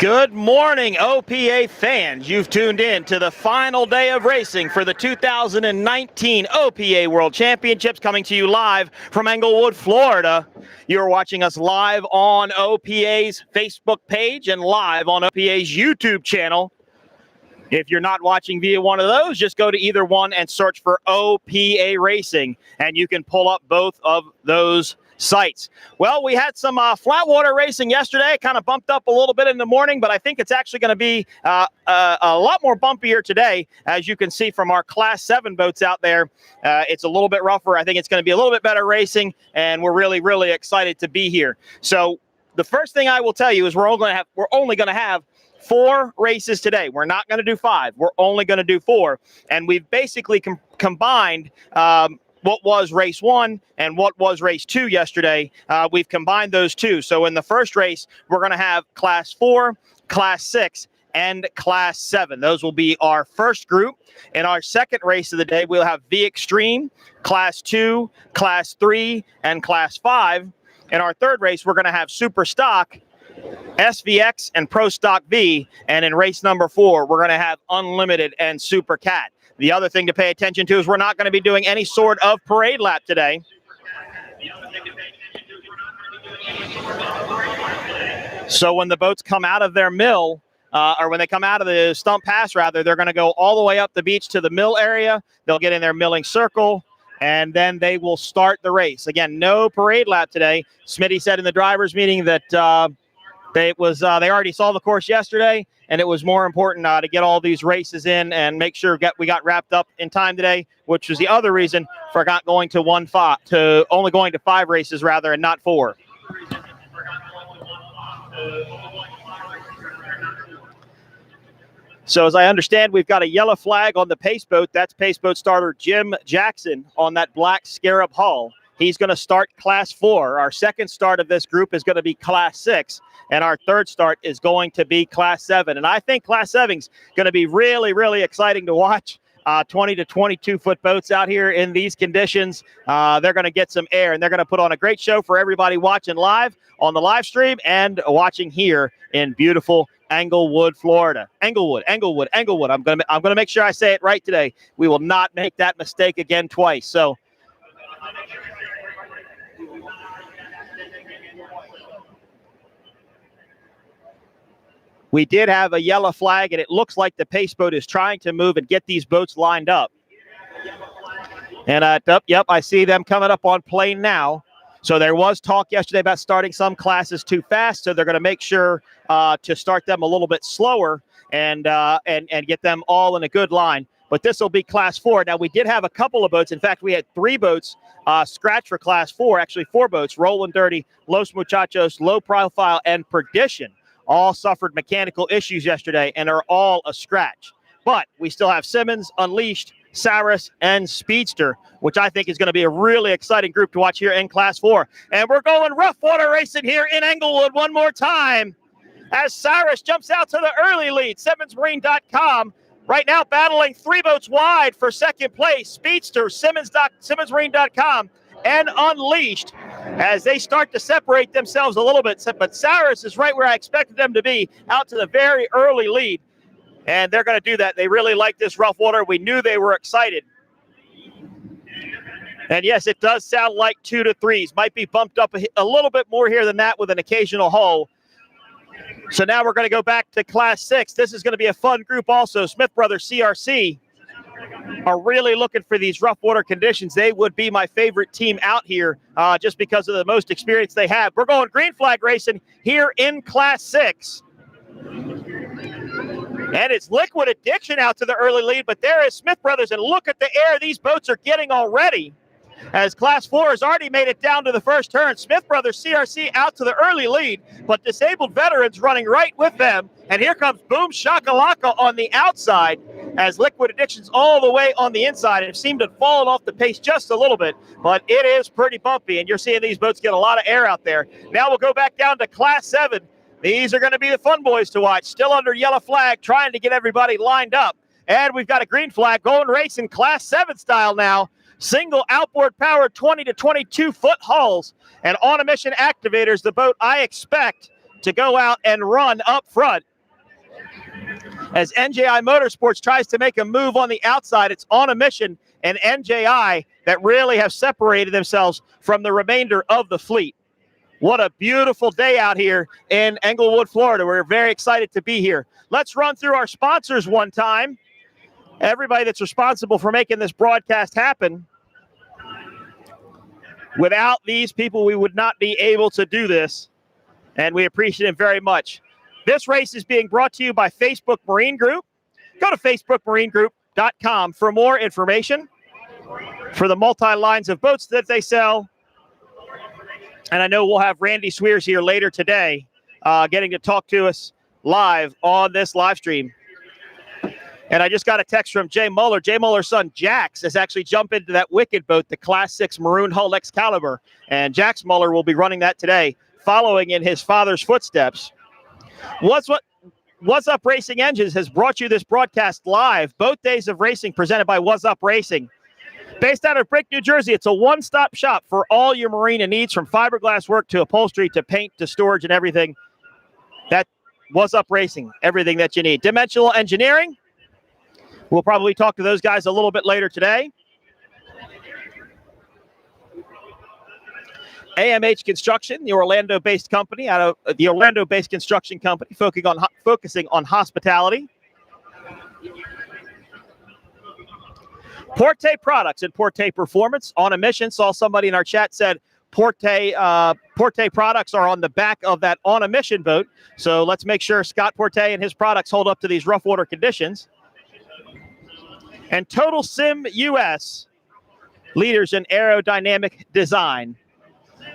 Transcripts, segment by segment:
Good morning, OPA fans. You've tuned in to the final day of racing for the 2019 OPA World Championships, coming to you live from Englewood, Florida. You're watching us live on OPA's Facebook page and live on OPA's YouTube channel. If you're not watching via one of those, just go to either one and search for OPA Racing, and you can pull up both of those sites. Well, we had some flat water racing yesterday. Kind of bumped up a little bit in the morning, but I think it's actually going to be a lot more bumpier today. As you can see from our Class 7 boats out there, it's a little bit rougher. I think it's going to be a little bit better racing, and we're really excited to be here. So the first thing I will tell you is we're only going to have 4 races today. We're not going to do 5. We're only going to do 4, and we've basically combined what was race 1 and what was race 2 yesterday. We've combined those two. So in the first race, we're going to have Class 4, Class 6, and Class 7. Those will be our first group. In our second race of the day, we'll have V Extreme, Class 2, Class 3, and Class 5. In our third race, we're going to have Superstock, SVX, and Pro Stock V. And in race number 4, we're going to have Unlimited and Super Cat. The other thing to pay attention to is we're not going to be doing any sort of parade lap today. So when the boats come out of their mill, or when they come out of the stump pass, rather, they're going to go all the way up the beach to the mill area. They'll get in their milling circle, and then they will start the race. Again, no parade lap today. Smitty said in the drivers' meeting that they already saw the course yesterday, and it was more important to get all these races in and make sure we got wrapped up in time today, which was the other reason for not going to only going to 5 races rather, and not 4. So as I understand, we've got a yellow flag on the pace boat. That's pace boat starter Jim Jackson on that black Scarab hull. He's going to start Class 4. Our second start of this group is going to be Class 6, and our third start is going to be Class 7. And I think Class 7 is going to be really exciting to watch. 20 to 22-foot boats out here in these conditions. They're going to get some air, and they're going to put on a great show for everybody watching live on the live stream and watching here in beautiful Englewood, Florida. Englewood. I'm going to make sure I say it right today. We will not make that mistake again twice. So we did have a yellow flag, and it looks like the pace boat is trying to move and get these boats lined up. And yep, I see them coming up on plane now. So there was talk yesterday about starting some classes too fast, so they're going to make sure to start them a little bit slower and get them all in a good line. But this will be Class 4. Now, we did have a couple of boats. In fact, we had 3 boats scratch for Class 4, actually 4 boats, Rollin' Dirty, Los Muchachos, Low Profile, and Perdition. All suffered mechanical issues yesterday and are all a scratch. But we still have Simmons, Unleashed, Saris, and Speedster, which I think is going to be a really exciting group to watch here in Class 4. And we're going rough water racing here in Englewood one more time as Saris jumps out to the early lead. SimmonsMarine.com right now battling 3 boats wide for second place. Speedster, SimmonsMarine.com, and Unleashed as they start to separate themselves a little bit. But Saris is right where I expected them to be, out to the very early lead. And they're going to do that. They really like this rough water. We knew they were excited. And yes, it does sound like 2 to 3s. Might be bumped up a little bit more here than that with an occasional hull. So now we're going to go back to Class 6. This is going to be a fun group also. Smith Brothers CRC are really looking for these rough water conditions. They would be my favorite team out here just because of the most experience they have. We're going green flag racing here in Class 6. And it's Liquid Addiction out to the early lead, but there is Smith Brothers, and look at the air these boats are getting already. As Class 4 has already made it down to the first turn. Smith Brothers CRC out to the early lead, but Disabled Veterans running right with them. And here comes Boom Shakalaka on the outside as Liquid Addiction's all the way on the inside. It seemed to have fallen off the pace just a little bit, but it is pretty bumpy, and you're seeing these boats get a lot of air out there. Now we'll go back down to Class 7. These are going to be the fun boys to watch. Still under yellow flag, trying to get everybody lined up. And we've got a green flag going racing Class 7 style now. Single outboard powered 20 to 22 foot hulls and on a mission activators, the boat I expect to go out and run up front As NJI Motorsports tries to make a move on the outside, it's On a Mission and NJI that really have separated themselves from the remainder of the fleet. What a beautiful day out here in Englewood, Florida. We're very excited to be here. Let's run through our sponsors one time. Everybody that's responsible for making this broadcast happen. Without these people, we would not be able to do this, and we appreciate it very much. This race is being brought to you by Facebook Marine Group. Go to facebookmarinegroup.com for more information for the multi-lines of boats that they sell. And I know we'll have Randy Swears here later today getting to talk to us live on this live stream. And I just got a text from Jay Muller. Jay Muller's son, Jax, has actually jumped into that Wicked boat, the Class 6 Maroon Hull Excalibur. And Jax Muller will be running that today, following in his father's footsteps. What's Up Racing Engines has brought you this broadcast live. Both days of racing presented by What's Up Racing. Based out of Brick, New Jersey, it's a one-stop shop for all your marina needs, from fiberglass work to upholstery to paint to storage and everything. That What's Up Racing, everything that you need. Dimensional Engineering. We'll probably talk to those guys a little bit later today. AMH Construction, the Orlando-based company, out of the Orlando-based construction company, focusing on hospitality. Porte Products and Porte Performance. On a Mission, saw somebody in our chat said Porte products are on the back of that On a Mission boat. So let's make sure Scott Porte and his products hold up to these rough water conditions. And Total Sim US, leaders in aerodynamic design.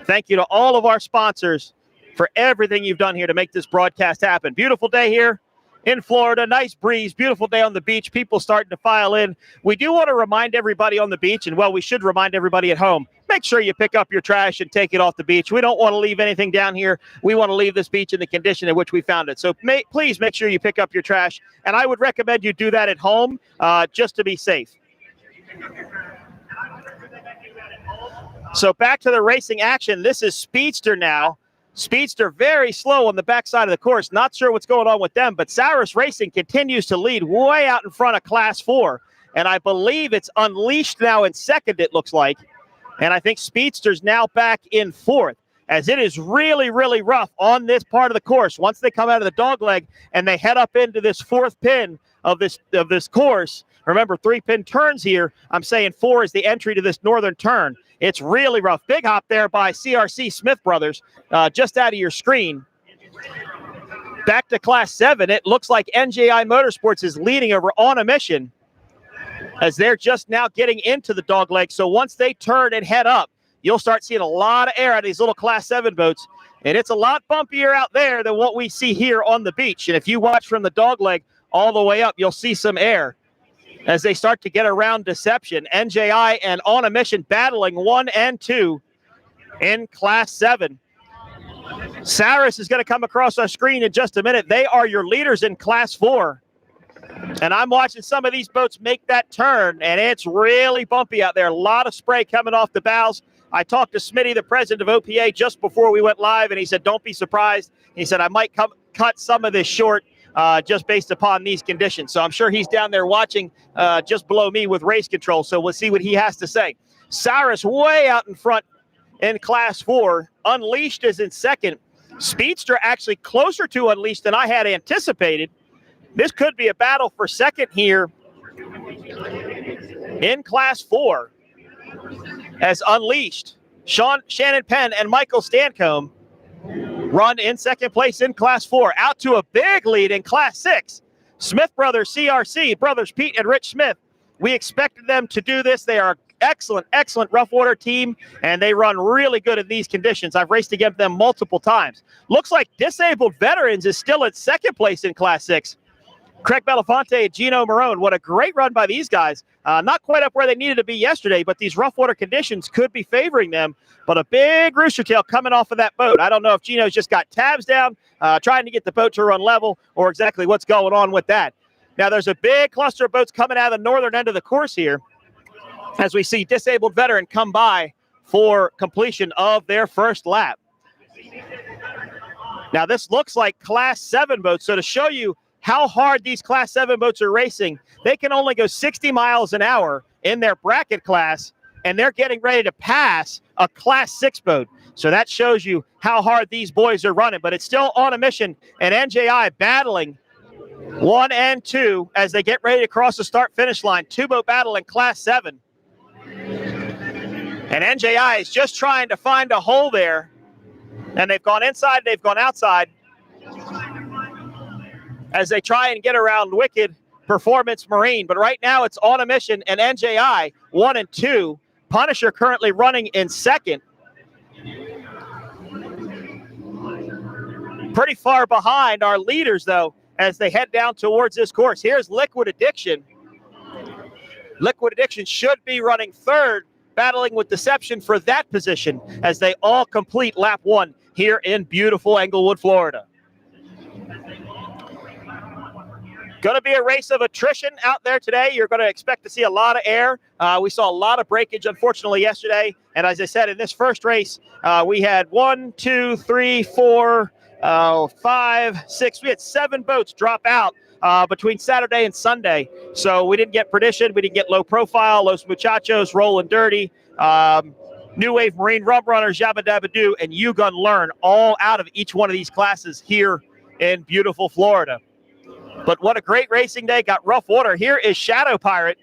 Thank you to all of our sponsors for everything you've done here to make this broadcast happen. Beautiful day here in Florida, nice breeze, beautiful day on the beach, people starting to file in. We do want to remind everybody on the beach, and well, we should remind everybody at home, make sure you pick up your trash and take it off the beach. We don't want to leave anything down here. We want to leave this beach in the condition in which we found it. So please make sure you pick up your trash, and I would recommend you do that at home just to be safe. So back to the racing action. This is Speedster now. Speedster very slow on the backside of the course. Not sure what's going on with them, but Saris Racing continues to lead way out in front of Class 4. And I believe it's Unleashed now in second, it looks like. And I think Speedster's now back in fourth, as it is really, really rough on this part of the course. Once they come out of the dogleg and they head up into this fourth pin of this course, remember 3-pin turns here. I'm saying 4 is the entry to this northern turn. It's really rough. Big hop there by CRC Smith Brothers, just out of your screen. Back to Class 7. It looks like NJI Motorsports is leading over On a Mission, as they're just now getting into the dogleg. So once they turn and head up, you'll start seeing a lot of air out of these little Class 7 boats. And it's a lot bumpier out there than what we see here on the beach. And if you watch from the dogleg all the way up, you'll see some air as they start to get around Deception. NJI and On a Mission battling 1 and 2 in Class 7. Saris is going to come across our screen in just a minute. They are your leaders in Class 4. And I'm watching some of these boats make that turn, and it's really bumpy out there. A lot of spray coming off the bows. I talked to Smitty, the president of OPA, just before we went live, and he said, don't be surprised. He said, I might cut some of this short just based upon these conditions. So I'm sure he's down there watching just below me with race control. So we'll see what he has to say. Saris way out in front in Class 4. Unleashed is in second. Speedster actually closer to Unleashed than I had anticipated. This could be a battle for second here in Class 4, as Unleashed, Shannon Penn and Michael Stancombe run in second place in Class 4. Out to a big lead in Class 6. Smith Brothers, CRC, brothers Pete and Rich Smith. We expected them to do this. They are excellent, excellent rough water team, and they run really good in these conditions. I've raced against them multiple times. Looks like Disabled Veterans is still at second place in Class 6. Craig Belafonte and Gino Marone. What a great run by these guys. Not quite up where they needed to be yesterday, but these rough water conditions could be favoring them. But a big rooster tail coming off of that boat. I don't know if Gino's just got tabs down, trying to get the boat to run level, or exactly what's going on with that. Now, there's a big cluster of boats coming out of the northern end of the course here, as we see Disabled Veteran come by for completion of their first lap. Now, this looks like Class 7 boats. So to show you how hard these Class 7 boats are racing. They can only go 60 miles an hour in their bracket class, and they're getting ready to pass a Class 6 boat. So that shows you how hard these boys are running. But it's still on a mission, and NJI battling 1 and 2 as they get ready to cross the start-finish line. Two-boat battle in Class 7. And NJI is just trying to find a hole there. And they've gone inside, they've gone outside as they try and get around Wicked Performance Marine. But right now it's on a mission, and NJI 1 and 2. Punisher currently running in second. Pretty far behind our leaders, though, as they head down towards this course. Here's Liquid Addiction. Liquid Addiction should be running third, battling with Deception for that position as they all complete lap 1 here in beautiful Englewood, Florida. Going to be a race of attrition out there today. You're going to expect to see a lot of air. We saw a lot of breakage, unfortunately, yesterday. And as I said, in this first race, we had 1, 2, 3, 4, 5, 6. We had 7 boats drop out between Saturday and Sunday. So we didn't get Perdition. We didn't get Low Profile, Los Muchachos, Rollin' Dirty, New Wave Marine, Rum Runners, Yabba Dabba Doo, and You Gun Learn, all out of each one of these classes here in beautiful Florida. But what a great racing day. Got rough water. Here is Shadow Pirate.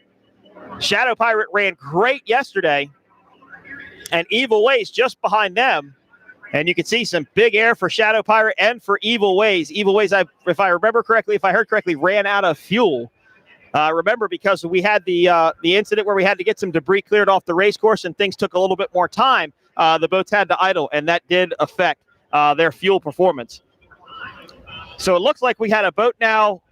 Shadow Pirate ran great yesterday. And Evil Ways just behind them. And you can see some big air for Shadow Pirate and for Evil Ways. Evil Ways, if I remember correctly, if I heard correctly, ran out of fuel. Remember, because we had the incident where we had to get some debris cleared off the race course and things took a little bit more time, the boats had to idle, and that did affect their fuel performance. So it looks like we had a boat now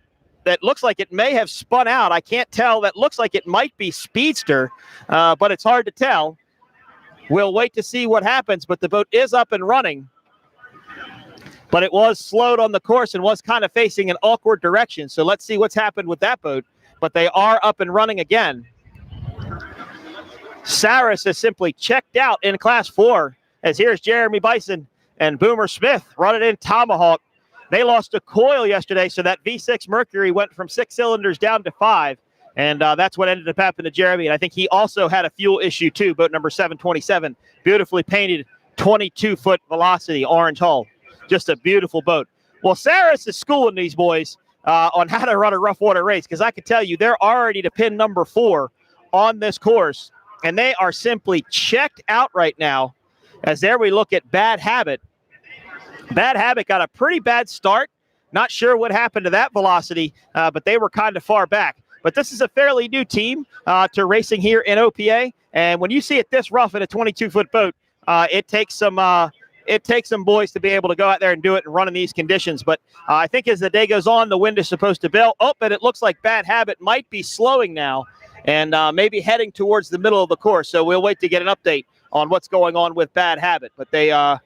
that looks like it may have spun out. I can't tell. That looks like it might be Speedster, but it's hard to tell. We'll wait to see what happens, but the boat is up and running. But it was slowed on the course and was kind of facing an awkward direction. So let's see what's happened with that boat. But they are up and running again. Saris has simply checked out in Class 4, as here's Jeremy Bison and Boomer Smith running in Tomahawk. They lost a coil yesterday, so that V6 Mercury went from 6 cylinders down to 5. And that's what ended up happening to Jeremy. And I think he also had a fuel issue, too, boat number 727. Beautifully painted 22-foot Velocity, orange hull. Just a beautiful boat. Well, Saris is schooling these boys on how to run a rough water race, because I can tell you they're already to pin number 4 on this course. And they are simply checked out right now, as there we look at Bad Habit. Bad Habit got a pretty bad start. Not sure what happened to that Velocity, but they were kind of far back. But this is a fairly new team to racing here in OPA. And when you see it this rough in a 22-foot boat, it takes some boys to be able to go out there and do it and run in these conditions. But I think as the day goes on, the wind is supposed to bill. Oh, but it looks like Bad Habit might be slowing now and maybe heading towards the middle of the course. So we'll wait to get an update on what's going on with Bad Habit. But they are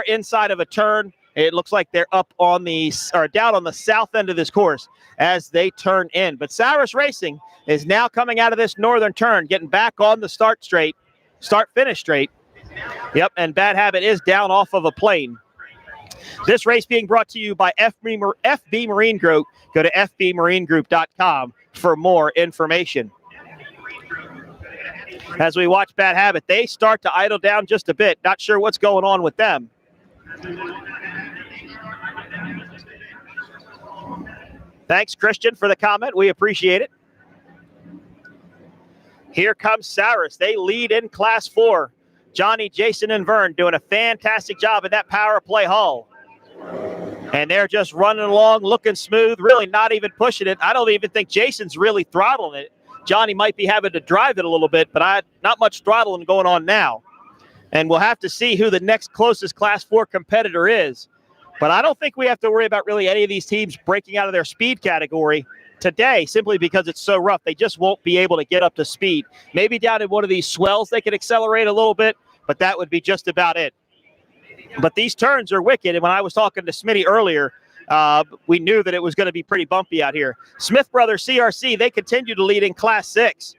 inside of a turn. It looks like they're up on down on the south end of this course as they turn in. But Saris Racing is now coming out of this northern turn, getting back on the start-finish straight. Yep, and Bad Habit is down off of a plane. This race being brought to you by FB Marine Group. Go to fbmarinegroup.com for more information. As we watch Bad Habit, they start to idle down just a bit. Not sure what's going on with them. Thanks, Christian, for the comment. We appreciate it. Here comes Saris. They lead in Class 4. Johnny, Jason, and Vern doing a fantastic job in that power play hull. And they're just running along, looking smooth, really not even pushing it. I don't even think Jason's really throttling it. Johnny might be having to drive it a little bit, but not much throttling going on now. And we'll have to see who the next closest Class 4 competitor is. But I don't think we have to worry about really any of these teams breaking out of their speed category today, simply because it's so rough. They just won't be able to get up to speed. Maybe down in one of these swells they could accelerate a little bit, but that would be just about it. But these turns are wicked. And when I was talking to Smitty earlier, we knew that it was going to be pretty bumpy out here. Smith Brothers CRC, they continue to lead in Class 6.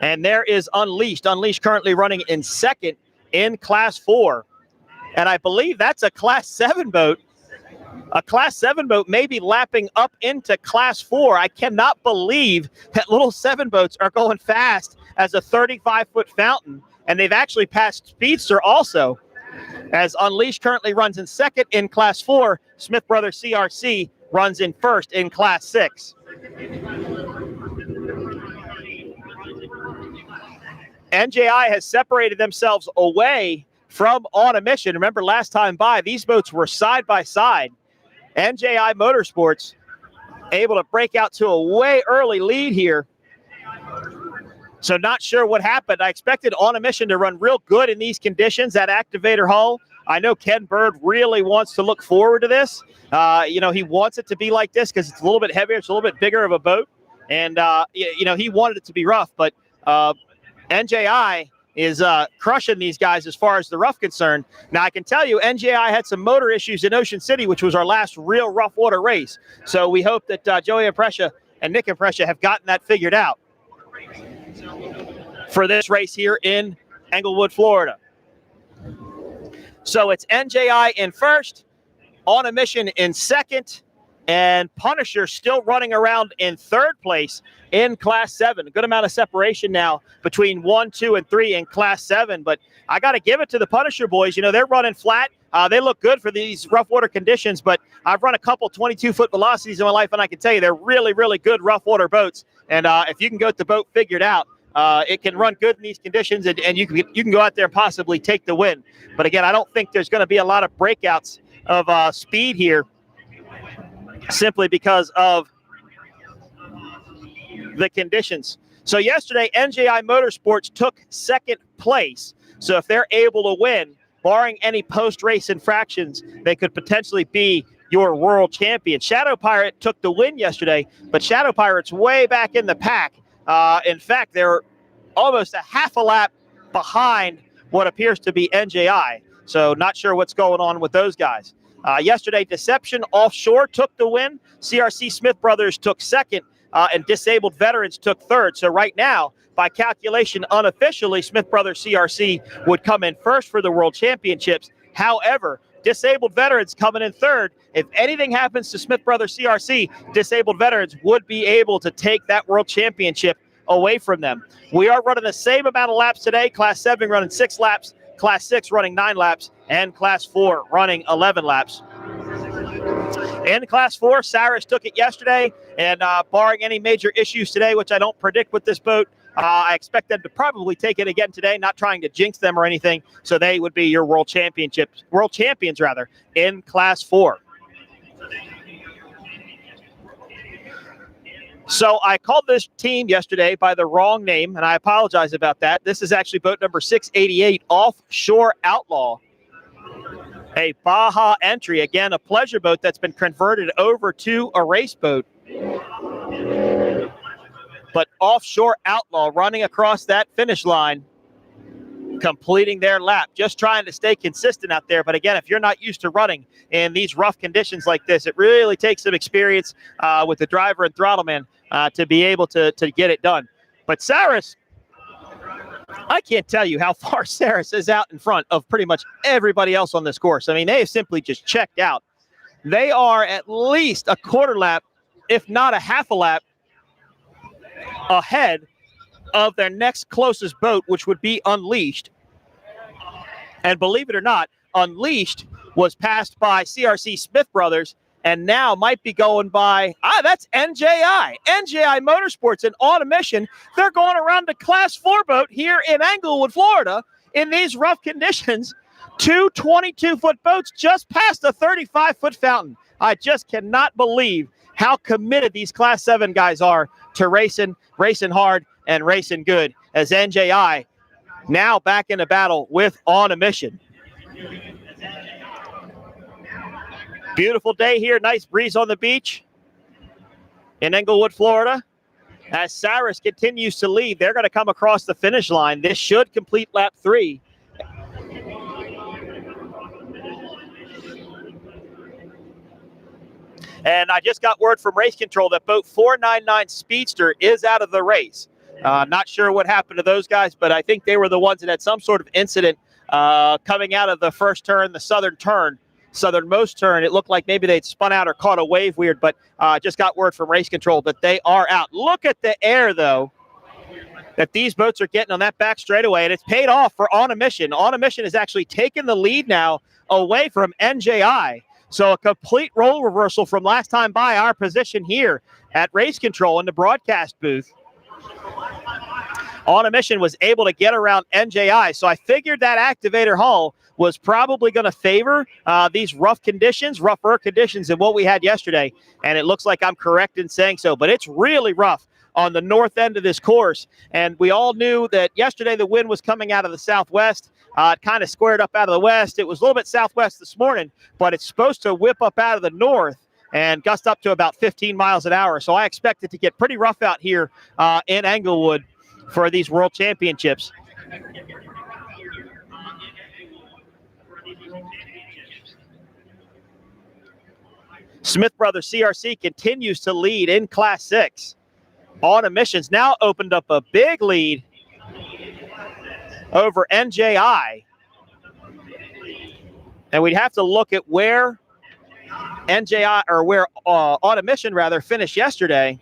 And there is Unleashed. Unleashed currently running in second in Class 4. And I believe that's a Class 7 boat. A Class 7 boat may be lapping up into Class 4. I cannot believe that little 7 boats are going fast as a 35-foot fountain, and they've actually passed Speedster also, as Unleashed currently runs in second in Class 4. Smith Brothers CRC runs in first in Class 6. NJI has separated themselves away from On a Mission. Remember, last time by, these boats were side by side. NJI Motorsports able to break out to a way early lead here. So not sure what happened. I expected On a Mission to run real good in these conditions, that activator hull. I know Ken Bird really wants to look forward to this. He wants it to be like this because it's a little bit heavier, it's a little bit bigger of a boat. And, he wanted it to be rough. But NJI is crushing these guys as far as the rough concerned. Now, I can tell you, NJI had some motor issues in Ocean City, which was our last real rough water race. So we hope that Joey Imprescia and Nick Imprescia have gotten that figured out for this race here in Englewood, Florida. So it's NJI in first, On a Mission in second, and Punisher still running around in third place in Class 7. A good amount of separation now between 1, 2, and 3 in Class 7. But I got to give it to the Punisher boys. They're running flat. They look good for these rough water conditions, but I've run a couple 22-foot velocities in my life, and I can tell you they're really, really good rough water boats. And if you can get the boat figured out, it can run good in these conditions, and you can go out there and possibly take the win. But again, I don't think there's going to be a lot of breakouts of speed here, simply because of the conditions. So yesterday, NJI Motorsports took second place. So if they're able to win, barring any post-race infractions, they could potentially be your world champion. Shadow Pirate took the win yesterday, but Shadow Pirate's way back in the pack. In fact, they're almost a half a lap behind what appears to be NJI. So not sure what's going on with those guys. Yesterday, Deception Offshore took the win. CRC Smith Brothers took second, and Disabled Veterans took third. So right now, by calculation, unofficially, Smith Brothers CRC would come in first for the World Championships. However, Disabled Veterans coming in third. If anything happens to Smith Brothers CRC, Disabled Veterans would be able to take that World Championship away from them. We are running the same amount of laps today. Class 7 running 6 laps. Class 6 running 9 laps, and Class 4 running 11 laps. In Class 4, Saris took it yesterday, and barring any major issues today, which I don't predict with this boat, I expect them to probably take it again today, not trying to jinx them or anything, so they would be your world champions in Class 4. So I called this team yesterday by the wrong name, and I apologize about that. This is actually boat number 688, Offshore Outlaw, a Baja entry. Again, a pleasure boat that's been converted over to a race boat. But Offshore Outlaw running across that finish line, completing their lap, just trying to stay consistent out there. But again, if you're not used to running in these rough conditions like this, it really takes some experience with the driver and throttleman to be able to get it done. But Saris, I can't tell you how far Saris is out in front of pretty much everybody else on this course. I mean, they have simply just checked out. They are at least a quarter lap, if not a half a lap, ahead of their next closest boat, which would be Unleashed. And believe it or not, Unleashed was passed by CRC Smith Brothers and now might be going by, that's NJI. NJI Motorsports and On a Mission. They're going around the Class 4 boat here in Englewood, Florida, in these rough conditions. 2 22-foot boats just past a 35-foot fountain. I just cannot believe how committed these Class 7 guys are to racing hard and racing good, as NJI now back in the battle with On a Mission. Beautiful day here. Nice breeze on the beach in Englewood, Florida. As Saris continues to lead, they're going to come across the finish line. This should complete lap 3. And I just got word from race control that boat 499 Speedster is out of the race. Not sure what happened to those guys, but I think they were the ones that had some sort of incident coming out of the first turn, the southern turn. southernmost turn. It looked like maybe they'd spun out or caught a wave weird, but just got word from race control that they are out. Look at the air, though, that these boats are getting on that back straightaway, and it's paid off for On a Mission. On a Mission has actually taken the lead now away from NJI. So a complete role reversal from last time by our position here at race control in the broadcast booth. On a Mission was able to get around NJI. So I figured that activator hull was probably going to favor these rougher conditions than what we had yesterday. And it looks like I'm correct in saying so. But it's really rough on the north end of this course. And we all knew that yesterday the wind was coming out of the southwest. It kind of squared up out of the west. It was a little bit southwest this morning, but it's supposed to whip up out of the north and gust up to about 15 miles an hour. So I expect it to get pretty rough out here in Englewood for these World Championships. Smith Brothers CRC continues to lead in Class 6. On a Mission's now opened up a big lead over NJI. And we'd have to look at where NJI, or where On a Mission rather, finished yesterday.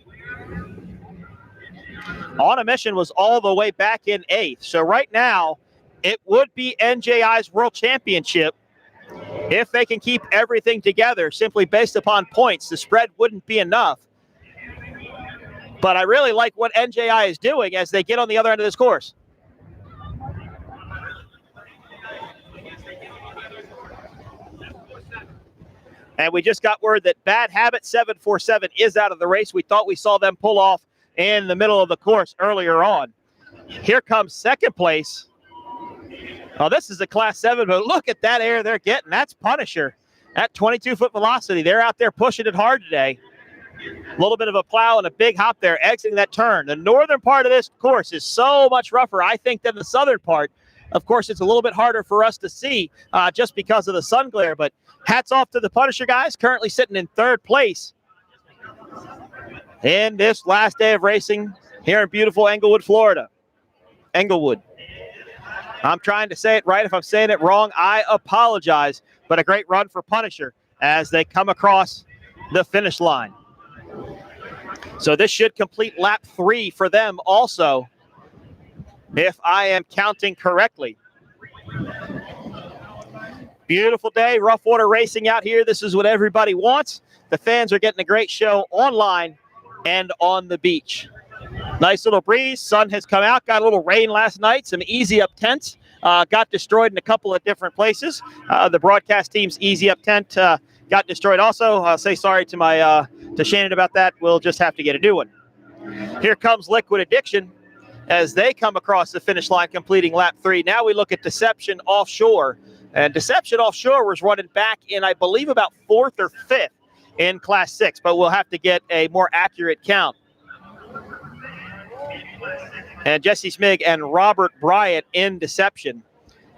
On a Mission was all the way back in 8th. So right now, it would be NJI's World Championship if they can keep everything together simply based upon points. The spread wouldn't be enough. But I really like what NJI is doing as they get on the other end of this course. And we just got word that Bad Habit 747 is out of the race. We thought we saw them pull off in the middle of the course earlier on. Here comes second place. Oh, this is a Class 7 boat. Look at that air they're getting. That's Punisher at 22-foot velocity. They're out there pushing it hard today. A little bit of a plow and a big hop there, exiting that turn. The northern part of this course is so much rougher, I think, than the southern part. Of course, it's a little bit harder for us to see just because of the sun glare, but hats off to the Punisher guys, currently sitting in third place in this last day of racing here in beautiful Englewood, Florida. Englewood. I'm trying to say it right. If I'm saying it wrong, I apologize, but a great run for Punisher as they come across the finish line. So this should complete lap 3 for them also, if I am counting correctly. Beautiful day, rough water racing out here. This is what everybody wants. The fans are getting a great show online and on the beach. Nice little breeze. Sun has come out. Got a little rain last night. Some easy up tents. Got destroyed in a couple of different places. The broadcast team's easy up tent got destroyed also. I'll say sorry to my to Shannon about that. We'll just have to get a new one. Here comes Liquid Addiction as they come across the finish line, completing lap 3. Now we look at Deception Offshore. And Deception Offshore was running back in, I believe, about 4th or 5th in Class 6, but we'll have to get a more accurate count. And Jesse Smig and Robert Bryant in Deception.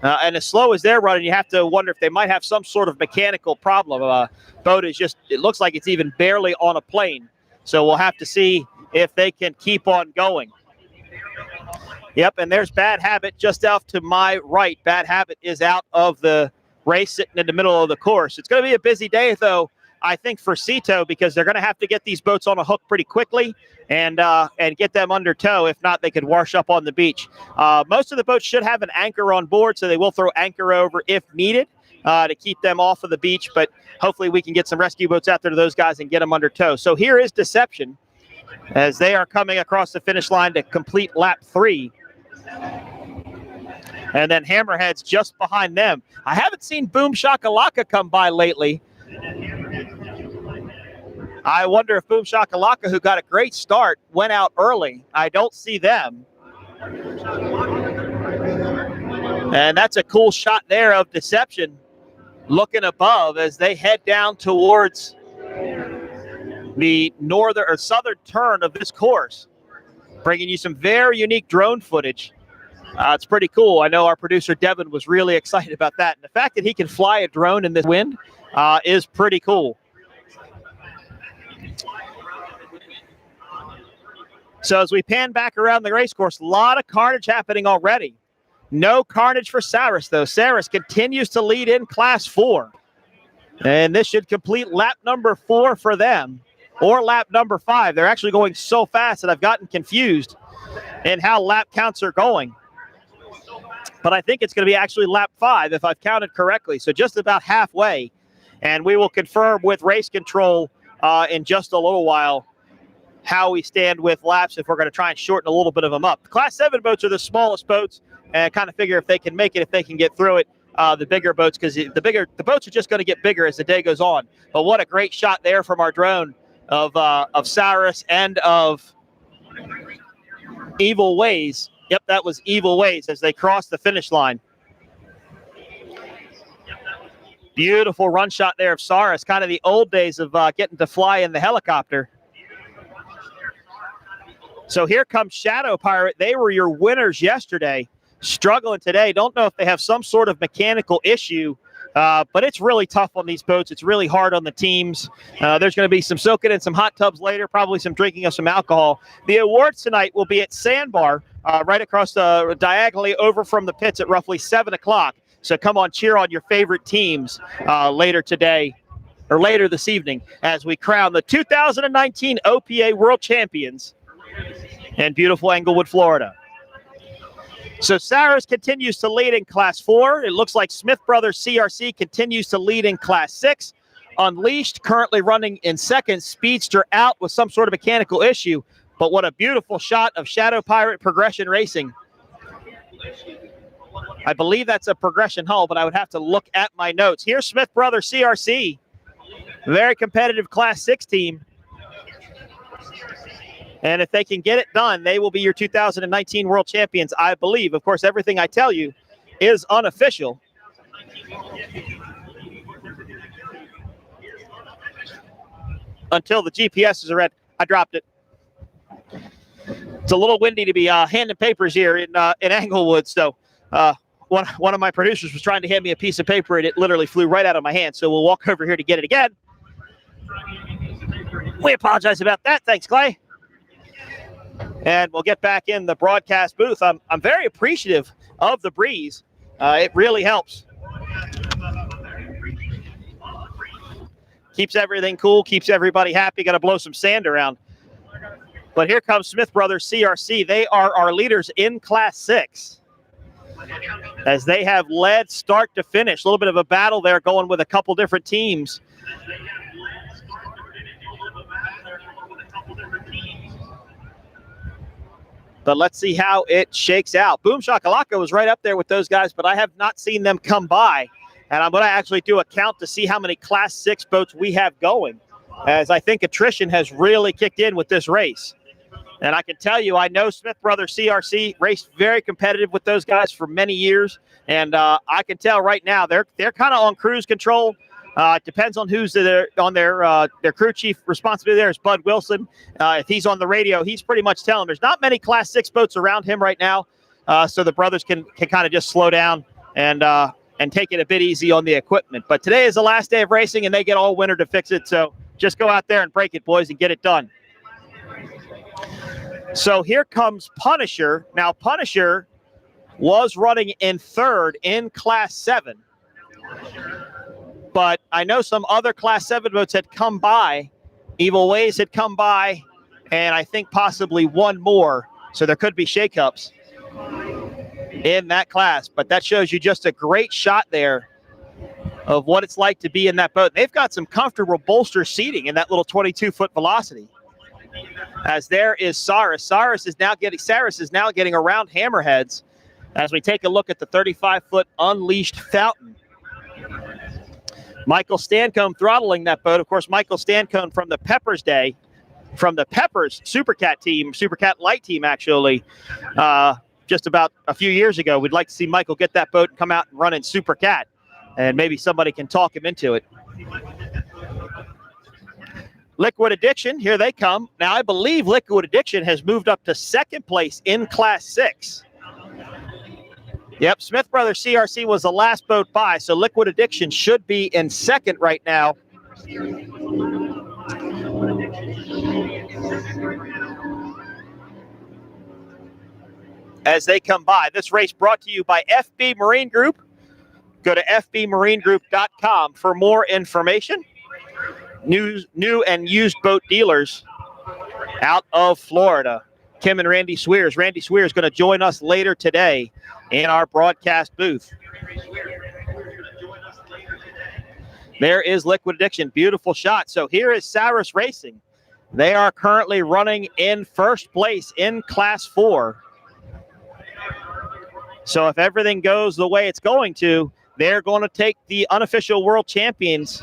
And as slow as they're running, you have to wonder if they might have some sort of mechanical problem. Boat is just, it looks like it's even barely on a plane. So we'll have to see if they can keep on going. Yep, and there's Bad Habit just off to my right. Bad Habit is out of the race, sitting in the middle of the course. It's going to be a busy day, though, I think, for Cito, because they're going to have to get these boats on a hook pretty quickly and get them under tow. If not, they could wash up on the beach. Most of the boats should have an anchor on board, so they will throw anchor over if needed to keep them off of the beach. But hopefully we can get some rescue boats out there to those guys and get them under tow. So here is Deception as they are coming across the finish line to complete lap 3. And then Hammerhead's just behind them. I haven't seen Boom Shakalaka come by lately. I wonder if Boom Shakalaka, who got a great start, went out early. I don't see them. And that's a cool shot there of Deception looking above as they head down towards the northern or southern turn of this course, bringing you some very unique drone footage. It's pretty cool. I know our producer Devin was really excited about that. And the fact that he can fly a drone in this wind is pretty cool. So as we pan back around the race course, a lot of carnage happening already. No carnage for Saris, though. Saris continues to lead in Class 4. And this should complete lap number 4 for them, or lap number 5. They're actually going so fast that I've gotten confused in how lap counts are going. But I think it's going to be actually lap 5 if I've counted correctly. So just about halfway. And we will confirm with race control in just a little while how we stand with laps if we're going to try and shorten a little bit of them up. The Class 7 boats are the smallest boats, and kind of figure if they can make it, if they can get through it, the bigger boats, because the boats are just going to get bigger as the day goes on. But what a great shot there from our drone of Cyrus and of Evil Ways. Yep, that was Evil Ways as they crossed the finish line. Beautiful run shot there of Cyrus, kind of the old days of getting to fly in the helicopter. So here comes Shadow Pirate. They were your winners yesterday. Struggling today. Don't know if they have some sort of mechanical issue, but it's really tough on these boats. It's really hard on the teams. There's going to be some soaking in some hot tubs later, probably some drinking of some alcohol. The awards tonight will be at Sandbar, right across diagonally over from the pits at roughly 7 o'clock. So come on, cheer on your favorite teams later today, or later this evening, as we crown the 2019 OPA World Champions in beautiful Englewood, Florida. So Cyrus continues to lead in Class 4. It looks like Smith Brothers CRC continues to lead in Class 6. Unleashed currently running in second. Speedster out with some sort of mechanical issue. But what a beautiful shot of Shadow Pirate Progression Racing. I believe that's a progression hull, but I would have to look at my notes. Here's Smith Brothers CRC. Very competitive Class 6 team. And if they can get it done, they will be your 2019 World Champions, I believe. Of course, everything I tell you is unofficial. Until the GPSs are red. I dropped it. It's a little windy to be handing papers here in Englewood. So one of my producers was trying to hand me a piece of paper, and it literally flew right out of my hand. So we'll walk over here to get it again. We apologize about that. Thanks, Clay. And we'll get back in the broadcast booth. I'm very appreciative of the breeze. It really helps. Keeps everything cool, keeps everybody happy. Got to blow some sand around. But here comes Smith Brothers CRC. They are our leaders in Class 6, as they have led start to finish. A little bit of a battle there going with a couple different teams. But let's see how it shakes out. Boom Shakalaka was right up there with those guys, but I have not seen them come by. And I'm going to actually do a count to see how many Class 6 boats we have going, as I think attrition has really kicked in with this race. And I can tell you, I know Smith Brothers CRC raced very competitive with those guys for many years. And I can tell right now they're kind of on cruise control. It depends on who's on their crew chief responsibility. There is Bud Wilson. If he's on the radio, he's pretty much telling there's not many Class 6 boats around him right now, so the brothers can kind of just slow down and take it a bit easy on the equipment. But today is the last day of racing, and they get all winter to fix it. So just go out there and break it, boys, and get it done. So here comes Punisher. Now, Punisher was running in third in Class 7. But I know some other Class 7 boats had come by. Evil Ways had come by, and I think possibly one more. So there could be shakeups in that class. But that shows you just a great shot there of what it's like to be in that boat. They've got some comfortable bolster seating in that little 22-foot velocity. As there is Cyrus. Cyrus is now getting around hammerheads as we take a look at the 35-foot Unleashed Fountain. Michael Stancombe throttling that boat. Of course, Michael Stancombe from the Peppers day, from the Peppers Supercat team, Supercat Light team, actually, just about a few years ago. We'd like to see Michael get that boat and come out and run in Supercat, and maybe somebody can talk him into it. Liquid Addiction, here they come. Now, I believe Liquid Addiction has moved up to second place in Class 6. Yep, Smith Brothers CRC was the last boat by, so Liquid Addiction should be in second right now. As they come by. This race brought to you by FB Marine Group, Go to fbmarinegroup.com for more information. New and used boat dealers out of Florida. Kim and Randy Swears. Randy Swears is going to join us later today in our broadcast booth. There is Liquid Addiction. Beautiful shot. So here is Saris Racing. They are currently running in first place in Class 4. So if everything goes the way it's going to, they're going to take the unofficial world championships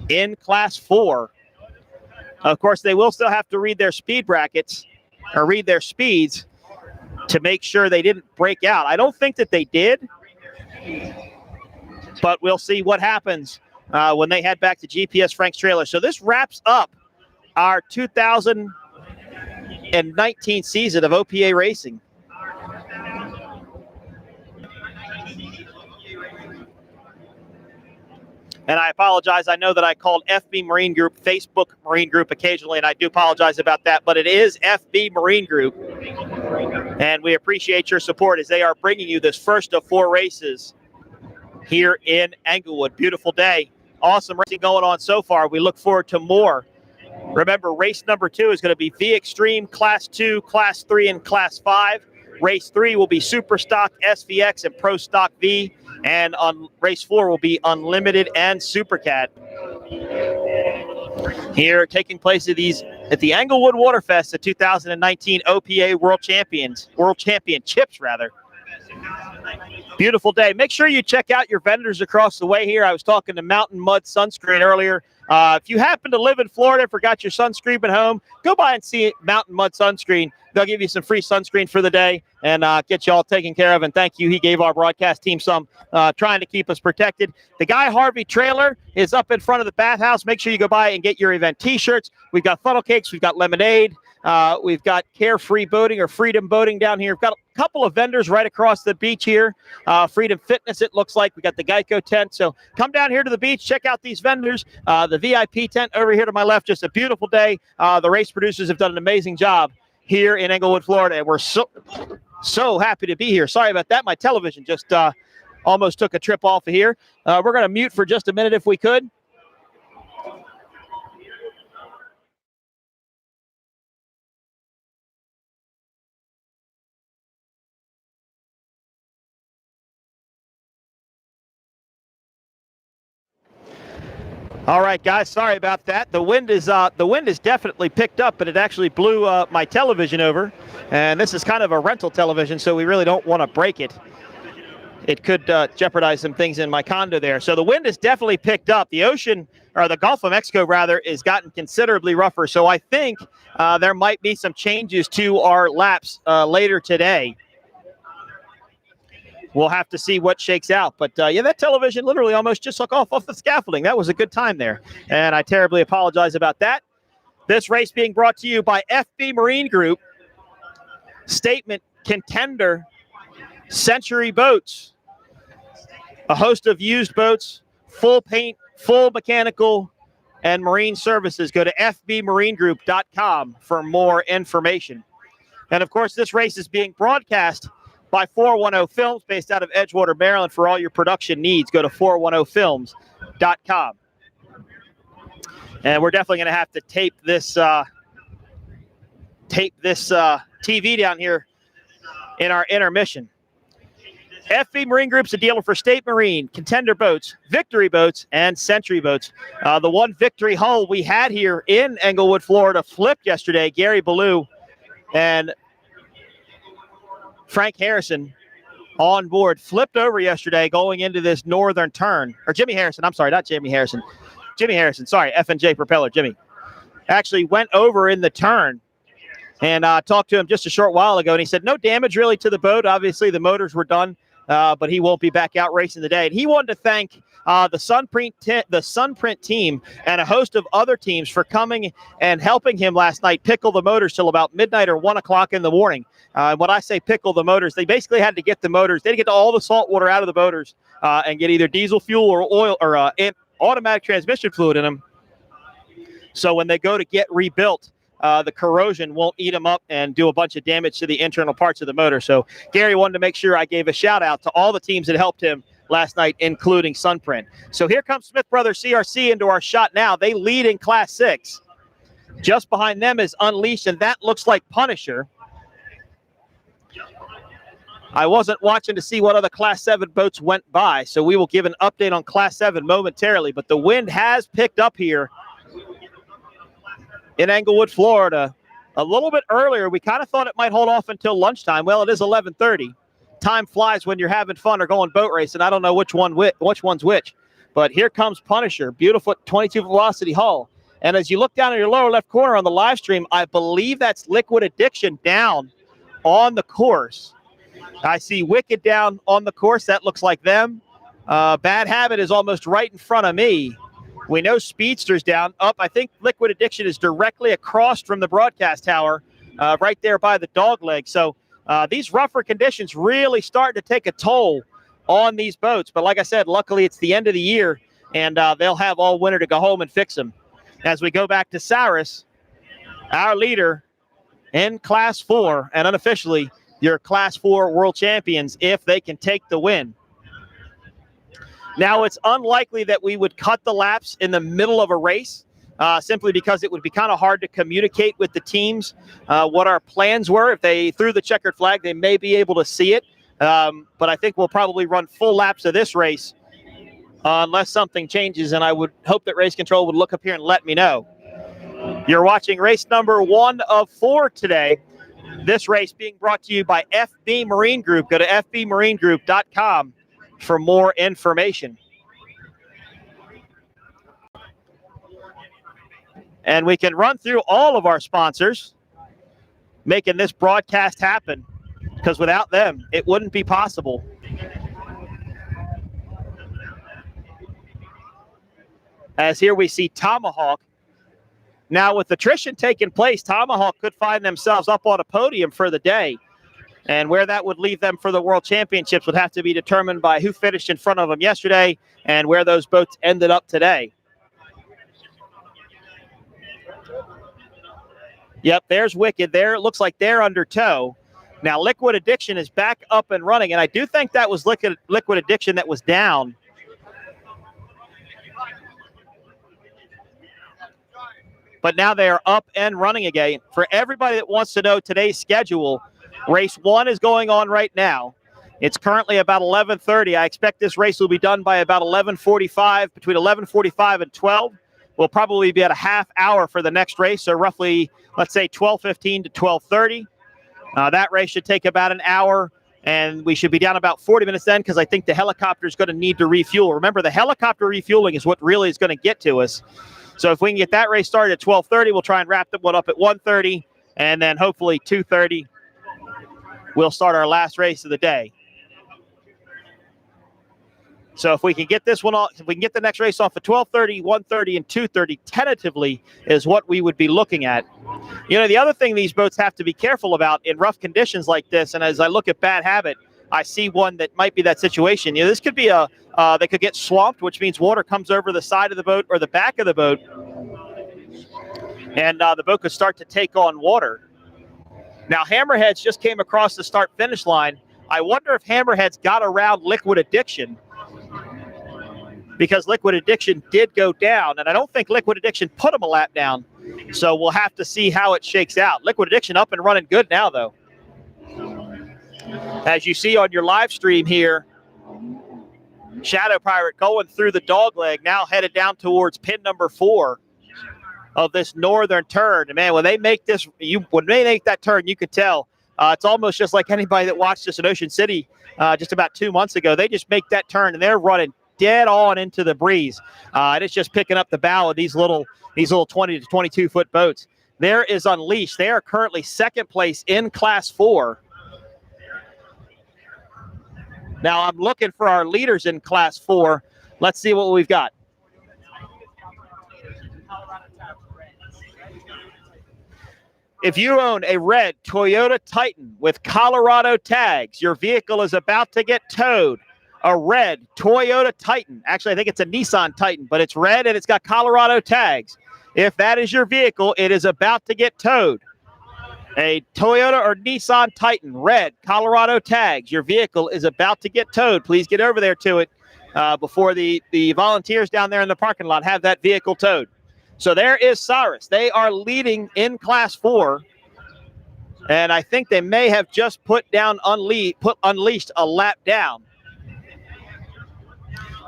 in Class 4. Of course, they will still have to read their speed brackets or read their speeds to make sure they didn't break out. I don't think that they did, but we'll see what happens when they head back to GPS Frank's trailer. So this wraps up our 2019 season of OPA Racing. And I apologize. I know that I called FB Marine Group Facebook Marine Group occasionally, and I do apologize about that. But it is FB Marine Group. And we appreciate your support as they are bringing you this first of 4 races here in Englewood. Beautiful day. Awesome racing going on so far. We look forward to more. Remember, race number 2 is going to be V Extreme, Class 2, Class 3, and Class 5. Race 3 will be Superstock, SVX, and Pro Stock V. And on race 4 will be Unlimited and Supercat. Here, taking place at the Englewood Waterfest, the 2019 OPA World Championships. Beautiful day. Make sure you check out your vendors across the way here. I was talking to Mountain Mud Sunscreen earlier. If you happen to live in Florida and forgot your sunscreen at home, go by and see Mountain Mud Sunscreen. They'll give you some free sunscreen for the day and get you all taken care of. And thank you. He gave our broadcast team some, trying to keep us protected. The Guy Harvey trailer is up in front of the bathhouse. Make sure you go by and get your event T-shirts. We've got funnel cakes. We've got lemonade. We've got Carefree Boating or Freedom Boating down here. We've got a couple of vendors right across the beach here. Freedom Fitness, it looks like. We got the Geico tent. So come down here to the beach. Check out these vendors. The VIP tent over here to my left. Just a beautiful day. The race producers have done an amazing job here in Englewood, Florida, and we're so happy to be here. Sorry about that. My television just almost took a trip off of here. We're going to mute for just a minute if we could. All right, guys, sorry about that. The wind is definitely picked up, but it actually blew my television over. And this is kind of a rental television, so we really don't want to break it. It could jeopardize some things in my condo there. So the wind is definitely picked up. The ocean, or the Gulf of Mexico, rather, is gotten considerably rougher. So I think there might be some changes to our laps later today. We'll have to see what shakes out. But, yeah, that television literally almost just took off the scaffolding. That was a good time there. And I terribly apologize about that. This race being brought to you by FB Marine Group, Statement Contender, Century Boats, a host of used boats, full paint, full mechanical, and marine services. Go to fbmarinegroup.com for more information. And, of course, this race is being broadcast by 410 Films, based out of Edgewater, Maryland. For all your production needs, go to 410films.com. And we're definitely going to have to tape this TV down here in our intermission. FB Marine Group's a dealer for State Marine, Contender Boats, Victory Boats, and Century Boats. The one Victory hull we had here in Englewood, Florida, flipped yesterday. Gary Ballou and Frank Harrison on board flipped over yesterday going into this northern turn. Or Jimmy Harrison, I'm sorry, not Jamie Harrison. Jimmy Harrison, sorry, F&J Propeller, Jimmy. Actually went over in the turn. And talked to him just a short while ago, and he said no damage really to the boat. Obviously, the motors were done, but he won't be back out racing today. And he wanted to thank the Sunprint team and a host of other teams for coming and helping him last night pickle the motors till about midnight or 1 o'clock in the morning. When I say pickle the motors, they basically had to get the motors. They had to get all the salt water out of the motors and get either diesel fuel or oil or automatic transmission fluid in them. So when they go to get rebuilt, the corrosion won't eat them up and do a bunch of damage to the internal parts of the motor. So Gary wanted to make sure I gave a shout out to all the teams that helped him last night, including Sunprint. So here comes Smith Brothers CRC into our shot now. They lead in Class 6. Just behind them is Unleashed, and that looks like Punisher. I wasn't watching to see what other Class 7 boats went by, so we will give an update on Class 7 momentarily. But the wind has picked up here in Englewood, Florida. A little bit earlier, we kind of thought it might hold off until lunchtime. Well, it is 11:30. Time flies when you're having fun or going boat racing. I don't know which one's which. But here comes Punisher, beautiful 22 velocity hull. And as you look down in your lower left corner on the live stream, I believe that's Liquid Addiction down on the course. I see Wicked down on the course. That looks like them. Bad Habit is almost right in front of me. We know Speedster's down. Up, I think Liquid Addiction is directly across from the broadcast tower, right there by the dog leg. So these rougher conditions really start to take a toll on these boats. But like I said, luckily it's the end of the year, and they'll have all winter to go home and fix them. As we go back to Saris, our leader in Class 4, and unofficially your Class 4 world champions if they can take the win. Now, it's unlikely that we would cut the laps in the middle of a race, simply because it would be kind of hard to communicate with the teams what our plans were. If they threw the checkered flag, they may be able to see it. But I think we'll probably run full laps of this race unless something changes, and I would hope that race control would look up here and let me know. You're watching race number 1 of 4 today. This race being brought to you by FB Marine Group. Go to fbmarinegroup.com for more information. And we can run through all of our sponsors making this broadcast happen, because without them, it wouldn't be possible. As here we see Tomahawk. Now, with attrition taking place, Tomahawk could find themselves up on a podium for the day. And where that would leave them for the World Championships would have to be determined by who finished in front of them yesterday and where those boats ended up today. Yep, there's Wicked there. It looks like they're under tow. Now, Liquid Addiction is back up and running, and I do think that was Liquid Addiction that was down. But now they are up and running again. For everybody that wants to know today's schedule, race 1 is going on right now. It's currently about 11:30. I expect this race will be done by about 11:45. Between 11:45 and 12, we'll probably be at a half hour for the next race. So roughly, let's say 12:15 to 12:30. That race should take about an hour, and we should be down about 40 minutes then, because I think the helicopter is going to need to refuel. Remember, the helicopter refueling is what really is going to get to us. So if we can get that race started at 12:30, we'll try and wrap that one up at 1:30, and then hopefully 2:30, we'll start our last race of the day. So if we can get this one off, if we can get the next race off at 12:30, 1:30, and 2:30, tentatively is what we would be looking at. You know, the other thing these boats have to be careful about in rough conditions like this, and as I look at Bad Habit, I see one that might be that situation. You know, this could be they could get swamped, which means water comes over the side of the boat or the back of the boat, and the boat could start to take on water. Now, Hammerheads just came across the start-finish line. I wonder if Hammerheads got around Liquid Addiction, because Liquid Addiction did go down, and I don't think Liquid Addiction put them a lap down. So we'll have to see how it shakes out. Liquid Addiction up and running good now, though. As you see on your live stream here, Shadow Pirate going through the dog leg, now headed down towards pin number 4 of this northern turn. And man, when they make that turn, you could tell it's almost just like anybody that watched this in Ocean City just about 2 months ago. They just make that turn and they're running dead on into the breeze. And it's just picking up the bow of these little 20 to 22 foot boats. There is Unleashed. They are currently second place in Class 4. Now I'm looking for our leaders in Class 4. Let's see what we've got. If you own a red Toyota Titan with Colorado tags, your vehicle is about to get towed. A red Toyota Titan. Actually, I think it's a Nissan Titan, but it's red and it's got Colorado tags. If that is your vehicle, it is about to get towed. A Toyota or Nissan Titan, red, Colorado tags. Your vehicle is about to get towed. Please get over there to it before the volunteers down there in the parking lot have that vehicle towed. So there is Cyrus. They are leading in Class 4. And I think they may have just put Unleashed a lap down.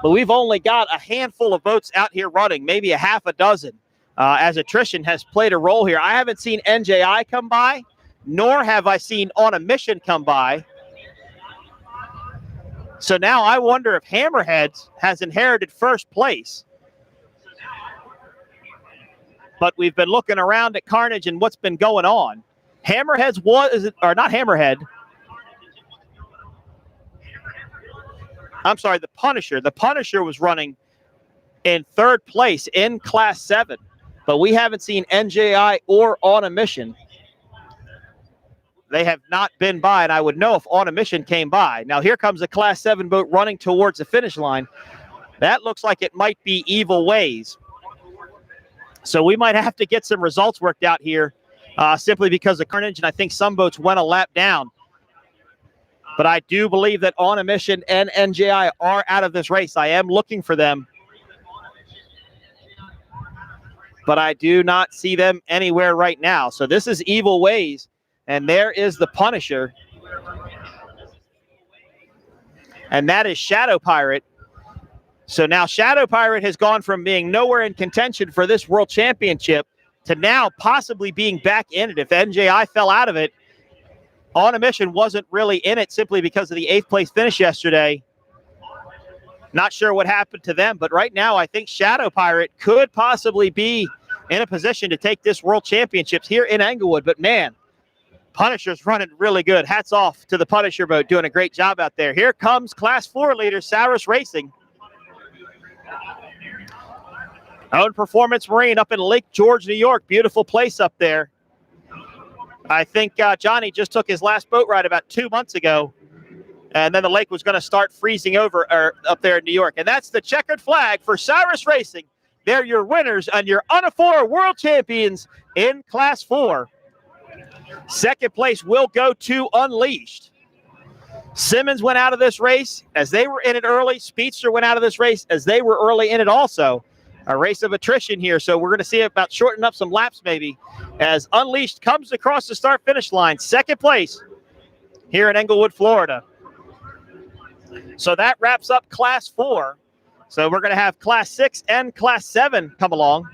But we've only got a handful of boats out here running, maybe a half a dozen. As attrition has played a role here. I haven't seen NJI come by, nor have I seen On a Mission come by. So now I wonder if Hammerheads has inherited first place. But we've been looking around at Carnage and what's been going on. Hammerheads or not Hammerhead. I'm sorry, the Punisher. The Punisher was running in third place in Class 7. But we haven't seen NJI or On a Mission. They have not been by, and I would know if On a Mission came by. Now here comes a Class 7 boat running towards the finish line. That looks like it might be Evil Ways. So we might have to get some results worked out here simply because of Carnage, and I think some boats went a lap down. But I do believe that On a Mission and NJI are out of this race. I am looking for them. But I do not see them anywhere right now. So this is Evil Ways, and there is the Punisher. And that is Shadow Pirate. So now Shadow Pirate has gone from being nowhere in contention for this World Championship to now possibly being back in it. If NJI fell out of it, On a Mission wasn't really in it simply because of the 8th place finish yesterday. Not sure what happened to them, but right now I think Shadow Pirate could possibly be in a position to take this World Championships here in Englewood. But man, Punisher's running really good. Hats off to the Punisher boat, doing a great job out there. Here comes Class 4 leader Cyrus Racing. Own Performance Marine up in Lake George, New York. Beautiful place up there. I think Johnny just took his last boat ride about 2 months ago. And then the lake was going to start freezing over up there in New York. And that's the checkered flag for Cyrus Racing. They're your winners and your Untitled World Champions in Class 4. Second place will go to Unleashed. Simmons went out of this race as they were in it early. Speedster went out of this race as they were early in it also. A race of attrition here, so we're going to see about shorten up some laps maybe as Unleashed comes across the start-finish line. Second place here in Englewood, Florida. So that wraps up Class 4. So we're going to have Class 6 and Class 7 come along.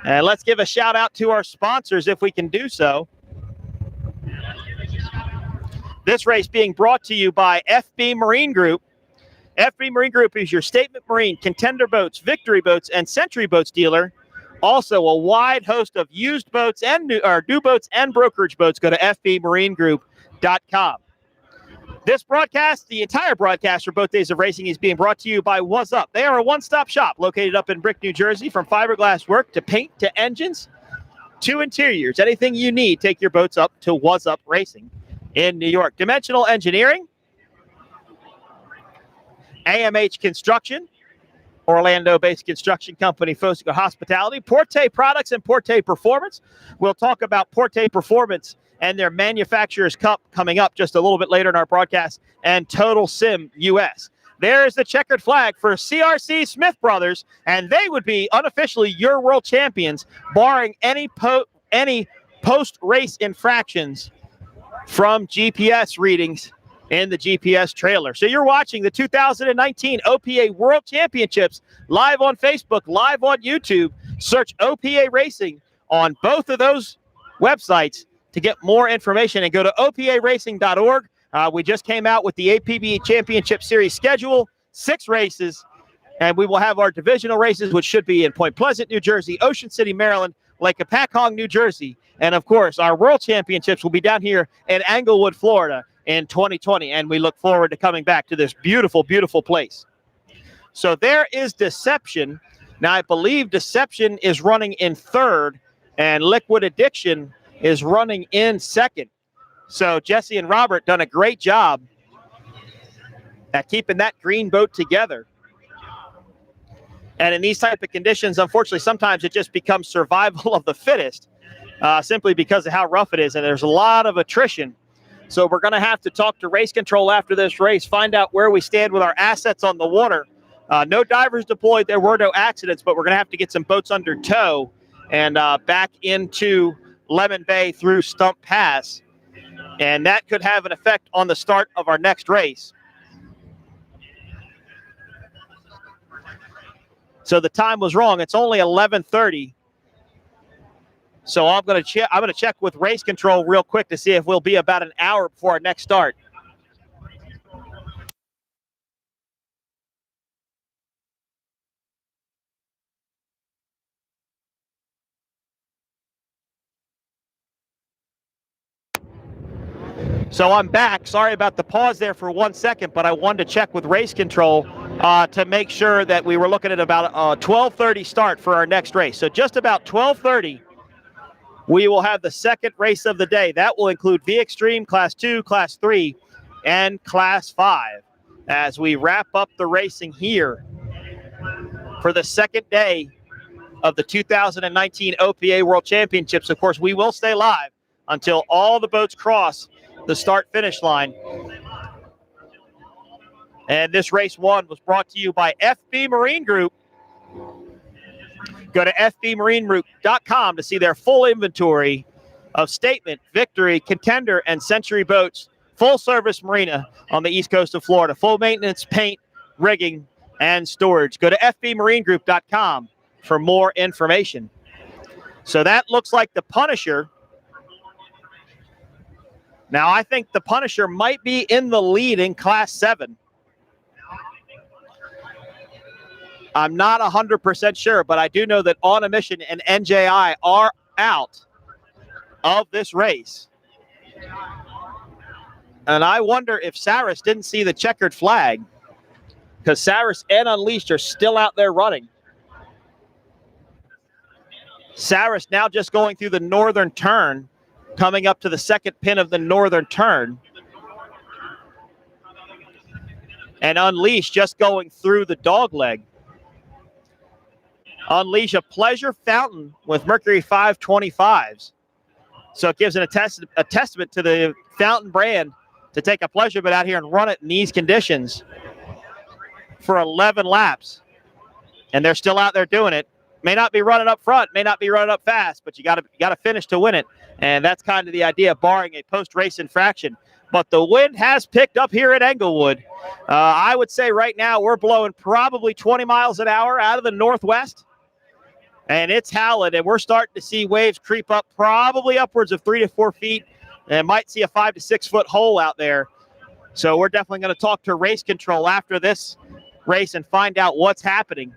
And let's give a shout out to our sponsors if we can do so. This race being brought to you by FB Marine Group. FB Marine Group is your Statement Marine, Contender Boats, Victory Boats, and Century Boats dealer. Also a wide host of used boats and new boats and brokerage boats. Go to fbmarinegroup.com. This broadcast, the entire broadcast for both days of racing, is being brought to you by What's Up. They are a one-stop shop located up in Brick, New Jersey. From fiberglass work to paint to engines to interiors. Anything you need, take your boats up to What's Up Racing in New York. Dimensional Engineering, AMH Construction, Orlando-based construction company, Fosico Hospitality, Porte Products, and Porte Performance. We'll talk about Porte Performance and their Manufacturers Cup coming up just a little bit later in our broadcast, and Total Sim US. There's the checkered flag for CRC Smith Brothers, and they would be unofficially your world champions, barring any post-race infractions from GPS readings in the GPS trailer. So you're watching the 2019 OPA World Championships live on Facebook, live on YouTube. Search OPA Racing on both of those websites to get more information, and go to oparacing.org. We just came out with the APB Championship Series schedule, 6 races, and we will have our divisional races, which should be in Point Pleasant, New Jersey, Ocean City, Maryland, Lake Apacong, New Jersey, and of course, our World Championships will be down here in Englewood, Florida in 2020, and we look forward to coming back to this beautiful, beautiful place. So there is Deception. Now, I believe Deception is running in third, and Liquid Addiction is running in second. So Jesse and Robert done a great job at keeping that green boat together. And in these type of conditions, unfortunately, sometimes it just becomes survival of the fittest, simply because of how rough it is. And there's a lot of attrition. So we're going to have to talk to race control after this race, find out where we stand with our assets on the water. No divers deployed. There were no accidents, but we're going to have to get some boats under tow and back into Lemon Bay through Stump Pass. And that could have an effect on the start of our next race. So the time was wrong. It's only 11:30. So I'm going to check with race control real quick to see if we'll be about an hour before our next start. So I'm back. Sorry about the pause there for 1 second, but I wanted to check with race control to make sure that we were looking at about a 12:30 start for our next race. So just about 12:30, we will have the second race of the day. That will include V Extreme, Class 2, Class 3, and Class 5 as we wrap up the racing here for the second day of the 2019 OPA World Championships. Of course, we will stay live until all the boats cross the start-finish line. And this race one was brought to you by FB Marine Group. Go to fbmarinegroup.com to see their full inventory of Statement, Victory, Contender, and Century boats. Full-service marina on the east coast of Florida. Full maintenance, paint, rigging, and storage. Go to fbmarinegroup.com for more information. So that looks like the Punisher. Now, I think the Punisher might be in the lead in Class 7. I'm not 100% sure, but I do know that On a Mission and NJI are out of this race. And I wonder if Saris didn't see the checkered flag, because Saris and Unleashed are still out there running. Saris now just going through the northern turn, coming up to the second pin of the northern turn. And Unleashed just going through the dog leg. Unleash a pleasure fountain with Mercury 525s. So it gives a testament to the fountain brand to take a pleasure boat out here and run it in these conditions for 11 laps. And they're still out there doing it. May not be running up front, may not be running up fast, but you got to finish to win it. And that's kind of the idea, barring a post-race infraction. But the wind has picked up here at Englewood. I would say right now we're blowing probably 20 miles an hour out of the northwest. And it's howling, and we're starting to see waves creep up probably upwards of 3 to 4 feet, and might see a 5 to 6 foot hole out there. So we're definitely going to talk to race control after this race and find out what's happening.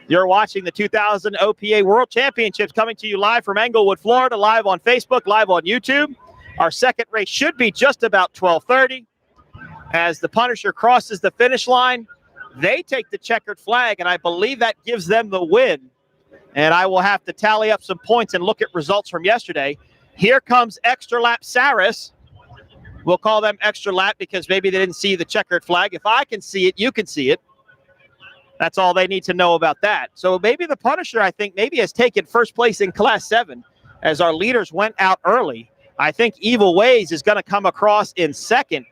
You're watching the 2000 OPA World Championships coming to you live from Englewood, Florida, live on Facebook, live on YouTube. Our second race should be just about 12:30. As the Punisher crosses the finish line, they take the checkered flag, and I believe that gives them the win. And I will have to tally up some points and look at results from yesterday. Here comes Extra Lap Saris. We'll call them Extra Lap because maybe they didn't see the checkered flag. If I can see it, you can see it. That's all they need to know about that. So maybe the Punisher, I think, maybe has taken first place in Class 7 as our leaders went out early. I think Evil Ways is going to come across in second,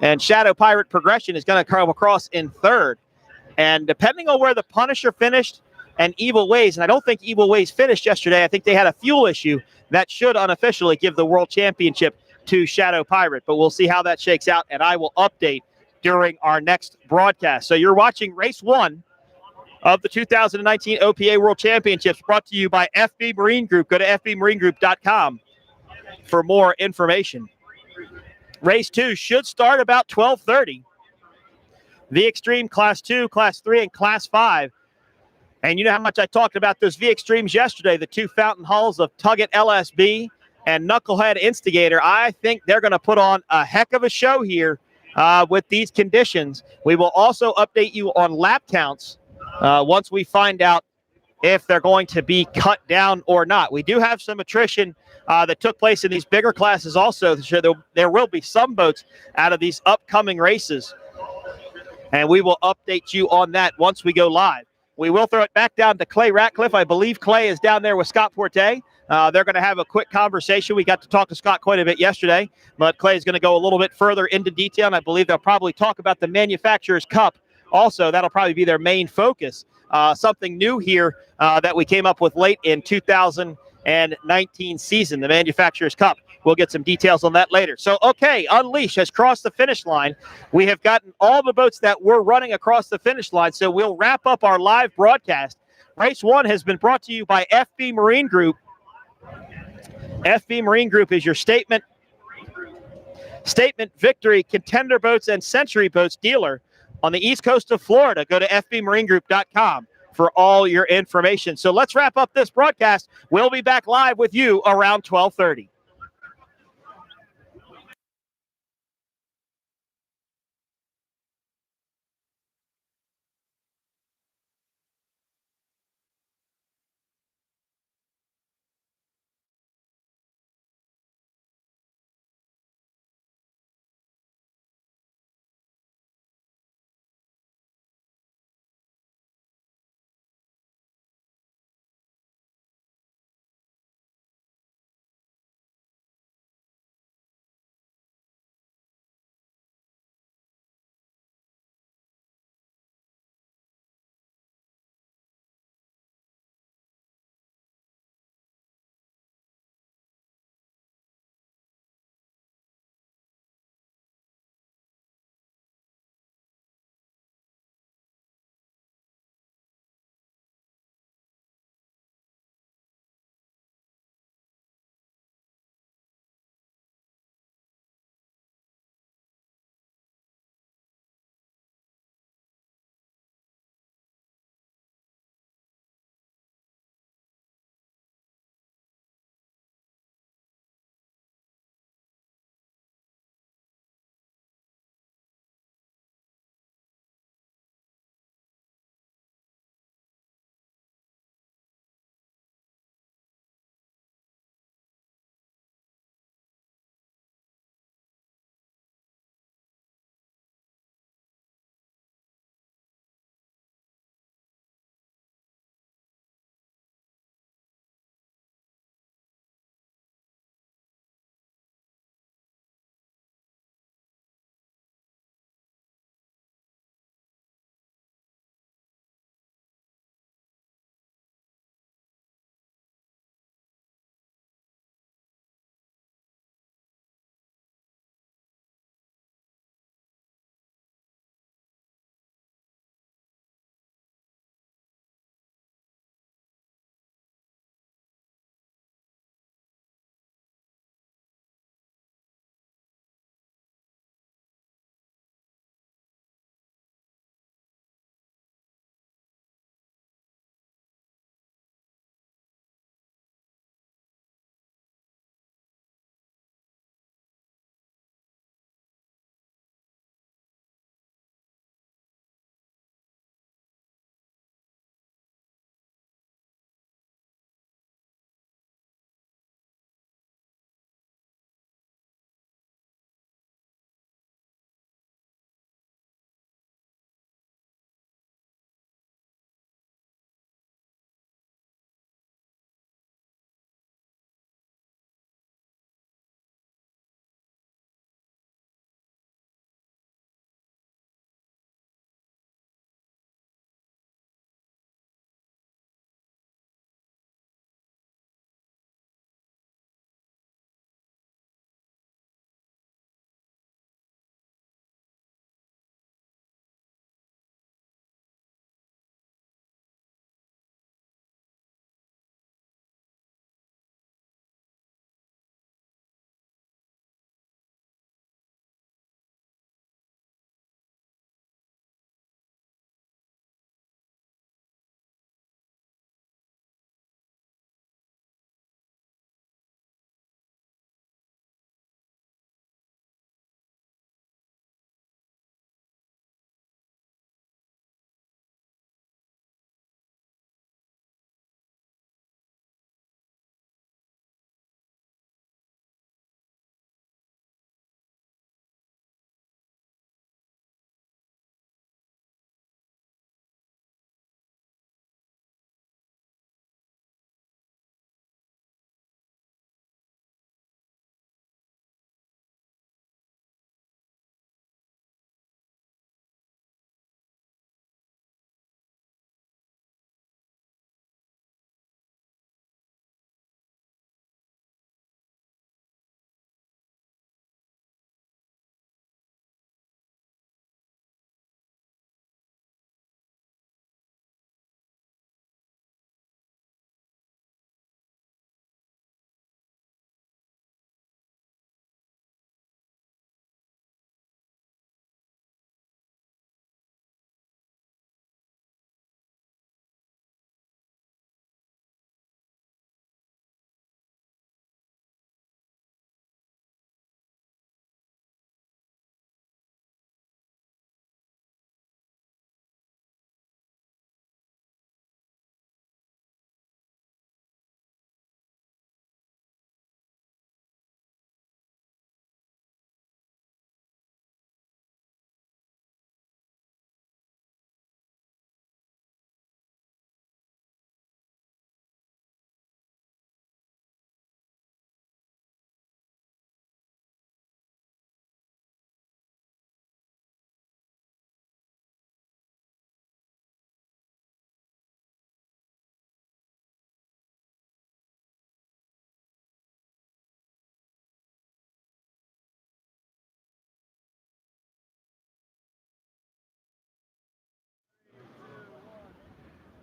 and Shadow Pirate Progression is going to come across in third. And depending on where the Punisher finished and Evil Ways, and I don't think Evil Ways finished yesterday. I think they had a fuel issue that should unofficially give the World Championship to Shadow Pirate. But we'll see how that shakes out, and I will update during our next broadcast. So you're watching race one of the 2019 OPA World Championships, brought to you by FB Marine Group. Go to fbmarinegroup.com for more information. Race two should start about 12:30. V Extreme Class 2, Class 3, and Class 5. And you know how much I talked about those V Extremes yesterday, the two fountain hulls of Tuggett LSB and Knucklehead Instigator. I think they're going to put on a heck of a show here with these conditions. We will also update you on lap counts once we find out if they're going to be cut down or not. We do have some attrition that took place in these bigger classes also. There will be some boats out of these upcoming races, and we will update you on that once we go live. we will throw it back down to Clay Ratcliffe. I believe Clay is down there with Scott Forte. They're going to have a quick conversation. We got to talk to Scott quite a bit yesterday, but Clay is going to go a little bit further into detail, and I believe they'll probably talk about the Manufacturers Cup. Also, that'll probably be their main focus. Something new here that we came up with late in 2019 season, the Manufacturers Cup. We'll get some details on that later. So, okay, Unleash has crossed the finish line. We have gotten all the boats that were running across the finish line, so we'll wrap up our live broadcast. Race 1 has been brought to you by FB Marine Group. FB Marine Group is your statement victory, contender boats, and century boats dealer on the east coast of Florida. Go to fbmarinegroup.com for all your information. So let's wrap up this broadcast. We'll be back live with you around 12:30.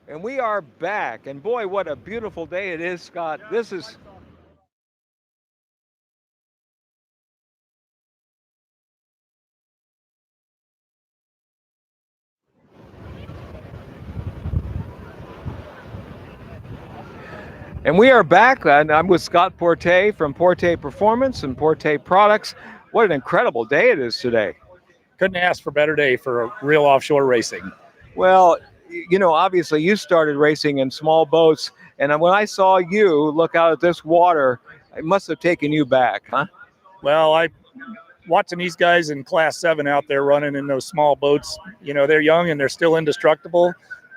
And we are back, and boy, what a beautiful day it is, Scott. This is And we are back, and I'm with Scott Porte from Porte Performance and Porte Products. What an incredible day it is today. Couldn't ask for a better day for real offshore racing. Well, you know, obviously you started racing in small boats, and when I saw you look out at this water, it must have taken you back, huh? Well, I watching these guys in Class 7 out there running in those small boats. You know, they're young and they're still indestructible,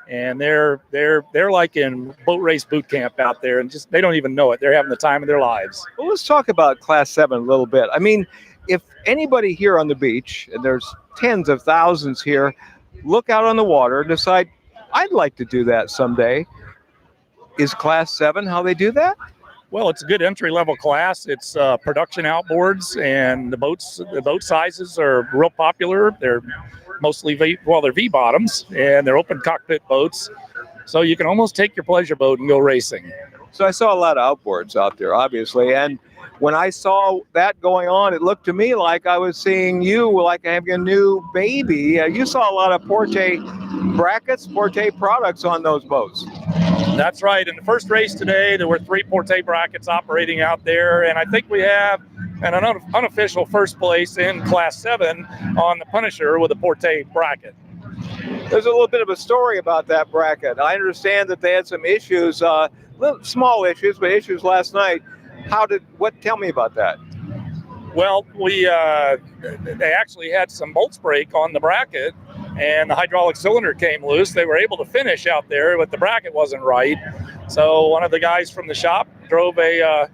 and they're like in boat race boot camp out there, and just they don't even know it. They're having the time of their lives. Well, let's talk about Class 7 a little bit. I mean, if anybody here on the beach, and there's tens of thousands here, look out on the water and decide, I'd like to do that someday. Is Class 7 how they do that? Well, it's a good entry-level class. It's production outboards, and the boat sizes are real popular. They're mostly they're V-bottoms, and they're open cockpit boats. So you can almost take your pleasure boat and go racing. So I saw a lot of outboards out there, obviously, and when I saw that going on, it looked to me like I was seeing you like having a new baby. You saw a lot of Porte brackets, Porte products on those boats. That's right. In the first race today, there were 3 Porte brackets operating out there, and I think we have an unofficial first place in Class 7 on the Punisher with a Porte bracket. There's a little bit of a story about that bracket. I understand that they had some issues, little small issues, but issues last night. Tell me about that. Well, they actually had some bolts break on the bracket, and the hydraulic cylinder came loose. They were able to finish out there, but the bracket wasn't right. So one of the guys from the shop drove a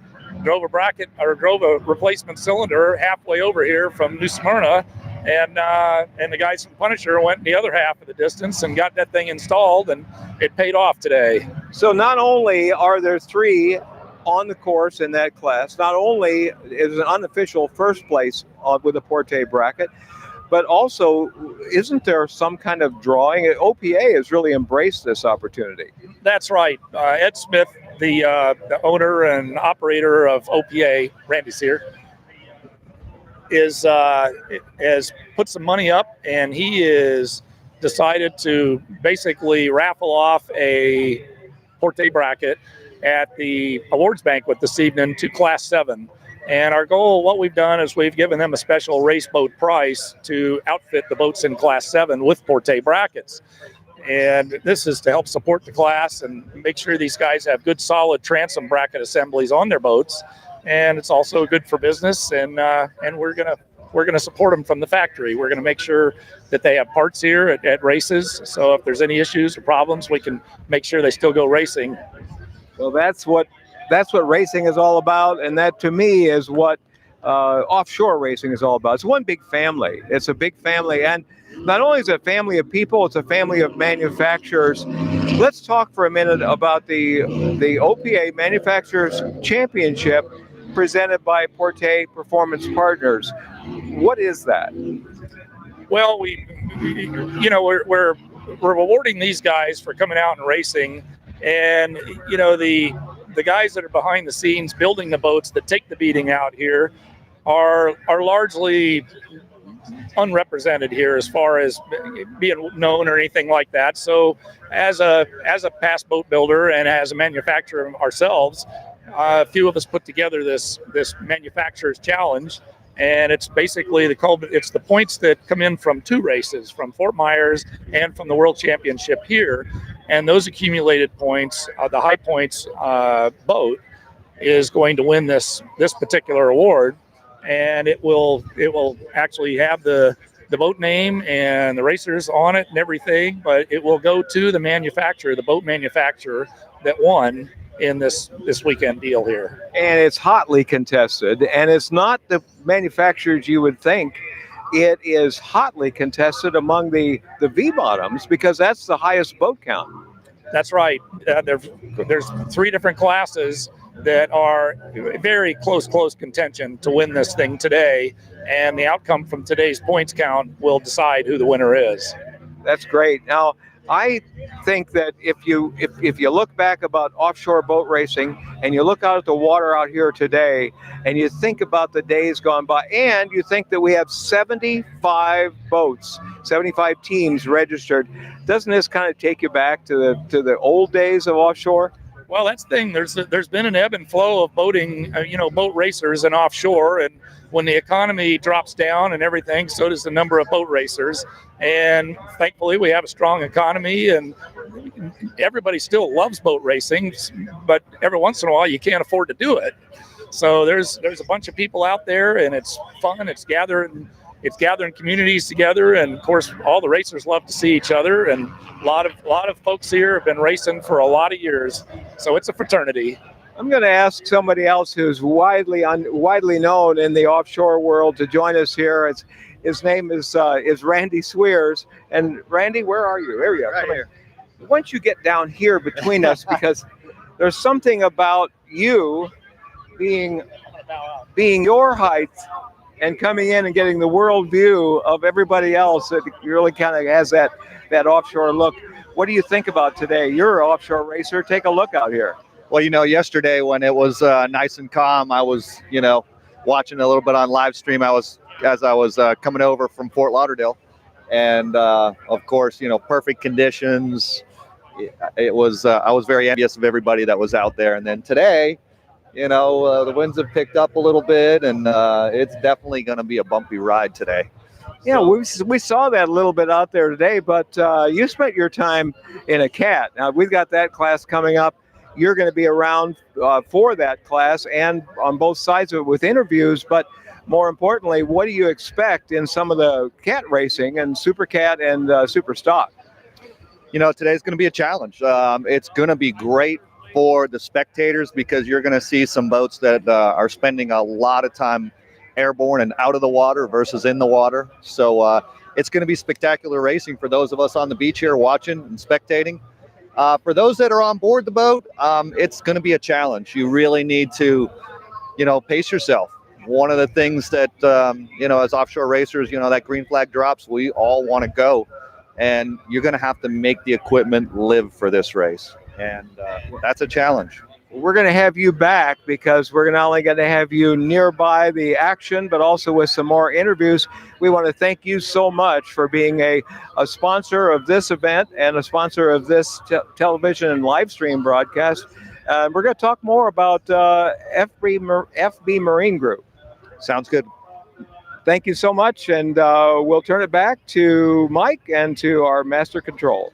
replacement cylinder halfway over here from New Smyrna, and the guys from Punisher went the other half of the distance and got that thing installed, and it paid off today. So not only are there 3 on the course in that class, not only is an unofficial first place with a Porte bracket, but also isn't there some kind of drawing? OPA has really embraced this opportunity. That's right. Ed Smith, the owner and operator of OPA, Randy's here, has put some money up, and he is decided to basically raffle off a Porte bracket at the awards banquet this evening to Class 7. And our goal, what we've done is we've given them a special race boat price to outfit the boats in Class 7 with Porte brackets. And this is to help support the class and make sure these guys have good, solid transom bracket assemblies on their boats. And it's also good for business, and we're gonna support them from the factory. We're gonna make sure that they have parts here at races. So if there's any issues or problems, we can make sure they still go racing. Well, that's what racing is all about, and that to me is what offshore racing is all about. It's one big family. It's a big family, and not only is it a family of people, it's a family of manufacturers. Let's talk for a minute about the OPA Manufacturers Championship presented by Porte Performance Partners. What is that? Well, we're rewarding these guys for coming out and racing. And, you know, the guys that are behind the scenes building the boats that take the beating out here are largely unrepresented here as far as being known or anything like that. So as a past boat builder and as a manufacturer ourselves, a few of us put together this manufacturer's challenge. And it's basically it's the points that come in from 2 races, from Fort Myers and from the World Championship here. And those accumulated points, the high points boat is going to win this particular award. And it will actually have the boat name and the racers on it and everything, but it will go to the manufacturer, the boat manufacturer that won in this weekend deal here. And it's hotly contested, and it's not the manufacturers you would think. It is hotly contested among the V-bottoms because that's the highest boat count. That's right. There's 3 different classes that are very close contention to win this thing today, and the outcome from today's points count will decide who the winner is. That's great. Now, I think that if you look back about offshore boat racing and you look out at the water out here today and you think about the days gone by and you think that we have 75 boats, 75 teams registered, doesn't this kind of take you back to the old days of offshore? Well, that's the thing. There's been an ebb and flow of boating, boat racers and offshore, and when the economy drops down and everything, so does the number of boat racers. And thankfully, we have a strong economy, and everybody still loves boat racing. But every once in a while, you can't afford to do it. So there's a bunch of people out there, and it's fun. It's gathering communities together, and of course, all the racers love to see each other. And a lot of folks here have been racing for a lot of years, so it's a fraternity. I'm going to ask somebody else who's widely known in the offshore world to join us here. His name is Randy Swears. And Randy, where are you? There you are. Right here. Why don't you get down here between us, because there's something about you being your height and coming in and getting the world view of everybody else that really kind of has that offshore look. What do you think about today? You're an offshore racer. Take a look out here. Well, yesterday when it was nice and calm, I was, watching a little bit on live stream. As I was coming over from Fort Lauderdale, and of course, perfect conditions. It was. I was very envious of everybody that was out there. And then today, the winds have picked up a little bit, and it's definitely going to be a bumpy ride today. Yeah, we saw that a little bit out there today, but you spent your time in a cat. Now, we've got that class coming up. You're going to be around for that class and on both sides of it with interviews, but more importantly, what do you expect in some of the cat racing and Super Cat and Superstock? Today's going to be a challenge. It's going to be great for the spectators because you're going to see some boats that are spending a lot of time airborne and out of the water versus in the water. So it's going to be spectacular racing for those of us on the beach here watching and spectating. For those that are on board the boat, it's going to be a challenge. You really need to, pace yourself. One of the things that, as offshore racers, that green flag drops, we all want to go. And you're going to have to make the equipment live for this race. And that's a challenge. We're going to have you back because we're not only going to have you nearby the action, but also with some more interviews. We want to thank you so much for being a sponsor of this event and a sponsor of this television and live stream broadcast. We're going to talk more about FB Marine Group. Sounds good. Thank you so much, and we'll turn it back to Mike and to our master control.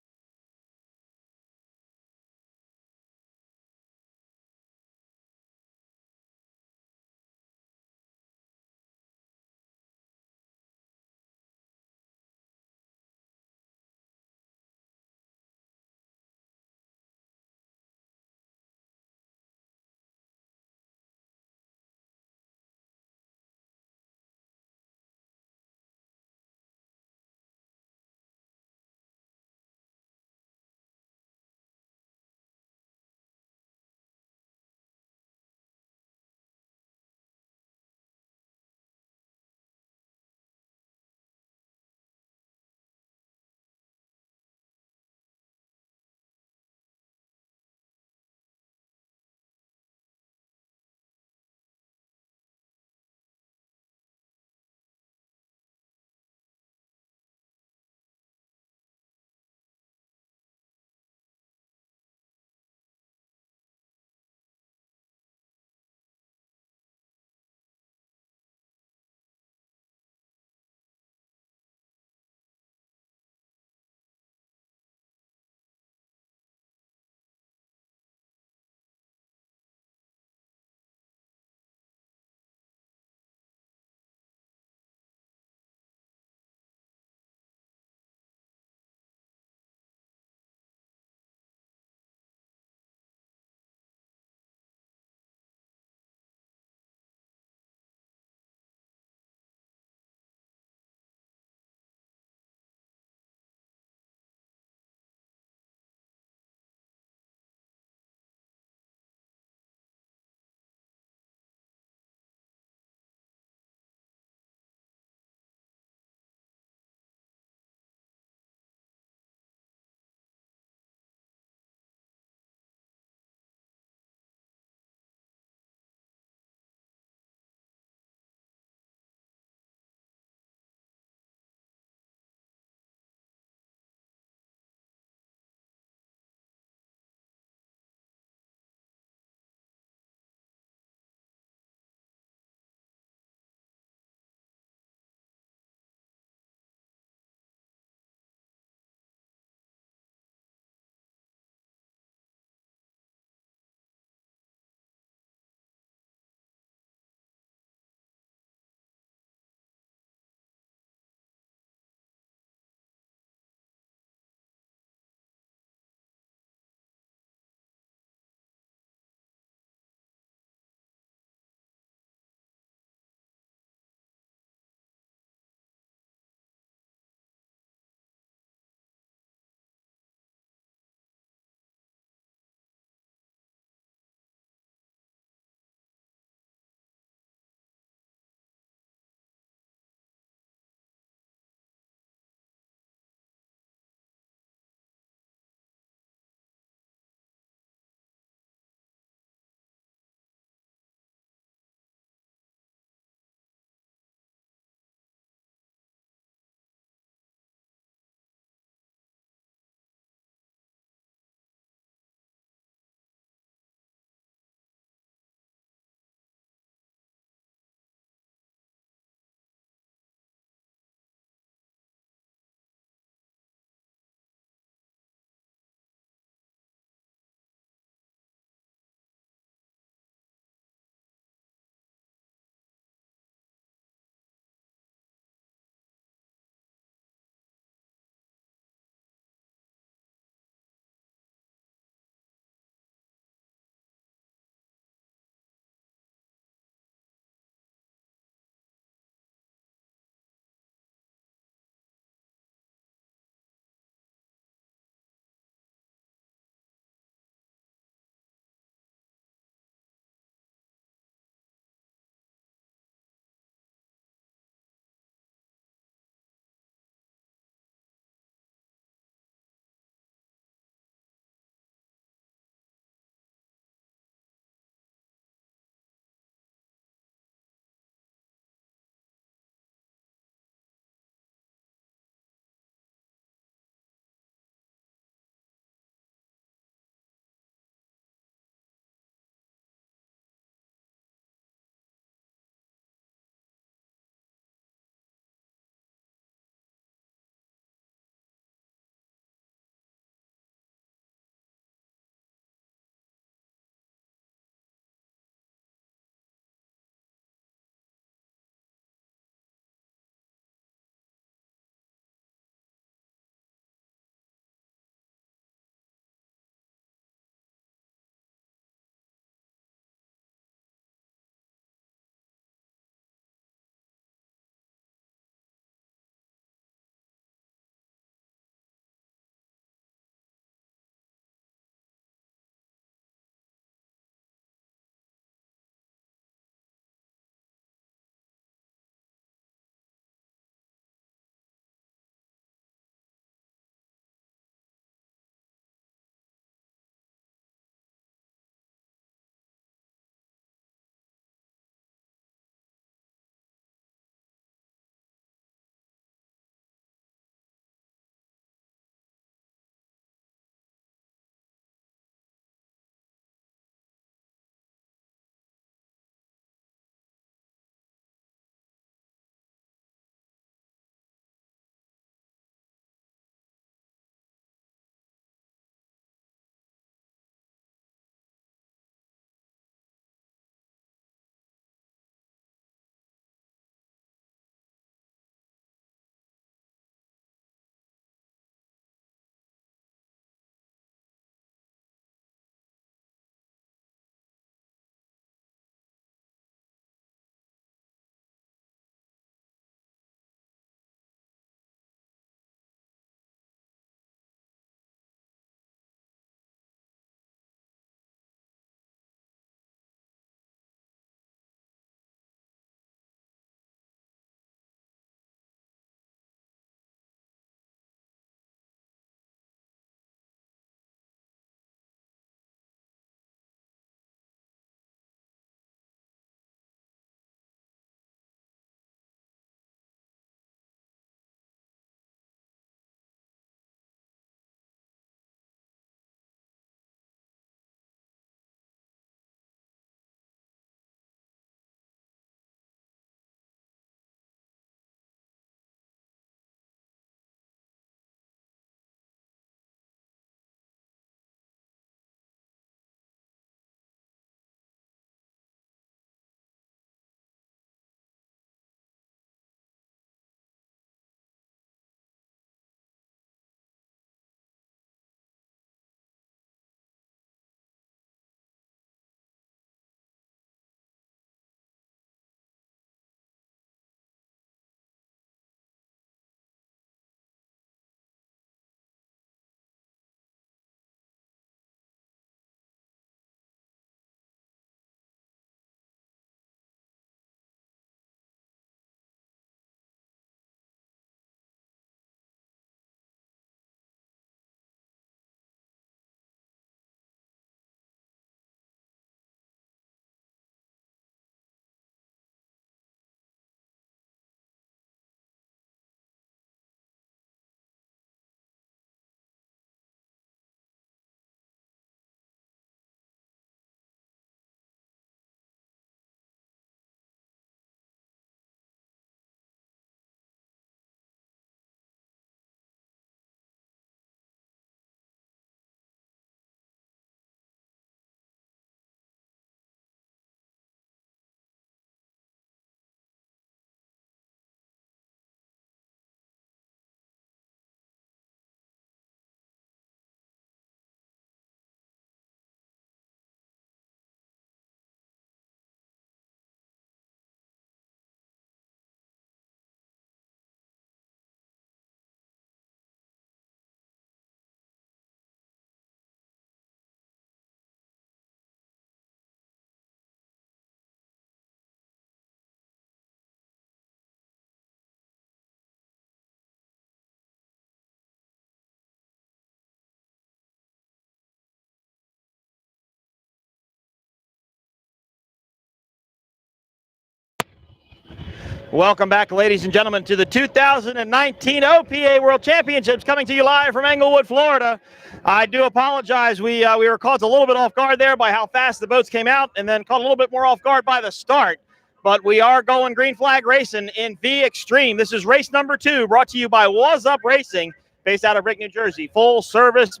Welcome back, ladies and gentlemen, to the 2019 OPA World Championships, coming to you live from Englewood, Florida. I do apologize. We were caught a little bit off guard there by how fast the boats came out, and then caught a little bit more off guard by the start. But we are going green flag racing in V Extreme. This is race number 2, brought to you by Was Up Racing, based out of Brick, New Jersey. Full service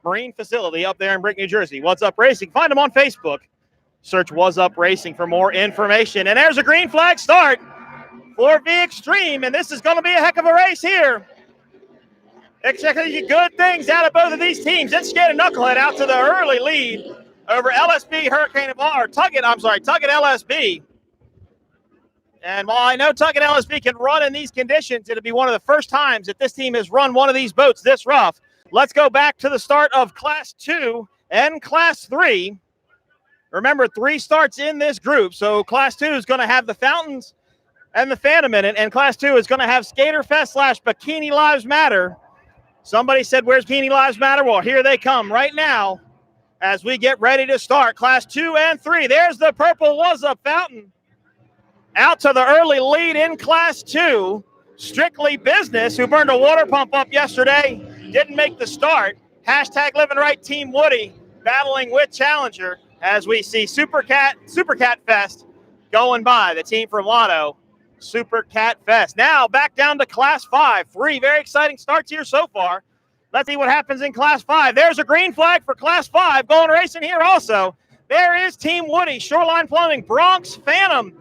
marine facility up there in Brick, New Jersey. What's Up Racing? Find them on Facebook. Search Was Up Racing for more information. And there's a green flag start for V Extreme, and this is going to be a heck of a race here. Expecting good things out of both of these teams. Instigator Knucklehead out to the early lead over LSB Hurricane Tuggett LSB. And while I know Tuggett LSB can run in these conditions, it'll be one of the first times that this team has run one of these boats this rough. Let's go back to the start of Class 2 and Class 3. Remember, 3 starts in this group, so Class 2 is going to have the Fountains and the Phantom in it, and Class 2 is going to have Skater Fest / Bikini Lives Matter. Somebody said, where's Bikini Lives Matter? Well, here they come right now as we get ready to start Class 2 and 3. There's the purple Was Up Fountain out to the early lead in Class 2. Strictly Business, who burned a water pump up yesterday, didn't make the start. Hashtag Living Right Team Woody battling with Challenger as we see Supercat Fest going by, the team from Lotto. Super Cat Fest. Now back down to Class 5. 3 very exciting starts here so far. Let's see what happens in Class 5. There's a green flag for Class 5. Going racing here also. There is Team Woody, Shoreline Plumbing, Bronx Phantom.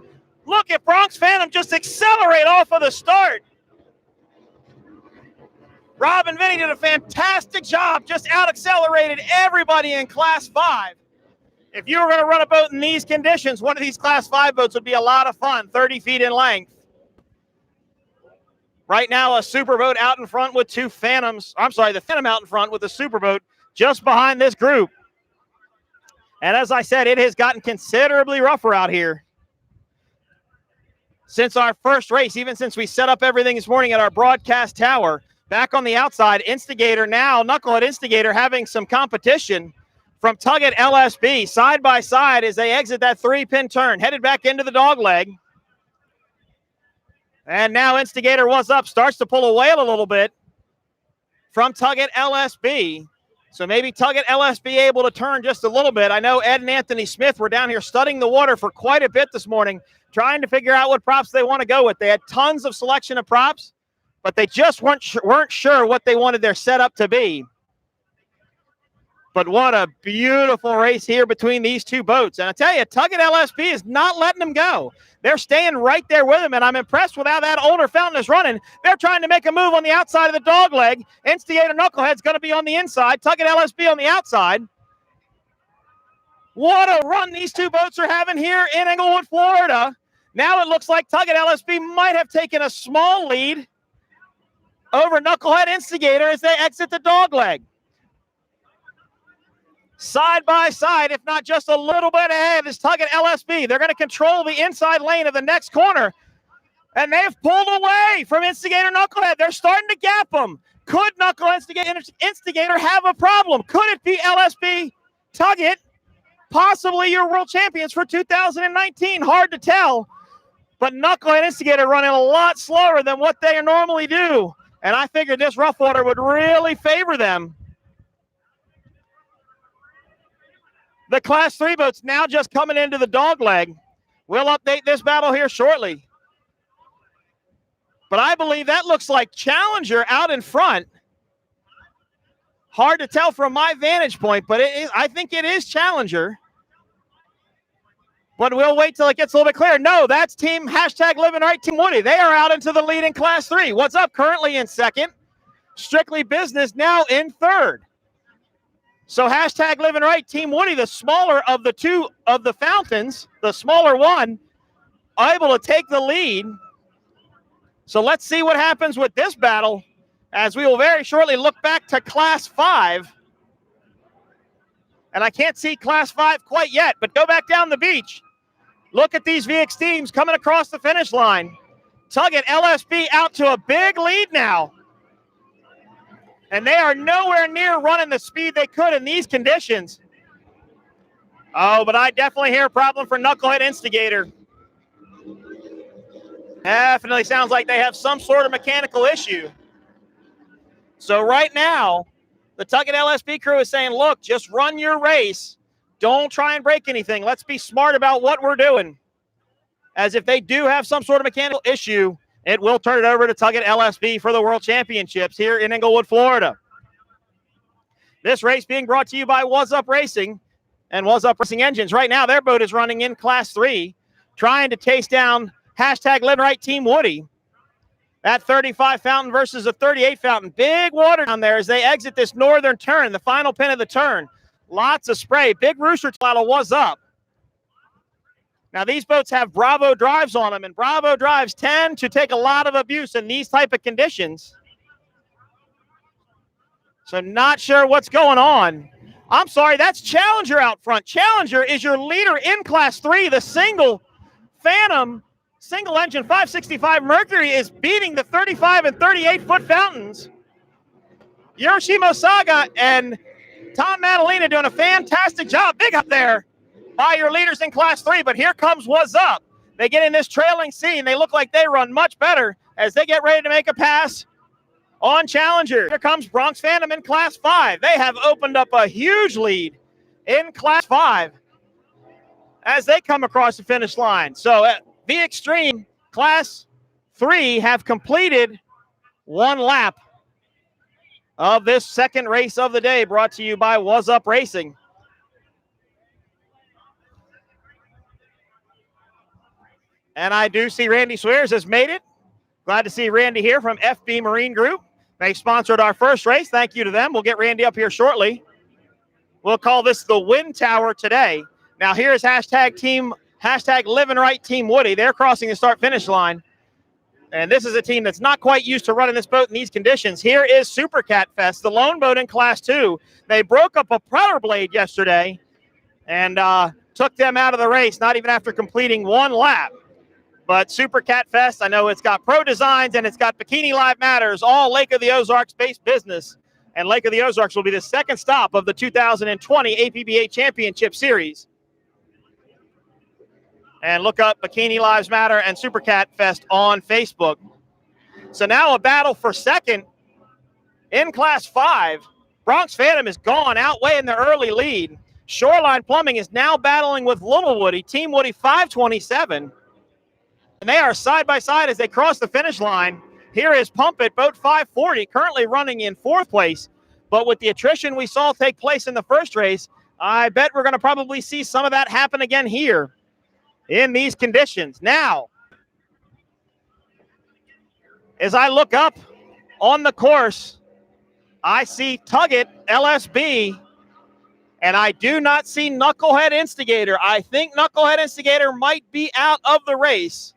Look at Bronx Phantom just accelerate off of the start. Rob and Vinny did a fantastic job, just out-accelerated everybody in Class 5. If you were going to run a boat in these conditions, one of these Class 5 boats would be a lot of fun, 30 feet in length. Right now, a superboat out in front with 2 Phantoms. I'm sorry, the Phantom out in front with a superboat just behind this group. And as I said, it has gotten considerably rougher out here since our first race, even since we set up everything this morning at our broadcast tower. Back on the outside, Instigator now, Knucklehead Instigator having some competition from Tuggett LSB, side by side as they exit that 3-pin turn, headed back into the dog leg. And now Instigator Was Up starts to pull away a little bit from Tuggett LSB. So maybe Tuggett LSB able to turn just a little bit. I know Ed and Anthony Smith were down here studying the water for quite a bit this morning, trying to figure out what props they want to go with. They had tons of selection of props, but they just weren't sure what they wanted their setup to be. But what a beautiful race here between these 2 boats. And I tell you, Tuggett LSB is not letting them go. They're staying right there with them, and I'm impressed with how that older Fountain is running. They're trying to make a move on the outside of the dog leg. Instigator Knucklehead's going to be on the inside. Tuggett LSB on the outside. What a run these 2 boats are having here in Englewood, Florida. Now it looks like Tuggett LSB might have taken a small lead over Knucklehead Instigator as they exit the dog leg. Side by side, if not just a little bit ahead, is Tuggett LSB. They're going to control the inside lane of the next corner. And they've pulled away from Instigator Knucklehead. They're starting to gap them. Could Knucklehead Instigator have a problem? Could it be LSB Tuggett? Possibly your world champions for 2019. Hard to tell. But Knucklehead Instigator running a lot slower than what they normally do. And I figured this rough water would really favor them. The Class 3 boats now just coming into the dog leg. We'll update this battle here shortly. But I believe that looks like Challenger out in front. Hard to tell from my vantage point, but I think it is Challenger. But we'll wait till it gets a little bit clearer. No, that's team hashtag Living Right Team Woody. They are out into the lead in Class 3. What's Up currently in second. Strictly Business now in third. So hashtag Living Right Team Woody, the smaller of the 2 of the Fountains, the smaller one, able to take the lead. So let's see what happens with this battle as we will very shortly look back to Class 5. And I can't see Class 5 quite yet, but go back down the beach. Look at these VX teams coming across the finish line. Tuggett LSB out to a big lead now. And they are nowhere near running the speed they could in these conditions. Oh, but I definitely hear a problem for Knucklehead Instigator. Definitely sounds like they have some sort of mechanical issue. So right now, the Tuggett LSB crew is saying, look, just run your race. Don't try and break anything. Let's be smart about what we're doing. As if they do have some sort of mechanical issue, it will turn it over to Tuggett LSB for the World Championships here in Englewood, Florida. This race being brought to you by Was Up Racing and Was Up Racing Engines. Right now, their boat is running in Class 3, trying to chase down hashtag Living Right Team Woody. That 35 fountain versus a 38 fountain. Big water down there as they exit this northern turn, the final pin of the turn. Lots of spray. Big rooster tail was up. Now, these boats have Bravo drives on them, and Bravo drives tend to take a lot of abuse in these type of conditions. So not sure what's going on. I'm sorry, that's Challenger out front. Challenger is your leader in Class 3, the single Phantom single engine 565 Mercury is beating the 35 and 38 foot fountains. Yoshimo Saga and Tom Madalena doing a fantastic job. Big up there by your leaders in Class 3, but here comes Was Up. They get in this trailing scene. They look like they run much better as they get ready to make a pass on Challenger. Here comes Bronx Phantom in Class 5. They have opened up a huge lead in Class 5 as they come across the finish line. So the Extreme Class 3 have completed one lap of this second race of the day, brought to you by Was Up Racing. And I do see Randy Swears has made it. Glad to see Randy here from FB Marine Group. They sponsored our first race. Thank you to them. We'll get Randy up here shortly. We'll call this the Wind Tower today. Now here's hashtag Living Right Team Woody. They're crossing the start-finish line. And this is a team that's not quite used to running this boat in these conditions. Here is Super Cat Fest, the lone boat in Class 2. They broke up a propeller blade yesterday and took them out of the race, not even after completing one lap. But Super Cat Fest, I know it's got Pro Designs and it's got Bikini Live Matters, all Lake of the Ozarks-based business. And Lake of the Ozarks will be the second stop of the 2020 APBA Championship Series. And look up Bikini Lives Matter and Super Cat Fest on Facebook. So now a battle for second in Class 5. Bronx Phantom is gone, outweighing the early lead. Shoreline Plumbing is now battling with Little Woody, Team Woody 527. And they are side by side as they cross the finish line. Here is Pump It, boat 540, currently running in fourth place. But with the attrition we saw take place in the first race, I bet we're going to probably see some of that happen again here in these conditions. Now, as I look up on the course, I see Tuggett LSB, and I do not see Knucklehead Instigator. I think Knucklehead Instigator might be out of the race.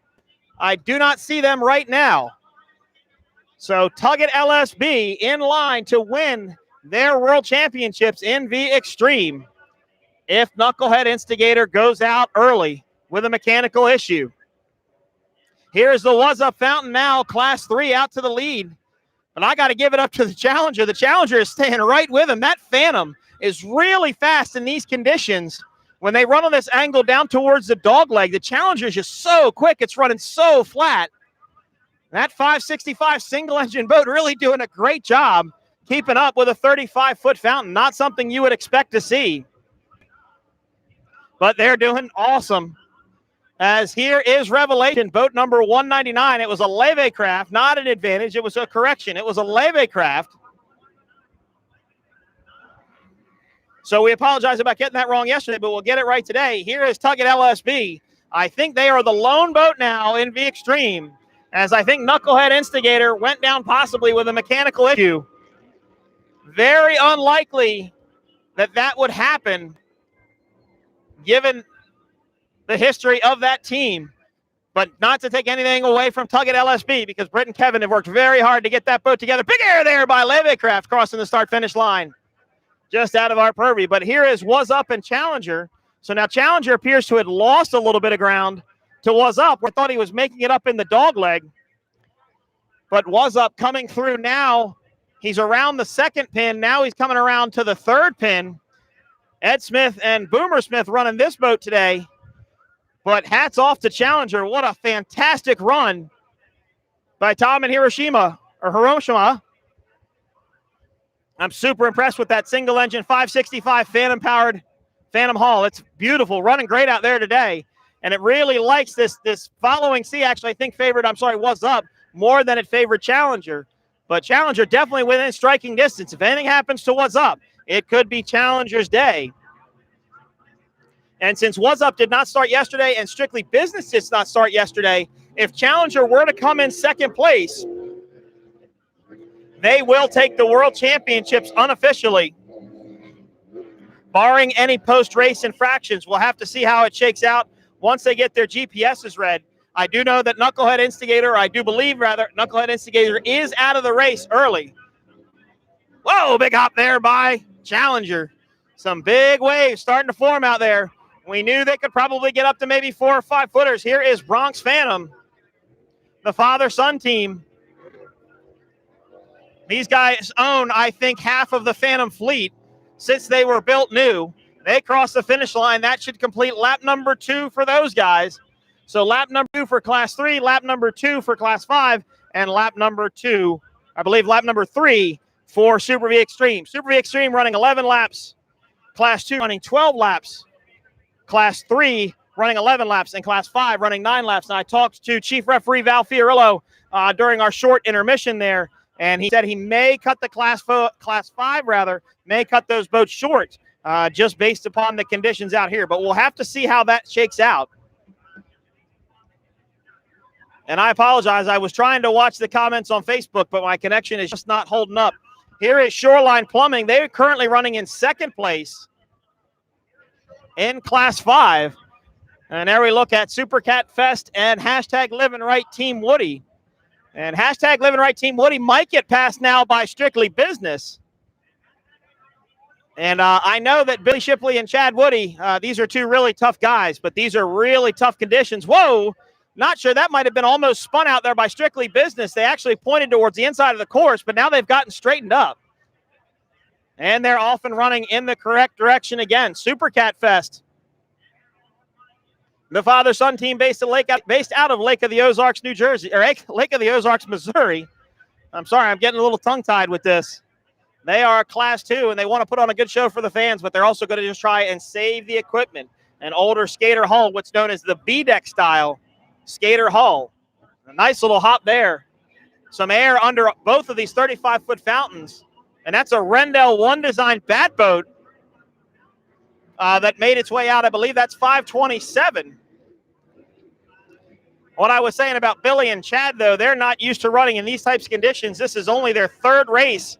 I do not see them right now. So Tuggett LSB in line to win their World Championships in the Extreme if Knucklehead Instigator goes out early with a mechanical issue. Here's the Was Up Fountain now, Class 3 out to the lead. But I got to give it up to the Challenger. The Challenger is staying right with him. That Phantom is really fast in these conditions. When they run on this angle down towards the dog leg, the Challenger is just so quick. It's running so flat. That 565 single engine boat really doing a great job keeping up with a 35-foot fountain. Not something you would expect to see. But they're doing awesome. As here is Revelation, boat number 199. It was a leve craft, not an advantage. It was a correction. It was a leve craft. So we apologize about getting that wrong yesterday, but we'll get it right today. Here is Tuggett LSB. I think they are the lone boat now in the Extreme, as I think Knucklehead Instigator went down possibly with a mechanical issue. Very unlikely that that would happen given the history of that team, but not to take anything away from Tuggett LSB, because Britt and Kevin have worked very hard to get that boat together. Big air there by Leve Craft crossing the start-finish line. Just out of our purview. But here is Was Up and Challenger. So now Challenger appears to have lost a little bit of ground to Was Up. We thought he was making it up in the dog leg. But Was Up coming through now. He's around the second pin. Now he's coming around to the third pin. Ed Smith and Boomer Smith running this boat today. But hats off to Challenger. What a fantastic run by Tom and Hiroshima. I'm super impressed with that single engine 565 Phantom powered Phantom Hall. It's beautiful, running great out there today. And it really likes this following C. Actually, I think was up more than it favored Challenger. But Challenger definitely within striking distance. If anything happens to What's Up, it could be Challenger's day. And since What's Up did not start yesterday and Strictly Business did not start yesterday, if Challenger were to come in second place, they will take the World Championships unofficially, barring any post-race infractions. We'll have to see how it shakes out once they get their GPSs read. I do know that Knucklehead Instigator is out of the race early. Whoa, big hop there by Challenger. Some big waves starting to form out there. We knew they could probably get up to maybe 4 or 5 footers. Here is Bronx Phantom, the father-son team. These guys own, I think, half of the Phantom fleet since they were built new. They crossed the finish line. That should complete lap number 2 for those guys. So lap number 2 for Class 3, lap number 2 for Class 5, and lap number 3 for Super V Extreme. Super V Extreme running 11 laps, Class 2 running 12 laps, Class 3 running 11 laps, and Class 5 running 9 laps. And I talked to Chief Referee Val Fiorillo during our short intermission there, and he said he may cut the Class 5 may cut those boats short just based upon the conditions out here. But we'll have to see how that shakes out. And I apologize. I was trying to watch the comments on Facebook, but my connection is just not holding up. Here is Shoreline Plumbing. They're currently running in second place in Class 5. And there we look at Super Cat Fest and hashtag Living Right Team Woody. And hashtag Living Right Team Woody might get passed now by Strictly Business. And I know that Billy Shipley and Chad Woody, these are two really tough guys, but these are really tough conditions. Whoa, not sure. That might have been almost spun out there by Strictly Business. They actually pointed towards the inside of the course, but now they've gotten straightened up. And they're off and running in the correct direction again. Super Cat Fest. The father-son team based out of Lake of the Ozarks, New Jersey, or Lake of the Ozarks, Missouri. I'm sorry, I'm getting a little tongue-tied with this. They are Class 2, and they want to put on a good show for the fans, but they're also going to just try and save the equipment. An older skater hull, what's known as the B-deck style skater hull. A nice little hop there. Some air under both of these 35-foot fountains, and that's a Rendell 1 design bat boat that made its way out. I believe that's 527. What I was saying about Billy and Chad, though, they're not used to running in these types of conditions. This is only their third race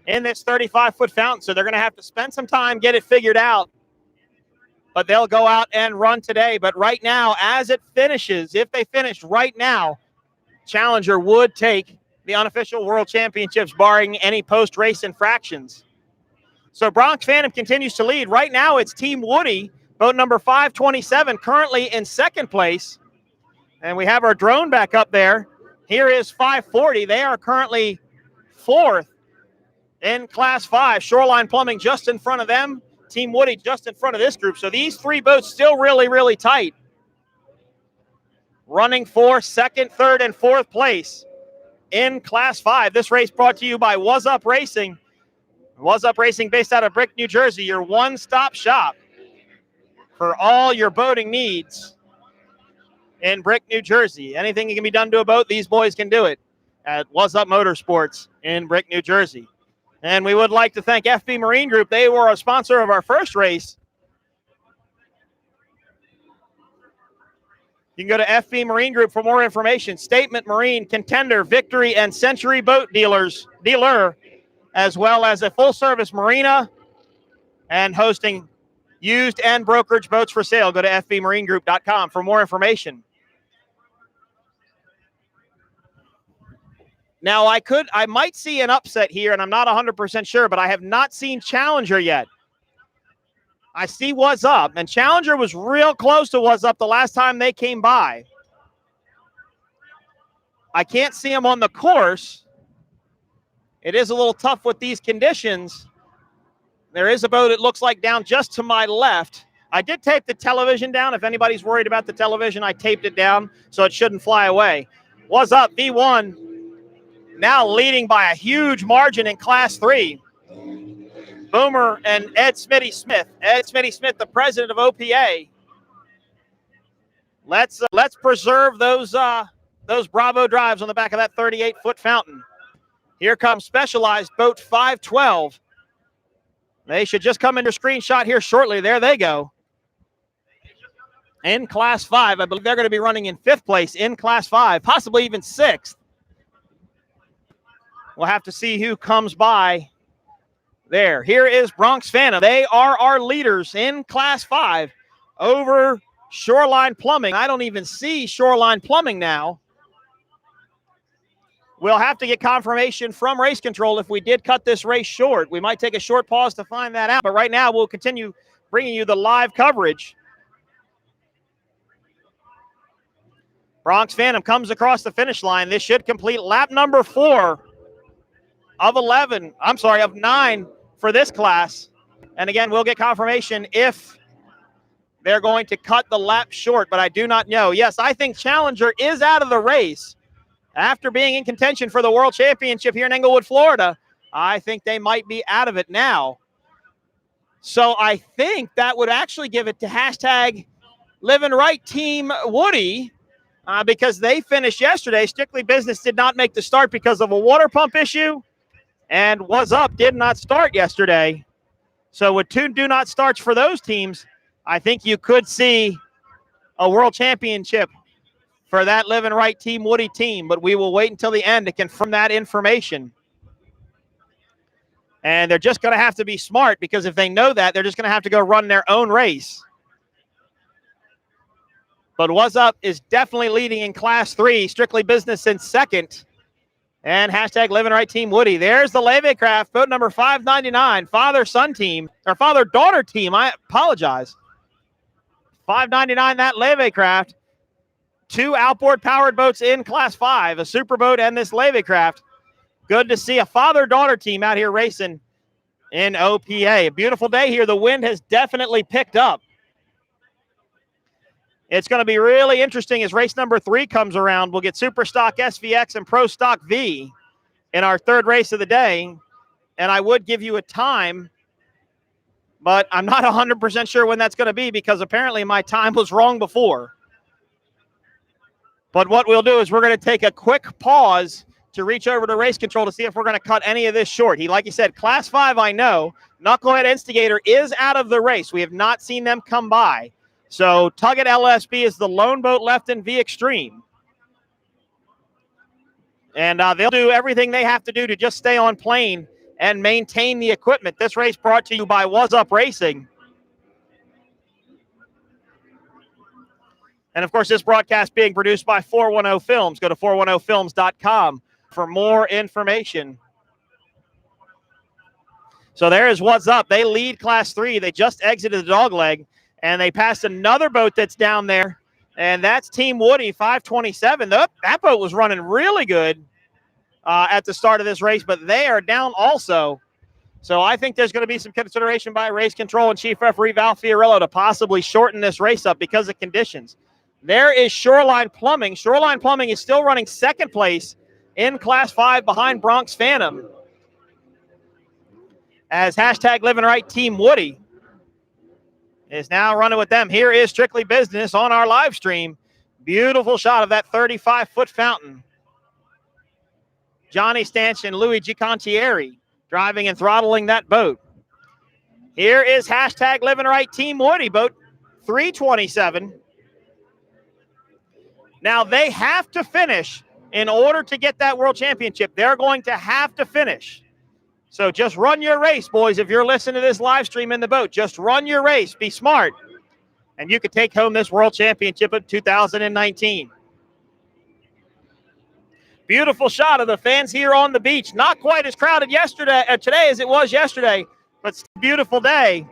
in this 35-foot fountain, so they're going to have to spend some time, get it figured out. But they'll go out and run today. But right now, as it finishes, if they finished right now, Challenger would take the unofficial World Championships, barring any post-race infractions. So Bronx Phantom continues to lead. Right now, it's Team Woody, boat number 527, currently in second place. And we have our drone back up there. Here is 540. They are currently fourth in Class 5. Shoreline Plumbing just in front of them. Team Woody just in front of this group. So these three boats still really, really tight. Running for second, third, and fourth place in Class 5. This race brought to you by Was Up Racing. Was Up Racing based out of Brick, New Jersey. Your one-stop shop for all your boating needs in Brick, New Jersey. Anything that can be done to a boat, these boys can do it at Was Up Motorsports in Brick, New Jersey. And we would like to thank FB Marine Group. They were a sponsor of our first race. You can go to FB Marine Group for more information. Statement Marine, Contender, Victory, and Century Boat dealer, as well as a full-service marina and hosting used and brokerage boats for sale. Go to fbmarinegroup.com for more information. Now, I might see an upset here, and I'm not 100% sure, but I have not seen Challenger yet. I see Was Up, and Challenger was real close to Was Up the last time they came by. I can't see them on the course. It is a little tough with these conditions. There is a boat, it looks like, down just to my left. I did tape the television down. If anybody's worried about the television, I taped it down so it shouldn't fly away. Was up V1, now leading by a huge margin in Class 3. Boomer and Ed Smitty Smith. Ed Smitty Smith, the president of OPA. Let's preserve those Bravo drives on the back of that 38-foot fountain. Here comes Specialized Boat 512. They should just come into screenshot here shortly. There they go. In Class 5, I believe they're going to be running in 5th place in Class 5, possibly even 6th. We'll have to see who comes by there. Here is Bronx Phantom. They are our leaders in Class 5 over Shoreline Plumbing. I don't even see Shoreline Plumbing now. We'll have to get confirmation from race control if we did cut this race short. We might take a short pause to find that out, but right now we'll continue bringing you the live coverage. Bronx Phantom comes across the finish line. This should complete lap number 4 of 9 for this class. And again, we'll get confirmation if they're going to cut the lap short, but I do not know. Yes, I think Challenger is out of the race. After being in contention for the World Championship here in Englewood, Florida, I think they might be out of it now. So I think that would actually give it to hashtag Living Right Team Woody because they finished yesterday. Strictly Business did not make the start because of a water pump issue, and Was Up did not start yesterday. So with 2 do not starts for those teams, I think you could see a World Championship for that Living Right Team Woody team, but we will wait until the end to confirm that information. And they're just going to have to be smart because if they know that, they're just going to have to go run their own race. But Was Up is definitely leading in Class 3, Strictly Business in 2nd. And hashtag Living Right Team Woody. There's the Leve Craft, boat number 599, father-son team, or father-daughter team, I apologize. 599, that Leve Craft. 2 outboard powered boats in Class 5, a super boat and this Leve Craft. Good to see a father-daughter team out here racing in OPA. A beautiful day here. The wind has definitely picked up. It's going to be really interesting as race number 3 comes around. We'll get Superstock SVX and Pro Stock V in our 3rd race of the day. And I would give you a time, but I'm not 100% sure when that's going to be because apparently my time was wrong before. But what we'll do is we're going to take a quick pause to reach over to race control to see if we're going to cut any of this short. Like you said, Class 5, I know. Knucklehead Instigator is out of the race. We have not seen them come by. So Tugget LSB is the lone boat left in V Extreme. And they'll do everything they have to do to just stay on plane and maintain the equipment. This race brought to you by Was Up Racing. And, of course, this broadcast being produced by 410 Films. Go to 410films.com for more information. So there is Was Up. They lead Class 3. They just exited the dogleg, and they passed another boat that's down there, and that's Team Woody, 527. That boat was running really good at the start of this race, but they are down also. So I think there's going to be some consideration by race control and Chief Referee Val Fiorillo to possibly shorten this race up because of conditions. There is Shoreline Plumbing. Shoreline Plumbing is still running 2nd place in Class 5 behind Bronx Phantom. As hashtag Living Right Team Woody is now running with them. Here is Strictly Business on our live stream. Beautiful shot of that 35-foot fountain. Johnny Stanch and Louis Gicontieri driving and throttling that boat. Here is hashtag Living Right Team Woody, boat 327. Now, they have to finish in order to get that World Championship. They're going to have to finish. So just run your race, boys. If you're listening to this live stream in the boat, just run your race. Be smart. And you could take home this World Championship of 2019. Beautiful shot of the fans here on the beach. Not quite as crowded today as it was yesterday, but it's a beautiful day.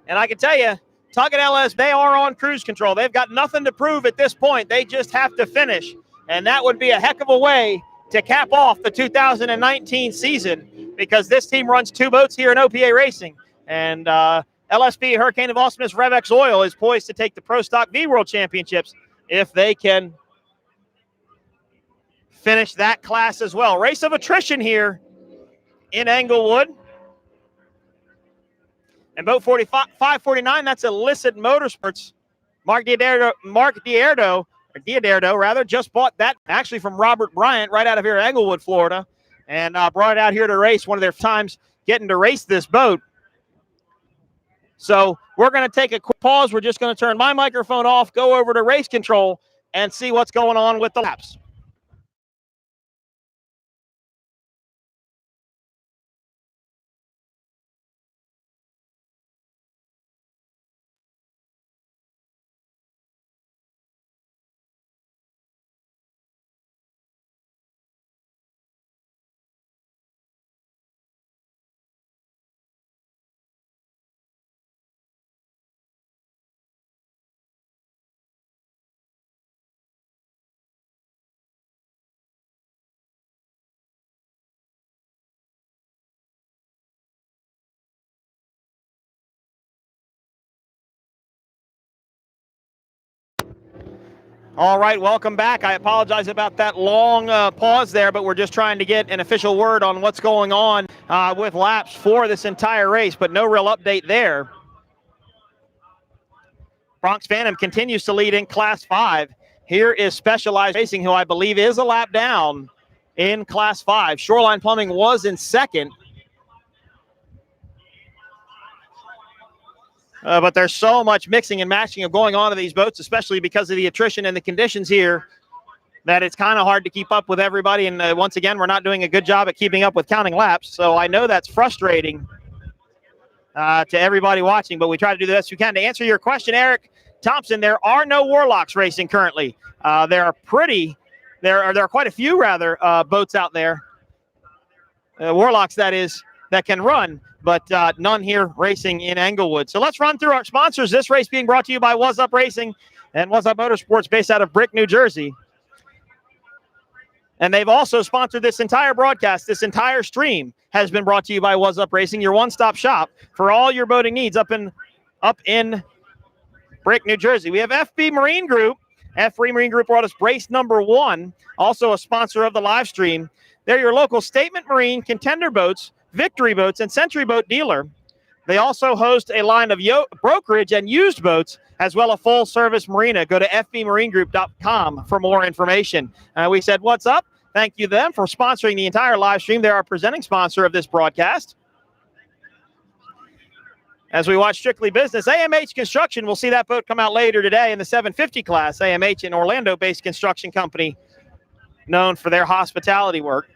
And I can tell you, Tugget LS, they are on cruise control. They've got nothing to prove at this point. They just have to finish. And that would be a heck of a way to cap off the 2019 season because this team runs 2 boats here in OPA Racing. And LSP Hurricane of Awesomeness Revex Oil is poised to take the Pro Stock V World Championships if they can finish that class as well. Race of attrition here in Englewood. And boat 549, that's Illicit Motorsports. Mark Diardo, just bought that actually from Robert Bryant right out of here at Englewood, Florida, and brought it out here to race. One of their times getting to race this boat. So we're going to take a quick pause. We're just going to turn my microphone off, go over to race control, and see what's going on with the laps. All right, welcome back. I apologize about that long pause there, but we're just trying to get an official word on what's going on with laps for this entire race, but no real update there. Bronx Phantom continues to lead in Class 5. Here is Specialized Racing, who I believe is a lap down in Class 5. Shoreline Plumbing was in second. But there's so much mixing and matching of going on to these boats, especially because of the attrition and the conditions here, that it's kind of hard to keep up with everybody. And once again, we're not doing a good job at keeping up with counting laps. So I know that's frustrating to everybody watching, but we try to do the best we can. To answer your question, Eric Thompson, there are no Warlocks racing currently. There are quite a few boats out there, Warlocks that is, that can run, but none here racing in Englewood. So let's run through our sponsors. This race being brought to you by What's Up Racing and What's Up Motorsports, based out of Brick, New Jersey. And they've also sponsored this entire broadcast. This entire stream has been brought to you by What's Up Racing, your one-stop shop for all your boating needs up in Brick, New Jersey. We have FB Marine Group. FB Marine Group brought us brace number 1, also a sponsor of the live stream. They're your local Statement Marine, Contender Boats, Victory Boats, and Century Boat dealer. They also host a line of brokerage and used boats, as well as a full-service marina. Go to fbmarinegroup.com for more information. We said, what's up? Thank you to them for sponsoring the entire live stream. They're our presenting sponsor of this broadcast. As we watch Strictly Business, AMH Construction, we'll see that boat come out later today in the 750 class. AMH, an Orlando-based construction company known for their hospitality work.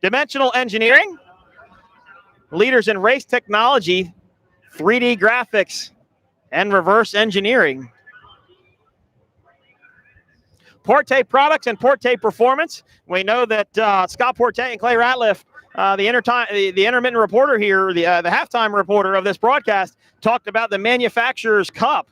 Dimensional Engineering, leaders in race technology, 3D graphics, and reverse engineering. Porte Products and Porte Performance. We know that Scott Porte and Clay Ratliff, the intermittent reporter here, the halftime reporter of this broadcast, talked about the Manufacturers Cup.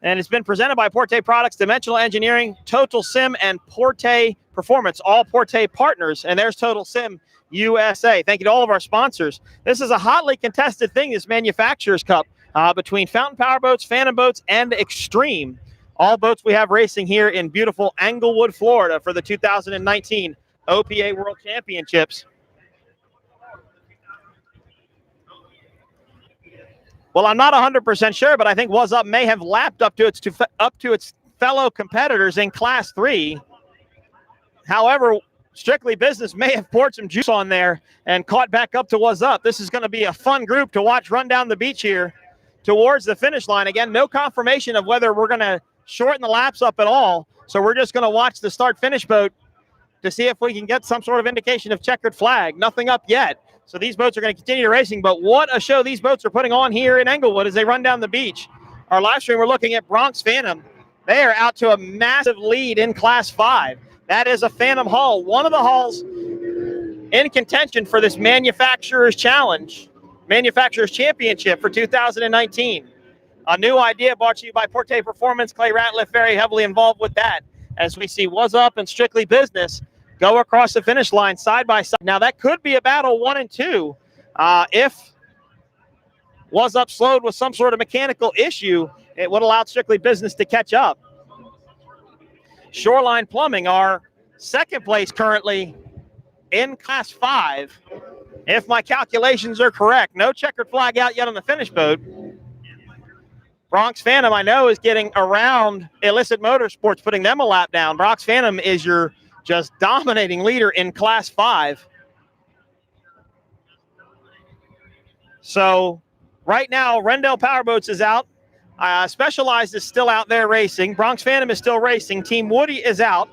And it's been presented by Porte Products, Dimensional Engineering, Total Sim, and Porte Performance, all Porte partners. And there's Total Sim USA. Thank you to all of our sponsors. This is a hotly contested thing, this Manufacturers Cup, between Fountain Power Boats, Phantom Boats, and Extreme. All boats we have racing here in beautiful Englewood, Florida for the 2019 OPA World Championships. Well, I'm not 100% sure, but I think What's Up may have lapped up to its fellow competitors in Class 3. However, Strictly Business may have poured some juice on there and caught back up to What's Up. This is going to be a fun group to watch run down the beach here towards the finish line. Again, no confirmation of whether we're going to shorten the laps up at all. So we're just going to watch the start-finish boat to see if we can get some sort of indication of checkered flag. Nothing up yet. So these boats are going to continue racing, but what a show these boats are putting on here in Englewood as they run down the beach. Our live stream, we're looking at Bronx Phantom. They are out to a massive lead in Class 5. That is a Phantom hull, one of the hulls in contention for this Manufacturers Championship for 2019. A new idea brought to you by Porte Performance. Clay Ratliff very heavily involved with that as we see What's Up and Strictly Business go across the finish line side by side. Now, that could be a battle 1 and 2 if Was Up slowed with some sort of mechanical issue. It would allow Strictly Business to catch up. Shoreline Plumbing are second place currently in Class 5. If my calculations are correct, no checkered flag out yet on the finish boat. Bronx Phantom, I know, is getting around Illicit Motorsports, putting them a lap down. Bronx Phantom is your just dominating leader in Class 5. So right now, Rendell Powerboats is out. Specialized is still out there racing. Bronx Phantom is still racing. Team Woody is out.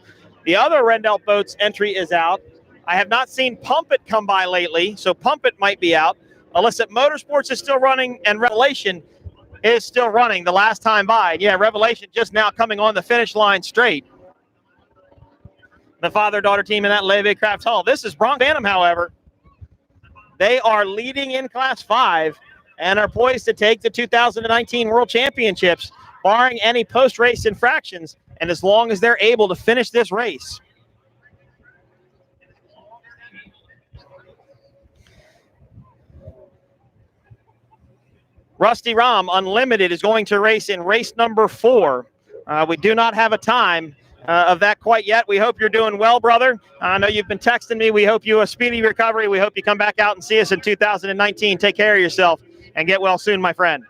The other Rendell Boats entry is out. I have not seen Pump It come by lately, so Pump It might be out. Illicit Motorsports is still running, and Revelation is still running the last time by. Yeah, Revelation just now coming on the finish line straight. The father-daughter team in that Levy Crafts Hall. This is Bronx Phantom, however. They are leading in Class 5 and are poised to take the 2019 World Championships, barring any post-race infractions, and as long as they're able to finish this race. Rusty Rom Unlimited is going to race in race number 4. We do not have a time of that quite yet. We hope you're doing well, brother. I know you've been texting me. We hope you a speedy recovery. We hope you come back out and see us in 2019. Take care of yourself and get well soon, my friend.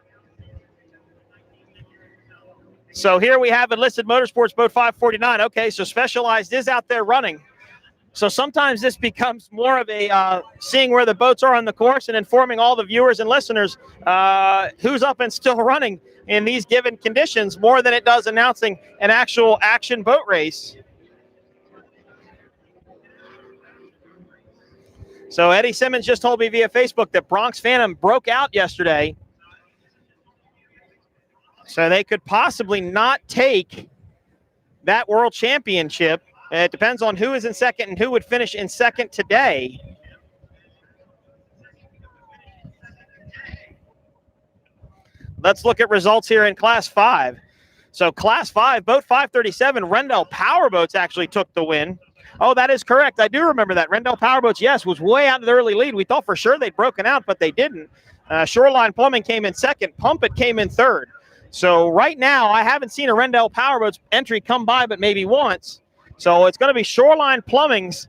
So here we have Enlisted Motorsports Boat 549. Okay, so Specialized is out there running. So sometimes this becomes more of a seeing where the boats are on the course and informing all the viewers and listeners who's up and still running in these given conditions more than it does announcing an actual action boat race. So Eddie Simmons just told me via Facebook that Bronx Phantom broke out yesterday. So they could possibly not take that World Championship. It depends on who is in second and who would finish in second today. Let's look at results here in Class 5. So Class 5, Boat 537, Rendell Powerboats actually took the win. Oh, that is correct. I do remember that. Rendell Powerboats, yes, was way out of the early lead. We thought for sure they'd broken out, but they didn't. Shoreline Plumbing came in second. Pump It came in third. So right now, I haven't seen a Rendell Powerboats entry come by, but maybe once. So it's going to be Shoreline Plumbing's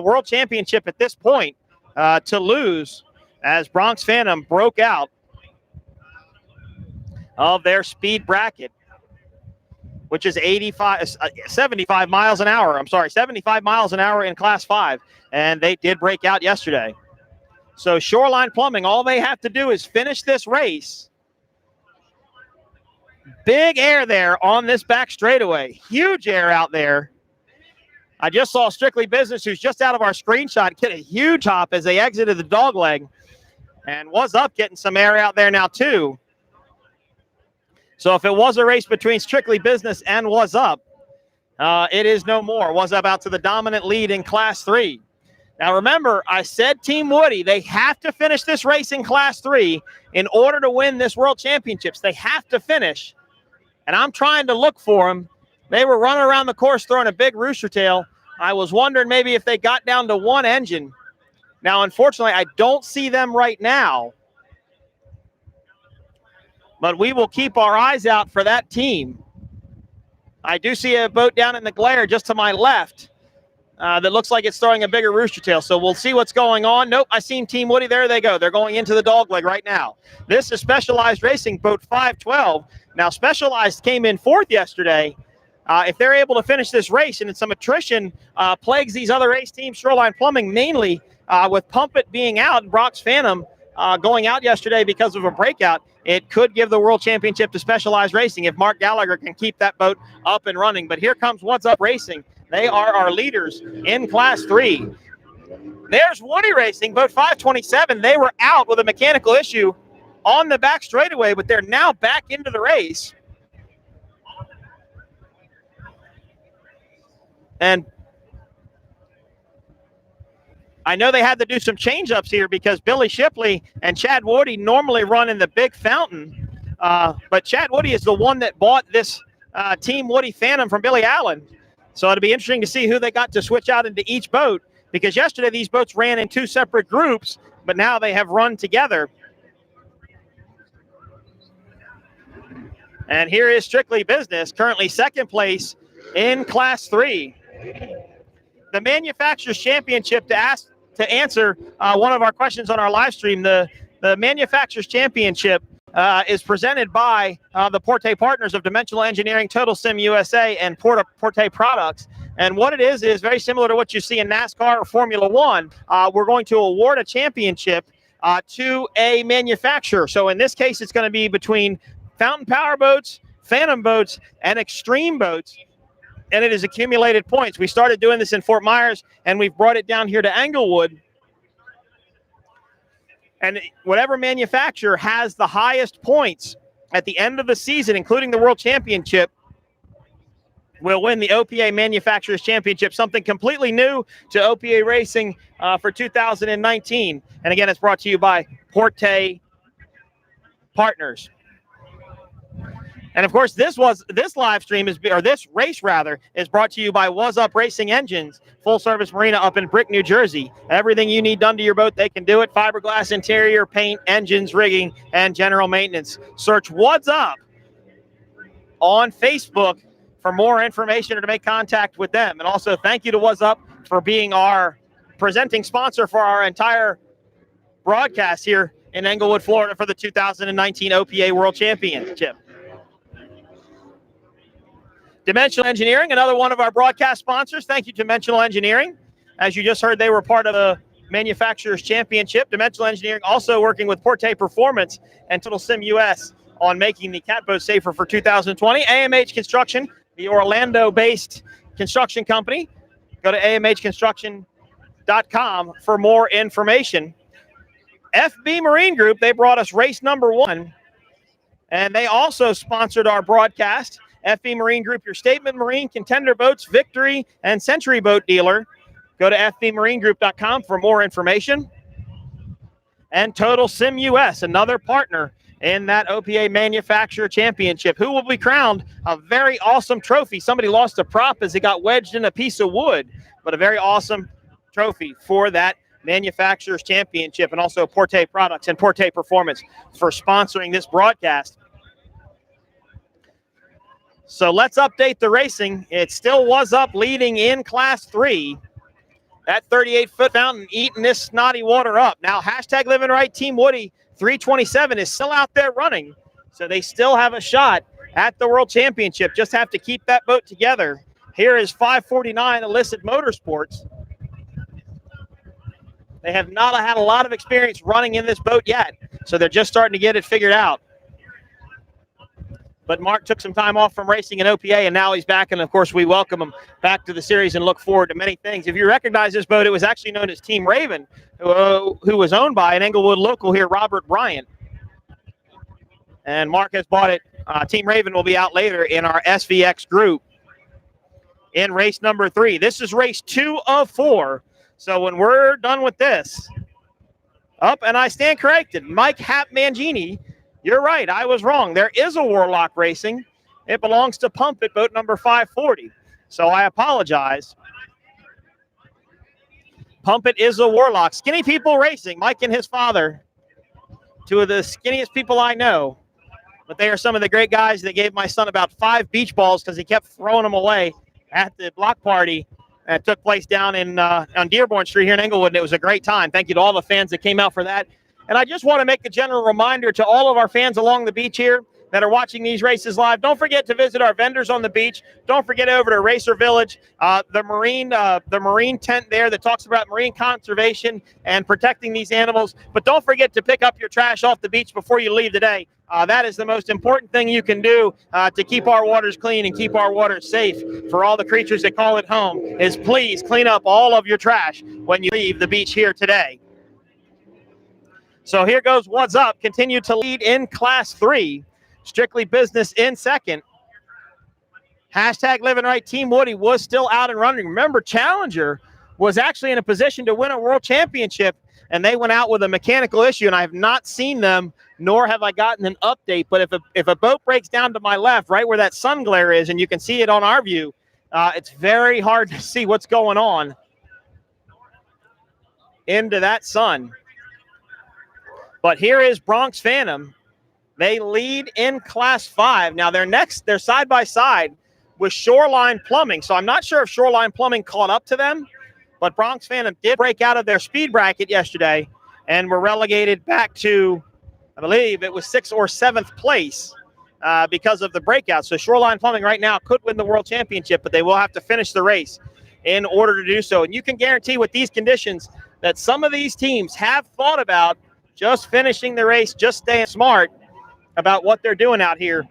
World Championship at this point to lose as Bronx Phantom broke out of their speed bracket, which is 75 miles an hour. I'm sorry, 75 miles an hour in Class 5, and they did break out yesterday. So Shoreline Plumbing, all they have to do is finish this race. Big air there on this back straightaway. Huge air out there. I just saw Strictly Business, who's just out of our screenshot, get a huge hop as they exited the dog leg, and Was Up getting some air out there now too. So if it was a race between Strictly Business and Was Up, it is no more. Was Up out to the dominant lead in Class 3. Now remember, I said Team Woody, they have to finish this race in Class 3 in order to win this World Championships. They have to finish, and I'm trying to look for them. They were running around the course throwing a big rooster tail. I was wondering maybe if they got down to one engine. Now, unfortunately, I don't see them right now. But we will keep our eyes out for that team. I do see a boat down in the glare just to my left that looks like it's throwing a bigger rooster tail. So we'll see what's going on. Nope, I seen Team Woody. There they go. They're going into the dog leg right now. This is Specialized Racing, Boat 512. Now, Specialized came in fourth yesterday. If they're able to finish this race and some attrition plagues these other race teams, Shoreline Plumbing mainly, with Pump It being out and Bronx Phantom going out yesterday because of a breakout, it could give the World Championship to Specialized Racing if Mark Gallagher can keep that boat up and running. But here comes What's Up Racing. They are our leaders in Class 3. There's Woody Racing, Boat 527. They were out with a mechanical issue on the back straightaway, but they're now back into the race. And I know they had to do some change-ups here because Billy Shipley and Chad Wardy normally run in the big fountain. But Chad Wardy is the one that bought this Team Woody Phantom from Billy Allen. So it'll be interesting to see who they got to switch out into each boat, because yesterday these boats ran in two separate groups, but now they have run together. And here is Strictly Business, currently second place in Class 3. The Manufacturers Championship, to answer one of our questions on our live stream, the Manufacturers Championship is presented by the Porte partners of Dimensional Engineering, Total Sim USA, and Porte Products. And what it is very similar to what you see in NASCAR or Formula One. We're going to award a championship to a manufacturer. So in this case, it's going to be between Fountain Power Boats, Phantom Boats, and Extreme Boats. And it is accumulated points. We started doing this in Fort Myers, and we've brought it down here to Englewood. And whatever manufacturer has the highest points at the end of the season, including the World Championship, will win the OPA Manufacturers Championship, something completely new to OPA Racing for 2019. And again, it's brought to you by Porte Partners. And of course, this live stream is brought to you by Was Up Racing Engines, full service marina up in Brick, New Jersey. Everything you need done to your boat, they can do it. Fiberglass interior, paint, engines, rigging, and general maintenance. Search What's Up on Facebook for more information or to make contact with them. And also thank you to What's Up for being our presenting sponsor for our entire broadcast here in Englewood, Florida for the 2019 OPA World Championship. Dimensional Engineering, another one of our broadcast sponsors. Thank you, Dimensional Engineering. As you just heard, they were part of the Manufacturers Championship. Dimensional Engineering also working with Porte Performance and Total Sim US on making the catboat safer for 2020. AMH Construction, the Orlando-based construction company. Go to amhconstruction.com for more information. FB Marine Group, they brought us race number 1, and they also sponsored our broadcast. FB Marine Group, your Statement Marine, Contender Boats, Victory, and Century Boat dealer. Go to fbmarinegroup.com for more information. And Total Sim US, another partner in that OPA Manufacturer Championship, who will be crowned a very awesome trophy. Somebody lost a prop as it got wedged in a piece of wood, but a very awesome trophy for that Manufacturers Championship, and also Porte Products and Porte Performance for sponsoring this broadcast. So let's update the racing. It still Was Up leading in Class 3. That 38-foot fountain eating this snotty water up. Now, hashtag Living Right Team Woody 327 is still out there running. So they still have a shot at the World Championship. Just have to keep that boat together. Here is 549 Illicit Motorsports. They have not had a lot of experience running in this boat yet. So they're just starting to get it figured out. But Mark took some time off from racing in OPA, and now he's back. And, of course, we welcome him back to the series and look forward to many things. If you recognize this boat, it was actually known as Team Raven, who was owned by an Englewood local here, Robert Bryant. And Mark has bought it. Team Raven will be out later in our SVX group in race number 3. This is race 2 of 4. So when we're done with this, and I stand corrected, Mike Hap Mangini, you're right. I was wrong. There is a Warlock Racing. It belongs to Pump It, boat number 540. So I apologize. Pump It is a Warlock. Skinny People Racing, Mike and his father, two of the skinniest people I know. But they are some of the great guys that gave my son about 5 beach balls because he kept throwing them away at the block party that took place down on Dearborn Street here in Englewood. And it was a great time. Thank you to all the fans that came out for that. And I just want to make a general reminder to all of our fans along the beach here that are watching these races live. Don't forget to visit our vendors on the beach. Don't forget over to Racer Village, the marine tent there that talks about marine conservation and protecting these animals. But don't forget to pick up your trash off the beach before you leave today. That is the most important thing you can do to keep our waters clean and keep our waters safe for all the creatures that call it home, is please clean up all of your trash when you leave the beach here today. So here goes What's Up. Continue to lead in Class 3. Strictly Business in second. Hashtag Living Right Team Woody was still out and running. Remember, Challenger was actually in a position to win a world championship, and they went out with a mechanical issue, and I have not seen them, nor have I gotten an update. But if a boat breaks down to my left, right where that sun glare is, and you can see it on our view, it's very hard to see what's going on into that sun. But here is Bronx Phantom They lead in Class 5. Now they're side by side with Shoreline Plumbing. So I'm not sure if Shoreline Plumbing caught up to them, but Bronx Phantom did break out of their speed bracket yesterday and were relegated back to, I believe it was 6th or 7th place because of the breakout. So Shoreline Plumbing right now could win the World Championship, but they will have to finish the race in order to do so. And you can guarantee with these conditions that some of these teams have thought about just finishing the race, just staying smart about what they're doing out here.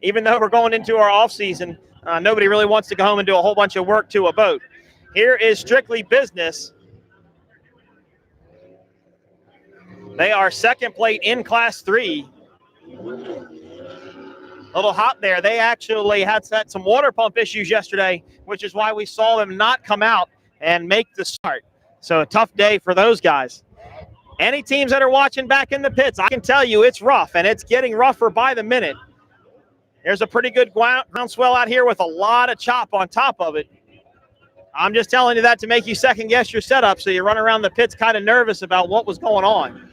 Even though we're going into our off season, nobody really wants to go home and do a whole bunch of work to a boat. Here is Strictly Business. They are second plate in Class 3. A little hot there. They actually had some water pump issues yesterday, which is why we saw them not come out and make the start. So a tough day for those guys. Any teams that are watching back in the pits, I can tell you it's rough, and it's getting rougher by the minute. There's a pretty good groundswell out here with a lot of chop on top of it. I'm just telling you that to make you second-guess your setup, so you run around the pits kind of nervous about what was going on.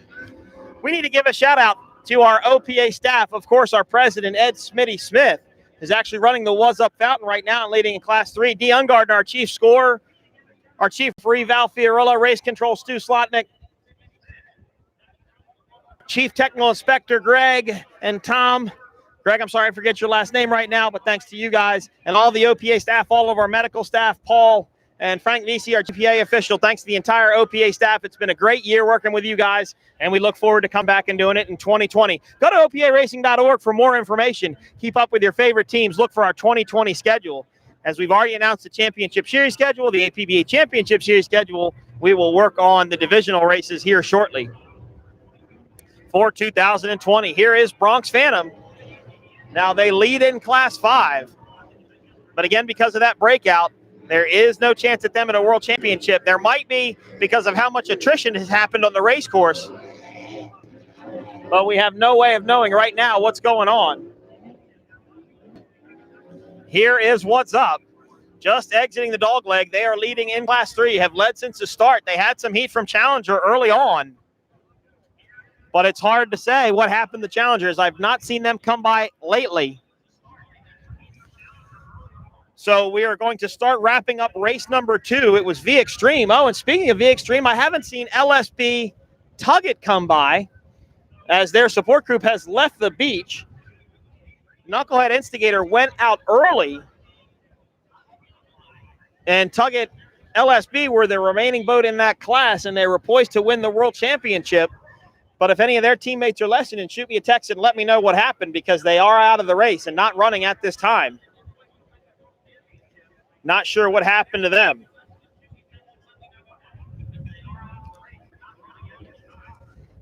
We need to give a shout-out to our OPA staff. Of course, our president, Ed Smitty Smith, is actually running the Was Up Fountain right now and leading in Class 3. D. Ungardner, our chief scorer, our chief referee, Val Fiorillo, race control, Stu Slotnick, Chief Technical Inspector Greg and Tom. Greg, I'm sorry I forget your last name right now, but thanks to you guys and all the OPA staff, all of our medical staff, Paul and Frank Nisi, our GPA official. Thanks to the entire OPA staff. It's been a great year working with you guys, and we look forward to come back and doing it in 2020. Go to oparacing.org for more information. Keep up with your favorite teams. Look for our 2020 schedule. As we've already announced the Championship Series schedule, the APBA Championship Series schedule, we will work on the divisional races here shortly. For 2020, here is Bronx Phantom. Now they lead in Class 5, but again, because of that breakout, there is no chance at them in a World Championship. There might be because of how much attrition has happened on the race course, but we have no way of knowing right now what's going on. Here is What's Up. Just exiting the dog leg, they are leading in Class 3, have led since the start. They had some heat from Challenger early on, but it's hard to say what happened to Challengers. I've not seen them come by lately. So we are going to start wrapping up race number 2. It was V Extreme. Oh, and speaking of V Extreme, I haven't seen LSB Tuggett come by as their support group has left the beach. Knucklehead Instigator went out early, and Tuggett LSB were the remaining boat in that class, and they were poised to win the World Championship. But if any of their teammates are listening, shoot me a text and let me know what happened, because they are out of the race and not running at this time. Not sure what happened to them.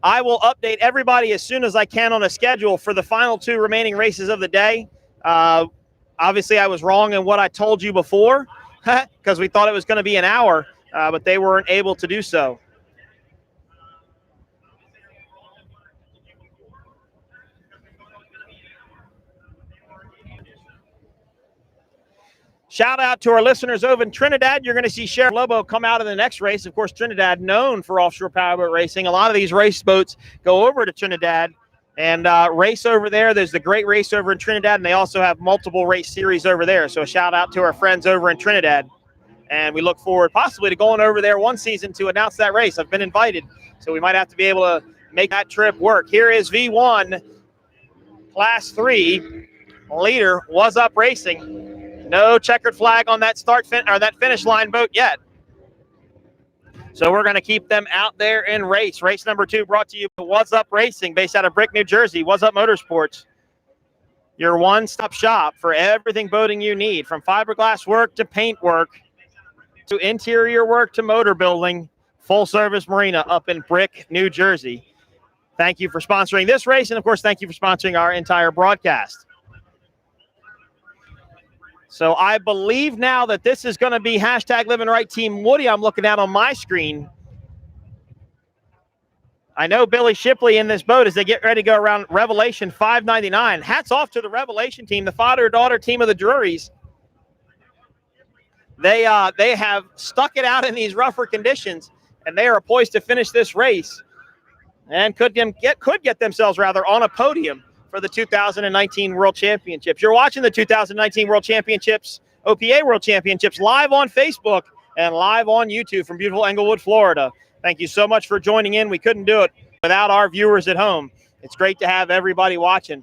I will update everybody as soon as I can on a schedule for the final 2 remaining races of the day. Obviously, I was wrong in what I told you before because we thought it was going to be an hour, but they weren't able to do so. Shout out to our listeners over in Trinidad. You're going to see Sheriff Lobo come out in the next race. Of course, Trinidad known for offshore powerboat racing. A lot of these race boats go over to Trinidad and race over there. There's the great race over in Trinidad, and they also have multiple race series over there. So a shout out to our friends over in Trinidad. And we look forward possibly to going over there one season to announce that race. I've been invited, so we might have to be able to make that trip work. Here is V1, Class 3, leader, Was Up Racing. No checkered flag on that that finish line boat yet. So we're going to keep them out there in race. Race number 2 brought to you by Was Up Racing, based out of Brick, New Jersey. Was Up Motorsports, your one-stop shop for everything boating you need, from fiberglass work to paint work to interior work to motor building. Full-service marina up in Brick, New Jersey. Thank you for sponsoring this race, and of course, thank you for sponsoring our entire broadcast. So I believe now that this is going to be hashtag Living Right Team Woody I'm looking at on my screen. I know Billy Shipley in this boat as they get ready to go around Revelation 599. Hats off to the Revelation team, the father-daughter team of the Drurys. They have stuck it out in these rougher conditions, and they are poised to finish this race. and could get themselves rather on a podium for the 2019 World Championships. You're watching the 2019 World Championships, OPA World Championships, live on Facebook and live on YouTube from beautiful Englewood, Florida. Thank you so much for joining in. We couldn't do it without our viewers at home. It's great to have everybody watching.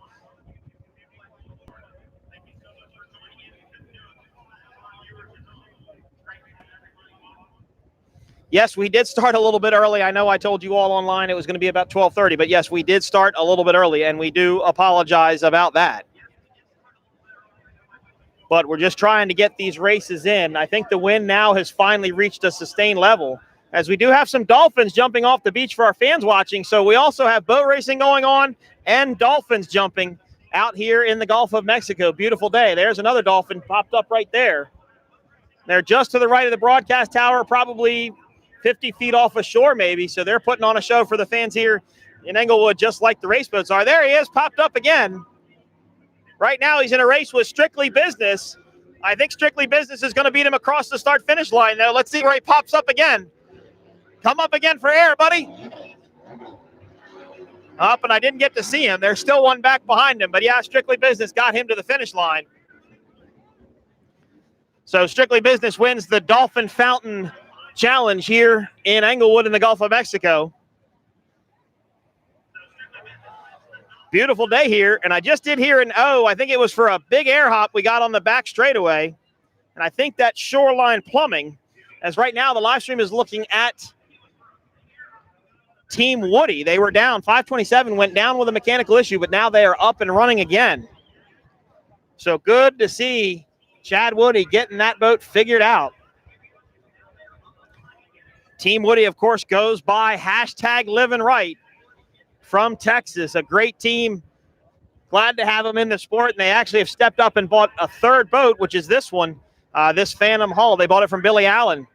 Yes, we did start a little bit early. I know I told you all online it was going to be about 12:30, but yes, we did start a little bit early, and we do apologize about that. But we're just trying to get these races in. I think the wind now has finally reached a sustained level, as we do have some dolphins jumping off the beach for our fans watching. So we also have boat racing going on and dolphins jumping out here in the Gulf of Mexico. Beautiful day. There's another dolphin popped up right there. They're just to the right of the broadcast tower, probably 50 feet off a shore maybe. So they're putting on a show for the fans here in Englewood, just like the race boats are. There he is, popped up again. Right now he's in a race with Strictly Business. I think Strictly Business is going to beat him across the start-finish line. Now let's see where he pops up again. Come up again for air, buddy. Up, and I didn't get to see him. There's still one back behind him. But yeah, Strictly Business got him to the finish line. So Strictly Business wins the Dolphin Fountain Challenge here in Englewood in the Gulf of Mexico. Beautiful day here, and I just did hear an O. I think it was for a big air hop we got on the back straightaway, and I think that's Shoreline Plumbing, as right now the live stream is looking at Team Woody. They were down. 527 went down with a mechanical issue, but now they are up and running again. So good to see Chad Woody getting that boat figured out. Team Woody, of course, goes by #LivingRight from Texas. A great team. Glad to have them in the sport, and they actually have stepped up and bought a third boat, which is this one, this Phantom Hull. They bought it from Billy Allen.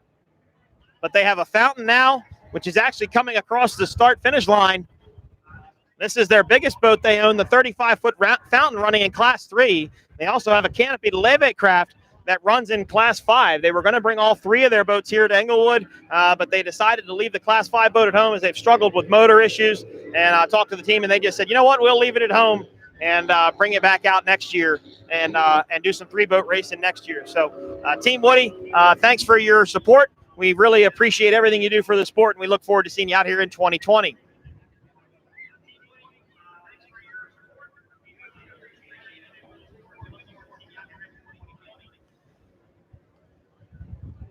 But they have a fountain now, which is actually coming across the start-finish line. This is their biggest boat they own, the 35-foot fountain running in Class 3. They also have a canopied levee craft that runs in Class 5. They were going to bring all three of their boats here to Englewood, but they decided to leave the Class 5 boat at home as they've struggled with motor issues. And I talked to the team, and they just said, you know what, we'll leave it at home and bring it back out next year and do some three-boat racing next year. So, Team Woody, thanks for your support. We really appreciate everything you do for the sport, and we look forward to seeing you out here in 2020.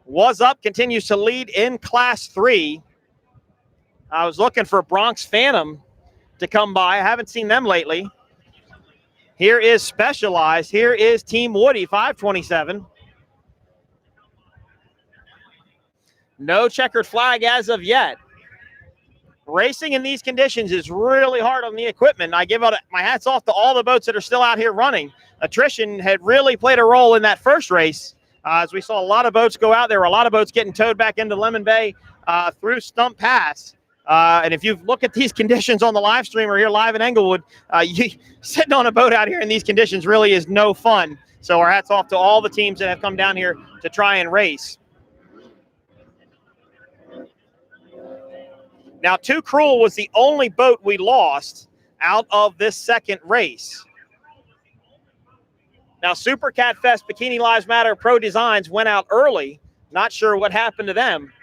Was Up continues to lead in Class 3. I was looking for Bronx Phantom to come by. I haven't seen them lately. Here is Specialized. Here is Team Woody, 527. No checkered flag as of yet. Racing in these conditions is really hard on the equipment. I give out my hats off to all the boats that are still out here running. Attrition had really played a role in that first race. As we saw a lot of boats go out, there were a lot of boats getting towed back into Lemon Bay through Stump Pass. And if you look at these conditions on the live stream or here live in Englewood, sitting on a boat out here in these conditions really is no fun. So our hats off to all the teams that have come down here to try and race. Now, Too Cruel was the only boat we lost out of this second race. Now, Super Cat Fest, Bikini Lives Matter, Pro Designs went out early. Not sure what happened to them.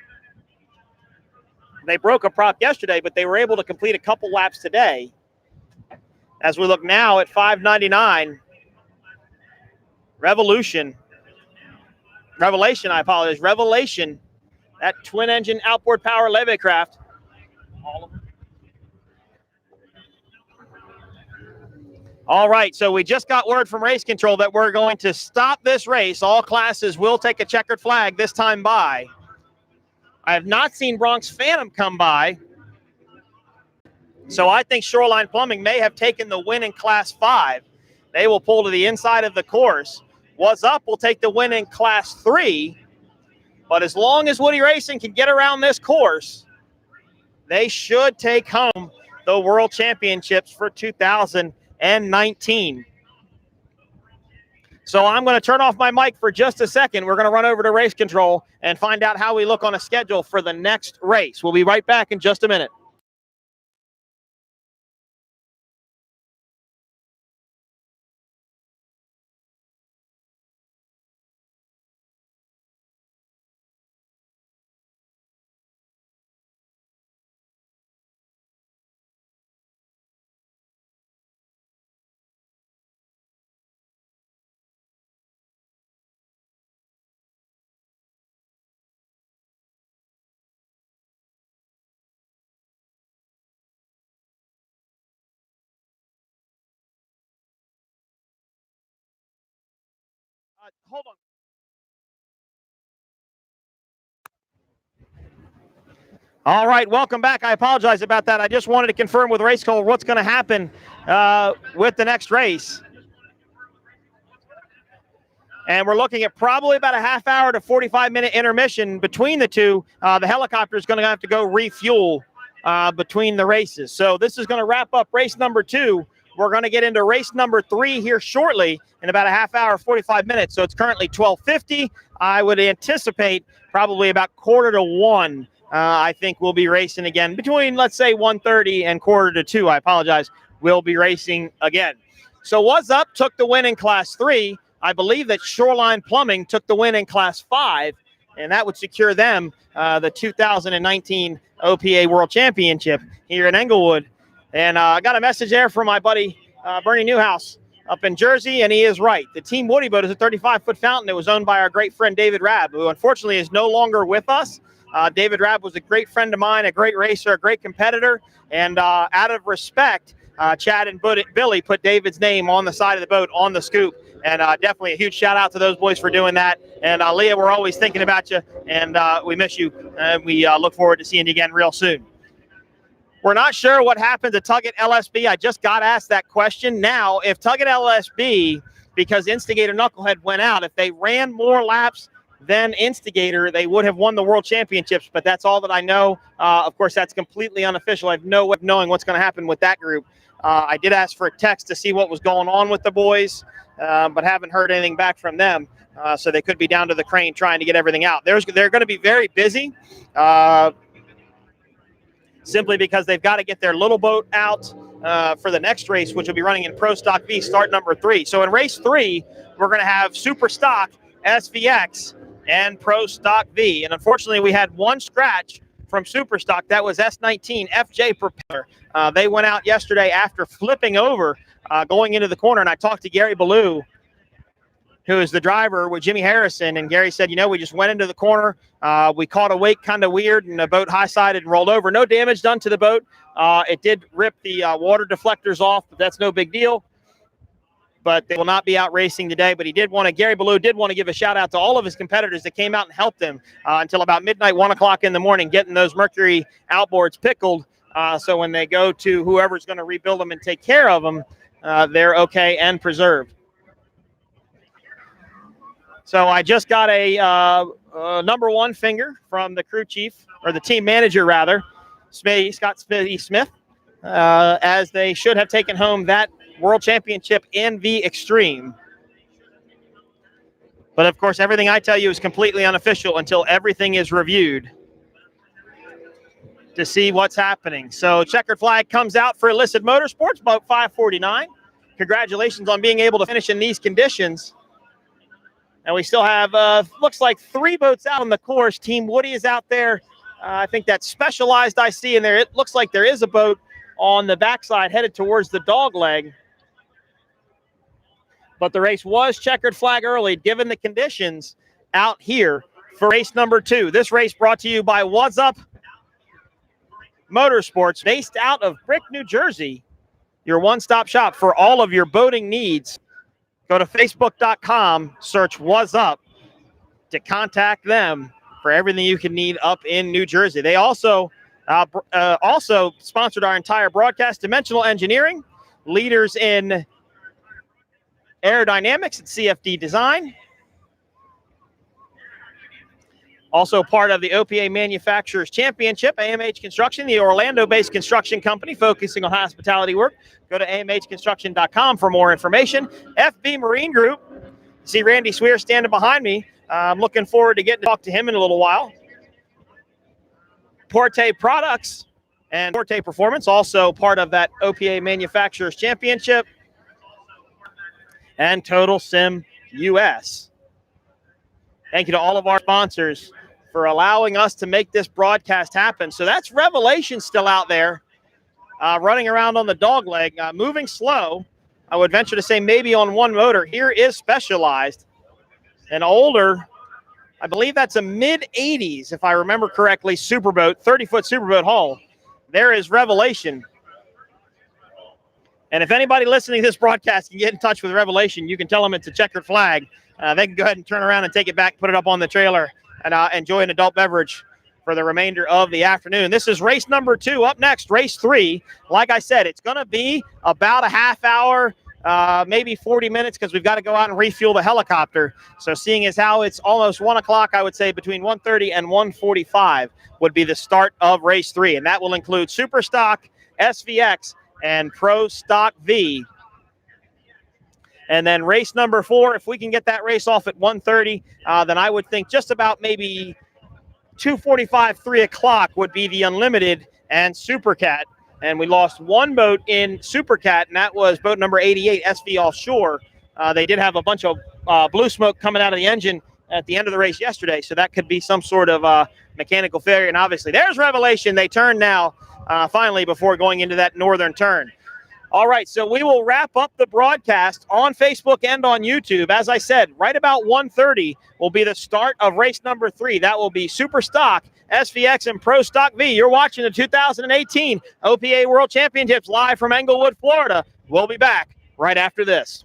They broke a prop yesterday, but they were able to complete a couple laps today. As we look now at 599, Revelation, that twin-engine outboard power levee craft. All of them. All right, so we just got word from race control that we're going to stop this race. All classes will take a checkered flag this time by. I have not seen Bronx Phantom come by. So I think Shoreline Plumbing may have taken the win in Class 5. They will pull to the inside of the course. Was Up will take the win in Class 3. But as long as Woody Racing can get around this course, they should take home the World Championships for 2019. So I'm going to turn off my mic for just a second. We're going to run over to race control and find out how we look on a schedule for the next race. We'll be right back in just a minute. Hold on. All right, welcome back. I apologize about that. I just wanted to confirm with Race Call what's going to happen with the next race. And we're looking at probably about a half hour to 45-minute intermission between the two. The helicopter is going to have to go refuel between the races. So this is going to wrap up race number 2. We're going to get into race number 3 here shortly in about a half hour, 45 minutes. So it's currently 12:50. I would anticipate probably about 1:45. I think we'll be racing again between, let's say, 1:30 and 1:45. I apologize. We'll be racing again. So What's Up took the win in Class 3. I believe that Shoreline Plumbing took the win in Class 5, and that would secure them the 2019 OPA World Championship here in Englewood. And I got a message there from my buddy Bernie Newhouse up in Jersey, and he is right. The Team Woody boat is a 35-foot fountain that was owned by our great friend David Rabb, who unfortunately is no longer with us. David Rabb was a great friend of mine, a great racer, a great competitor, and out of respect, Chad and Billy put David's name on the side of the boat on the scoop. And definitely a huge shout out to those boys for doing that. And Leah, we're always thinking about you, and we miss you. And we look forward to seeing you again real soon. We're not sure what happened to Tugget LSB. I just got asked that question. Now, if Tugget LSB, because Instigator Knucklehead went out, if they ran more laps than Instigator, they would have won the World Championships. But that's all that I know. Of course, that's completely unofficial. I have no way of knowing what's going to happen with that group. I did ask for a text to see what was going on with the boys, but haven't heard anything back from them. So they could be down to the crane trying to get everything out. They're going to be very busy simply because they've got to get their little boat out for the next race, which will be running in Pro Stock V, start number 3. So in race 3, we're going to have Superstock, SVX, and Pro Stock V. And unfortunately, we had one scratch from Superstock. That was S19 FJ Propeller. They went out yesterday after flipping over going into the corner, and I talked to Gary Ballou, who is the driver with Jimmy Harrison, and Gary said, we just went into the corner. We caught a wake kind of weird, and the boat high-sided and rolled over. No damage done to the boat. It did rip the water deflectors off, but that's no big deal. But they will not be out racing today. But Gary Ballou did want to give a shout out to all of his competitors that came out and helped him until about midnight, 1 o'clock in the morning, getting those Mercury outboards pickled. So when they go to whoever's going to rebuild them and take care of them, they're okay and preserved. So I just got a number 1 finger from the crew chief, or the team manager rather, Scott Smith, as they should have taken home that World Championship in the Extreme. But of course, everything I tell you is completely unofficial until everything is reviewed to see what's happening. So checkered flag comes out for Illicit Motorsports, boat 549. Congratulations on being able to finish in these conditions. And we still have, looks like 3 boats out on the course. Team Woody is out there. I think that's Specialized I see in there. It looks like there is a boat on the backside headed towards the dog leg. But the race was checkered flag early, given the conditions out here for race number 2. This race brought to you by What's Up Motorsports, based out of Brick, New Jersey. Your one-stop shop for all of your boating needs. Go to Facebook.com, search What's Up to contact them for everything you can need up in New Jersey. They also sponsored our entire broadcast. Dimensional Engineering, leaders in aerodynamics and CFD design. Also part of the OPA Manufacturers Championship, AMH Construction, the Orlando-based construction company focusing on hospitality work. Go to amhconstruction.com for more information. FB Marine Group. See Randy Swear standing behind me. I'm looking forward to getting to talk to him in a little while. Porte Products and Porte Performance, also part of that OPA Manufacturers Championship. And Total Sim US. Thank you to all of our sponsors for allowing us to make this broadcast happen. So that's Revelation still out there, running around on the dog leg, moving slow. I would venture to say maybe on one motor. Here is Specialized, an older, I believe that's a mid-80s, if I remember correctly, superboat, 30-foot superboat hull. There is Revelation. And if anybody listening to this broadcast can get in touch with Revelation, you can tell them it's a checkered flag. they can go ahead and turn around and take it back, put it up on the trailer, and enjoy an adult beverage for the remainder of the afternoon. This is race number 2. Up next, race 3. Like I said, it's going to be about a half hour, maybe 40 minutes, because we've got to go out and refuel the helicopter. So seeing as how it's almost 1 o'clock, I would say between 1:30 and 1:45 would be the start of race 3. And that will include Superstock, SVX, and Pro Stock V. And then race number 4, if we can get that race off at 1:30, then I would think just about maybe 2:45, 3 o'clock would be the Unlimited and Supercat. And we lost one boat in Supercat, and that was boat number 88, SV Offshore. They did have a bunch of blue smoke coming out of the engine at the end of the race yesterday, so that could be some sort of mechanical failure. And obviously, there's Revelation. They turn now, finally, before going into that northern turn. All right, so we will wrap up the broadcast on Facebook and on YouTube. As I said, right about 1:30 will be the start of race number 3. That will be Superstock, SVX, and Pro Stock V. You're watching the 2018 OPA World Championships live from Englewood, Florida. We'll be back right after this.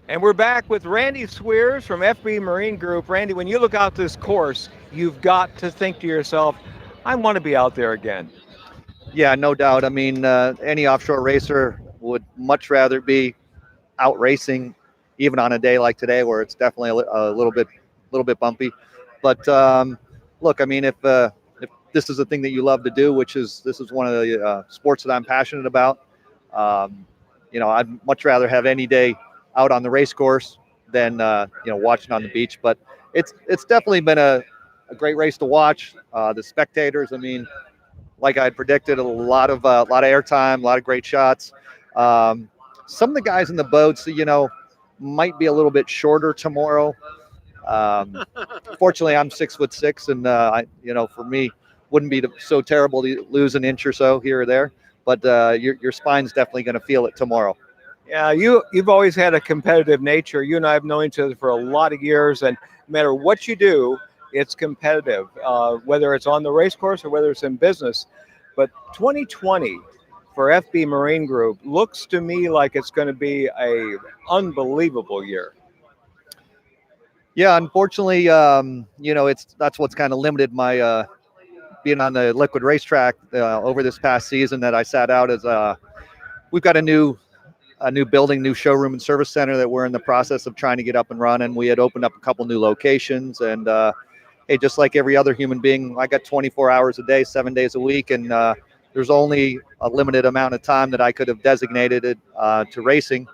And we're back with Randy Swears from FB Marine Group. Randy, when you look out this course, you've got to think to yourself, I want to be out there again. Yeah, no doubt. I mean, any offshore racer would much rather be out racing, even on a day like today, where it's definitely a little bit bumpy. But look, I mean, if this is a thing that you love to do, this is one of the sports that I'm passionate about. I'd much rather have any day out on the race course than watching on the beach. But it's definitely been a great race to watch. The spectators, I mean, like I had predicted, a lot of airtime, a lot of great shots. Some of the guys in the boats, might be a little bit shorter tomorrow. Fortunately, I'm 6'6", and for me, wouldn't be so terrible to lose an inch or so here or there. But your spine's definitely going to feel it tomorrow. Yeah, you've always had a competitive nature. You and I have known each other for a lot of years, and no matter what you do, it's competitive, whether it's on the race course or whether it's in business. But 2020 for FB Marine Group looks to me like it's going to be a unbelievable year. Yeah, unfortunately, that's what's kind of limited my being on the liquid racetrack over this past season that I sat out. As we've got a new building, new showroom and service center that we're in the process of trying to get up and running. We had opened up a couple new locations, and hey, just like every other human being, I got 24 hours a day, 7 days a week, and there's only a limited amount of time that I could have designated it to racing,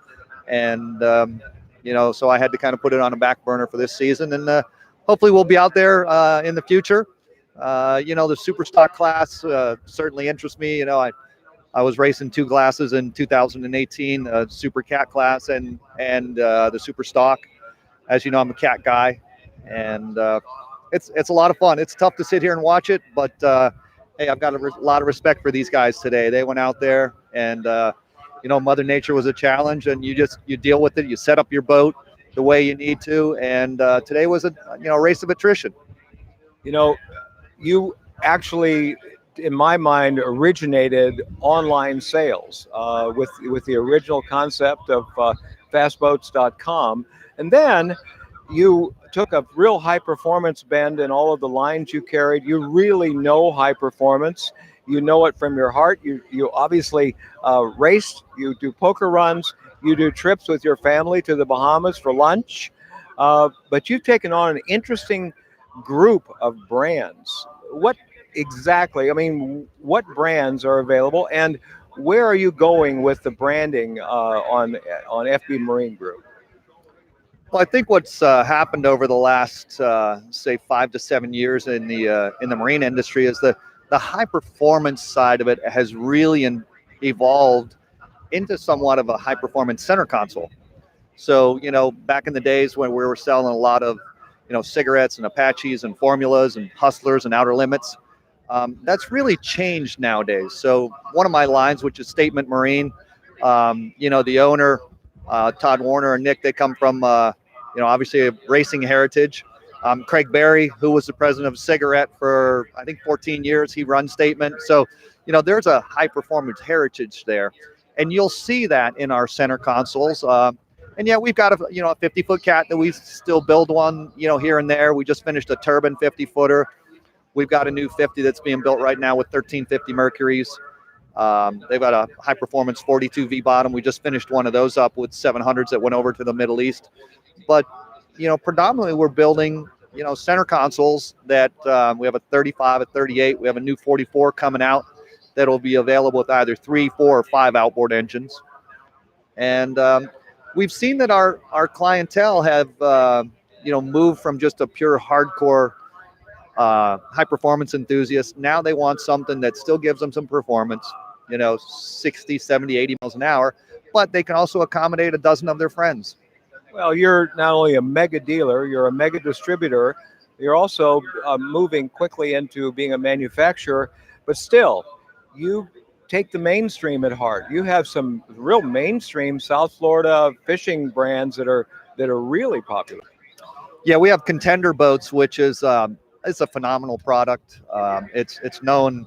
and so I had to kind of put it on a back burner for this season, and hopefully we'll be out there in the future. The Superstock class certainly interests me. I was racing two classes in 2018, Super Cat class and the Superstock. As you know, I'm a cat guy, and it's a lot of fun. It's tough to sit here and watch it, but hey, I've got a lot of respect for these guys today. They went out there, and Mother Nature was a challenge, and you deal with it. You set up your boat the way you need to, and today was a race of attrition. You actually, in my mind, originated online sales with the original concept of fastboats.com, and then you took a real high performance bend in all of the lines you carried. You really know high performance. You know it from your heart. You obviously race. You do poker runs. You do trips with your family to the Bahamas for lunch. But you've taken on an interesting group of brands. What exactly? I mean, what brands are available, and where are you going with the branding on FB Marine Group? Well, I think what's happened over the last, say, 5 to 7 years in the marine industry is the high performance side of it has really evolved into somewhat of a high performance center console. So, back in the days when we were selling a lot of, cigarettes and Apaches and formulas and hustlers and outer limits, that's really changed nowadays. So one of my lines, which is Statement Marine, the owner, Todd Warner and Nick, they come from, obviously a racing heritage. Craig Berry, who was the president of Cigarette for, I think, 14 years, he runs Statement. So, there's a high performance heritage there. And you'll see that in our center consoles. And yeah, we've got a 50-foot cat that we still build one, here and there. We just finished a turbine 50-footer. We've got a new 50 that's being built right now with 1350 Mercuries. They've got a high performance 42 V bottom. We just finished one of those up with 700s that went over to the Middle East. But, predominantly we're building, center consoles that we have a 35, a 38. We have a new 44 coming out that'll be available with either 3, 4, or 5 outboard engines. And we've seen that our clientele have, moved from just a pure hardcore high performance enthusiast. Now they want something that still gives them some performance, 60, 70, 80 miles an hour, but they can also accommodate a dozen of their friends. Well, you're not only a mega dealer, you're a mega distributor. You're also moving quickly into being a manufacturer, but still, you take the mainstream at heart. You have some real mainstream South Florida fishing brands that are really popular. Yeah, we have Contender Boats, which is it's a phenomenal product. It's known,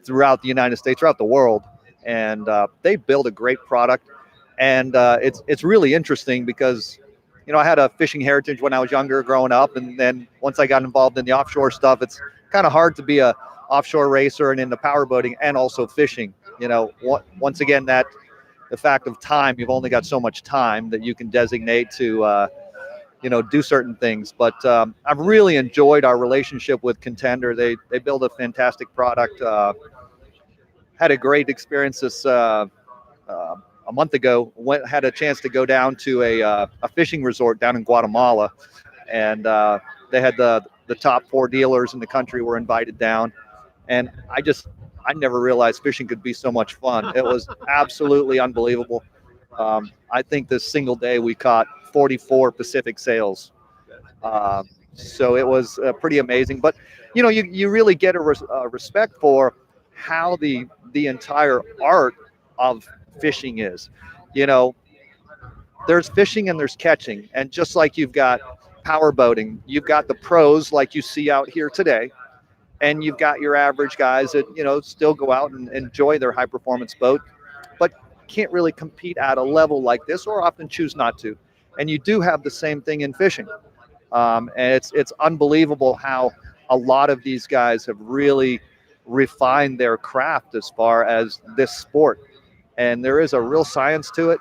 throughout the United States, throughout the world, and they build a great product. And it's really interesting because, you know, I had a fishing heritage when I was younger growing up. And then once I got involved in the offshore stuff, it's kind of hard to be a offshore racer and into powerboating and also fishing. You know, once again, that the fact of time, you've only got so much time that you can designate to, you know, do certain things. But I've really enjoyed our relationship with Contender. They build a fantastic product. Had a great experience this a month ago. Had a chance to go down to a fishing resort down in Guatemala, and they had the top 4 dealers in the country were invited down, and I never realized fishing could be so much fun. It was absolutely unbelievable. I think this single day we caught 44 Pacific sails. So it was pretty amazing. But, you know, you really get a respect for how the entire art of fishing is. You know, there's fishing and there's catching. And just like you've got power boating, you've got the pros like you see out here today. And you've got your average guys that, you know, still go out and enjoy their high performance boat, but can't really compete at a level like this or often choose not to. And you do have the same thing in fishing. And it's unbelievable how a lot of these guys have really refined their craft as far as this sport. And there is a real science to it.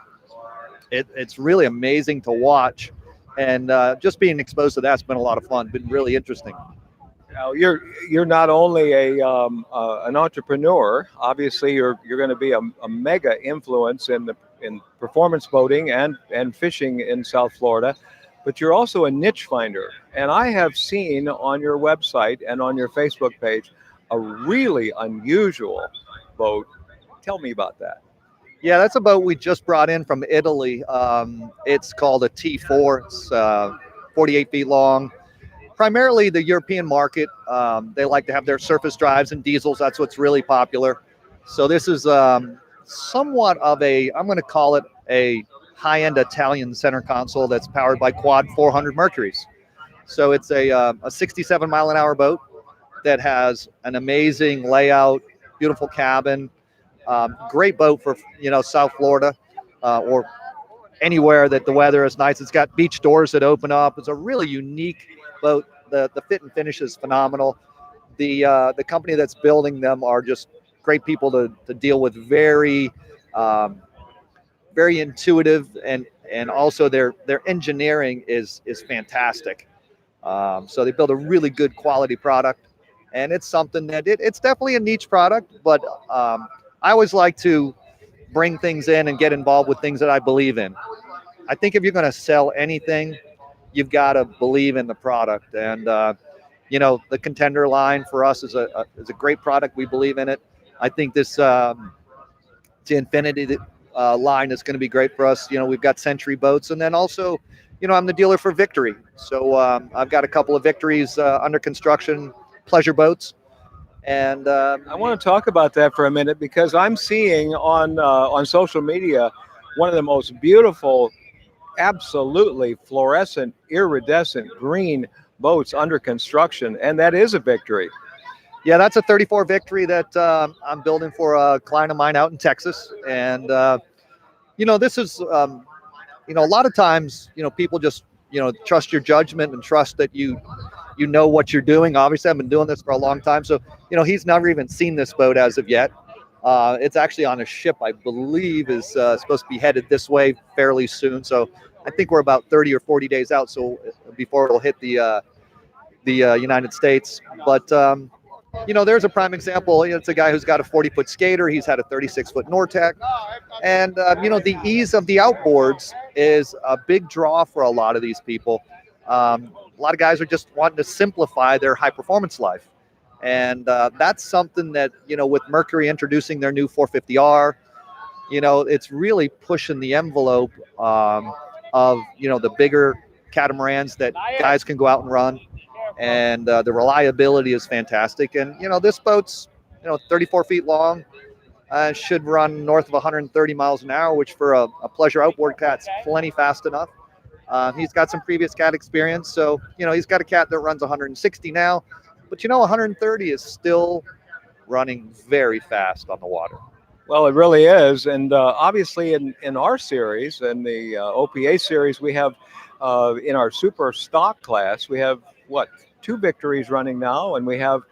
It's really amazing to watch. And just being exposed to that's been a lot of fun, been really interesting. Now, you're not only an entrepreneur. Obviously, you're going to be a mega influence in performance boating and fishing in South Florida, but you're also a niche finder. And I have seen on your website and on your Facebook page a really unusual boat. Tell me about that. Yeah, that's a boat we just brought in from Italy. It's called a T4. It's 48 feet long. Primarily the European market. They like to have their surface drives and diesels. That's what's really popular. So this is somewhat of I'm going to call it a high-end Italian center console that's powered by quad 400 Mercuries. So it's a 67 mile an hour boat that has an amazing layout, beautiful cabin, great boat for, you know, South Florida or anywhere that the weather is nice. It's got beach doors that open up. It's a really unique boat. The fit and finish is phenomenal. The company that's building them are just great people to deal with. Very very intuitive, and also their engineering is fantastic. So they build a really good quality product, and it's something that it's definitely a niche product. But I always like to bring things in and get involved with things that I believe in. I think if you're going to sell anything, you've got to believe in the product. And you know, the Contender line for us is a great product. We believe in it. I think this to Infinity line is going to be great for us. You know, we've got Century boats, and then also, you know, I'm the dealer for Victory. So I've got a couple of Victories under construction, pleasure boats. And I want to talk about that for a minute, because I'm seeing on social media one of the most beautiful, absolutely fluorescent, iridescent green boats under construction, and that is a Victory. Yeah, that's a 34 Victory that I'm building for a client of mine out in Texas. And, you know, this is, you know, a lot of times, you know, people just, you know, trust your judgment and trust that you know what you're doing. Obviously, I've been doing this for a long time. So, you know, he's never even seen this boat as of yet. It's actually on a ship, I believe, is supposed to be headed this way fairly soon. So I think we're about 30 or 40 days out. So before it'll hit the United States. But, you know, there's a prime example. It's a guy who's got a 40-foot skater. He's had a 36-foot Nortec. And, you know, the ease of the outboards is a big draw for a lot of these people. A lot of guys are just wanting to simplify their high-performance life. And that's something that, you know, with Mercury introducing their new 450R, you know, it's really pushing the envelope of, you know, the bigger catamarans that guys can go out and run. And the reliability is fantastic. And, you know, this boat's, you know, 34 feet long, should run north of 130 miles an hour, which for a pleasure outboard cat's plenty fast enough. He's got some previous cat experience. So, you know, he's got a cat that runs 160 now, but, you know, 130 is still running very fast on the water. Well, it really is, and obviously in our series, in the OPA series, we have in our Superstock class, we have what 2 victories running now, and we have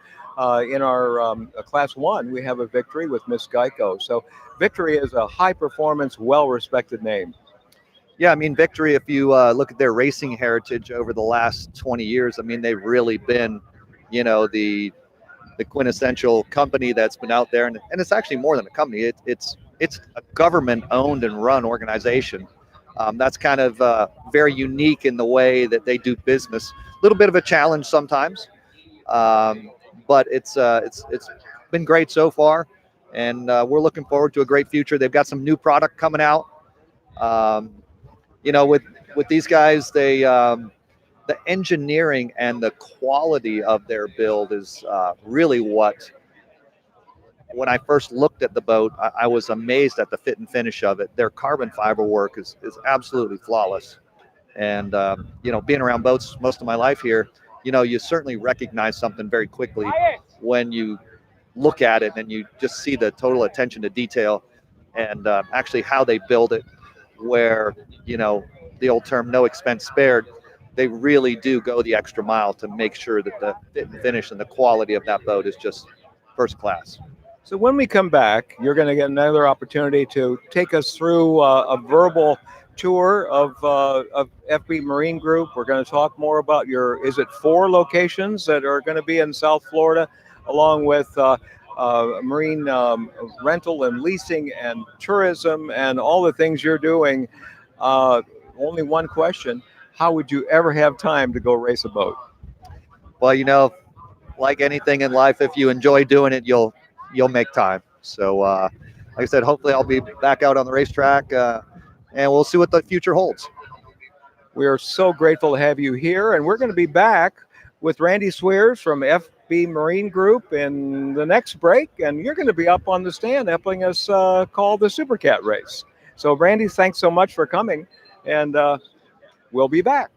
in our class 1, we have a victory with Miss Geico. So Victory is a high performance, well respected name. Yeah, I mean, Victory, if you look at their racing heritage over the last 20 years, I mean, they've really been, the quintessential company that's been out there, and it's actually more than a company. It's a government-owned and run organization. That's kind of very unique in the way that they do business. A little bit of a challenge sometimes, but it's been great so far, and we're looking forward to a great future. They've got some new product coming out. With these guys, the engineering and the quality of their build is really what, when I first looked at the boat, I was amazed at the fit and finish of it. Their carbon fiber work is absolutely flawless. And, being around boats most of my life here, you certainly recognize something very quickly when you look at it and you just see the total attention to detail and actually how they build it, where, the old term, no expense spared. They really do go the extra mile to make sure that the fit and finish and the quality of that boat is just first class. So when we come back, you're going to get another opportunity to take us through a verbal tour of FB Marine Group. We're going to talk more about is it 4 locations that are going to be in South Florida, along with marine rental and leasing and tourism and all the things you're doing. Only one question: how would you ever have time to go race a boat? Well, like anything in life, if you enjoy doing it, you'll make time. So, like I said, hopefully I'll be back out on the racetrack, and we'll see what the future holds. We are so grateful to have you here, and we're going to be back with Randy Swears from FB Marine Group in the next break, and you're going to be up on the stand helping us call the Super Cat race. So, Randy, thanks so much for coming, and we'll be back.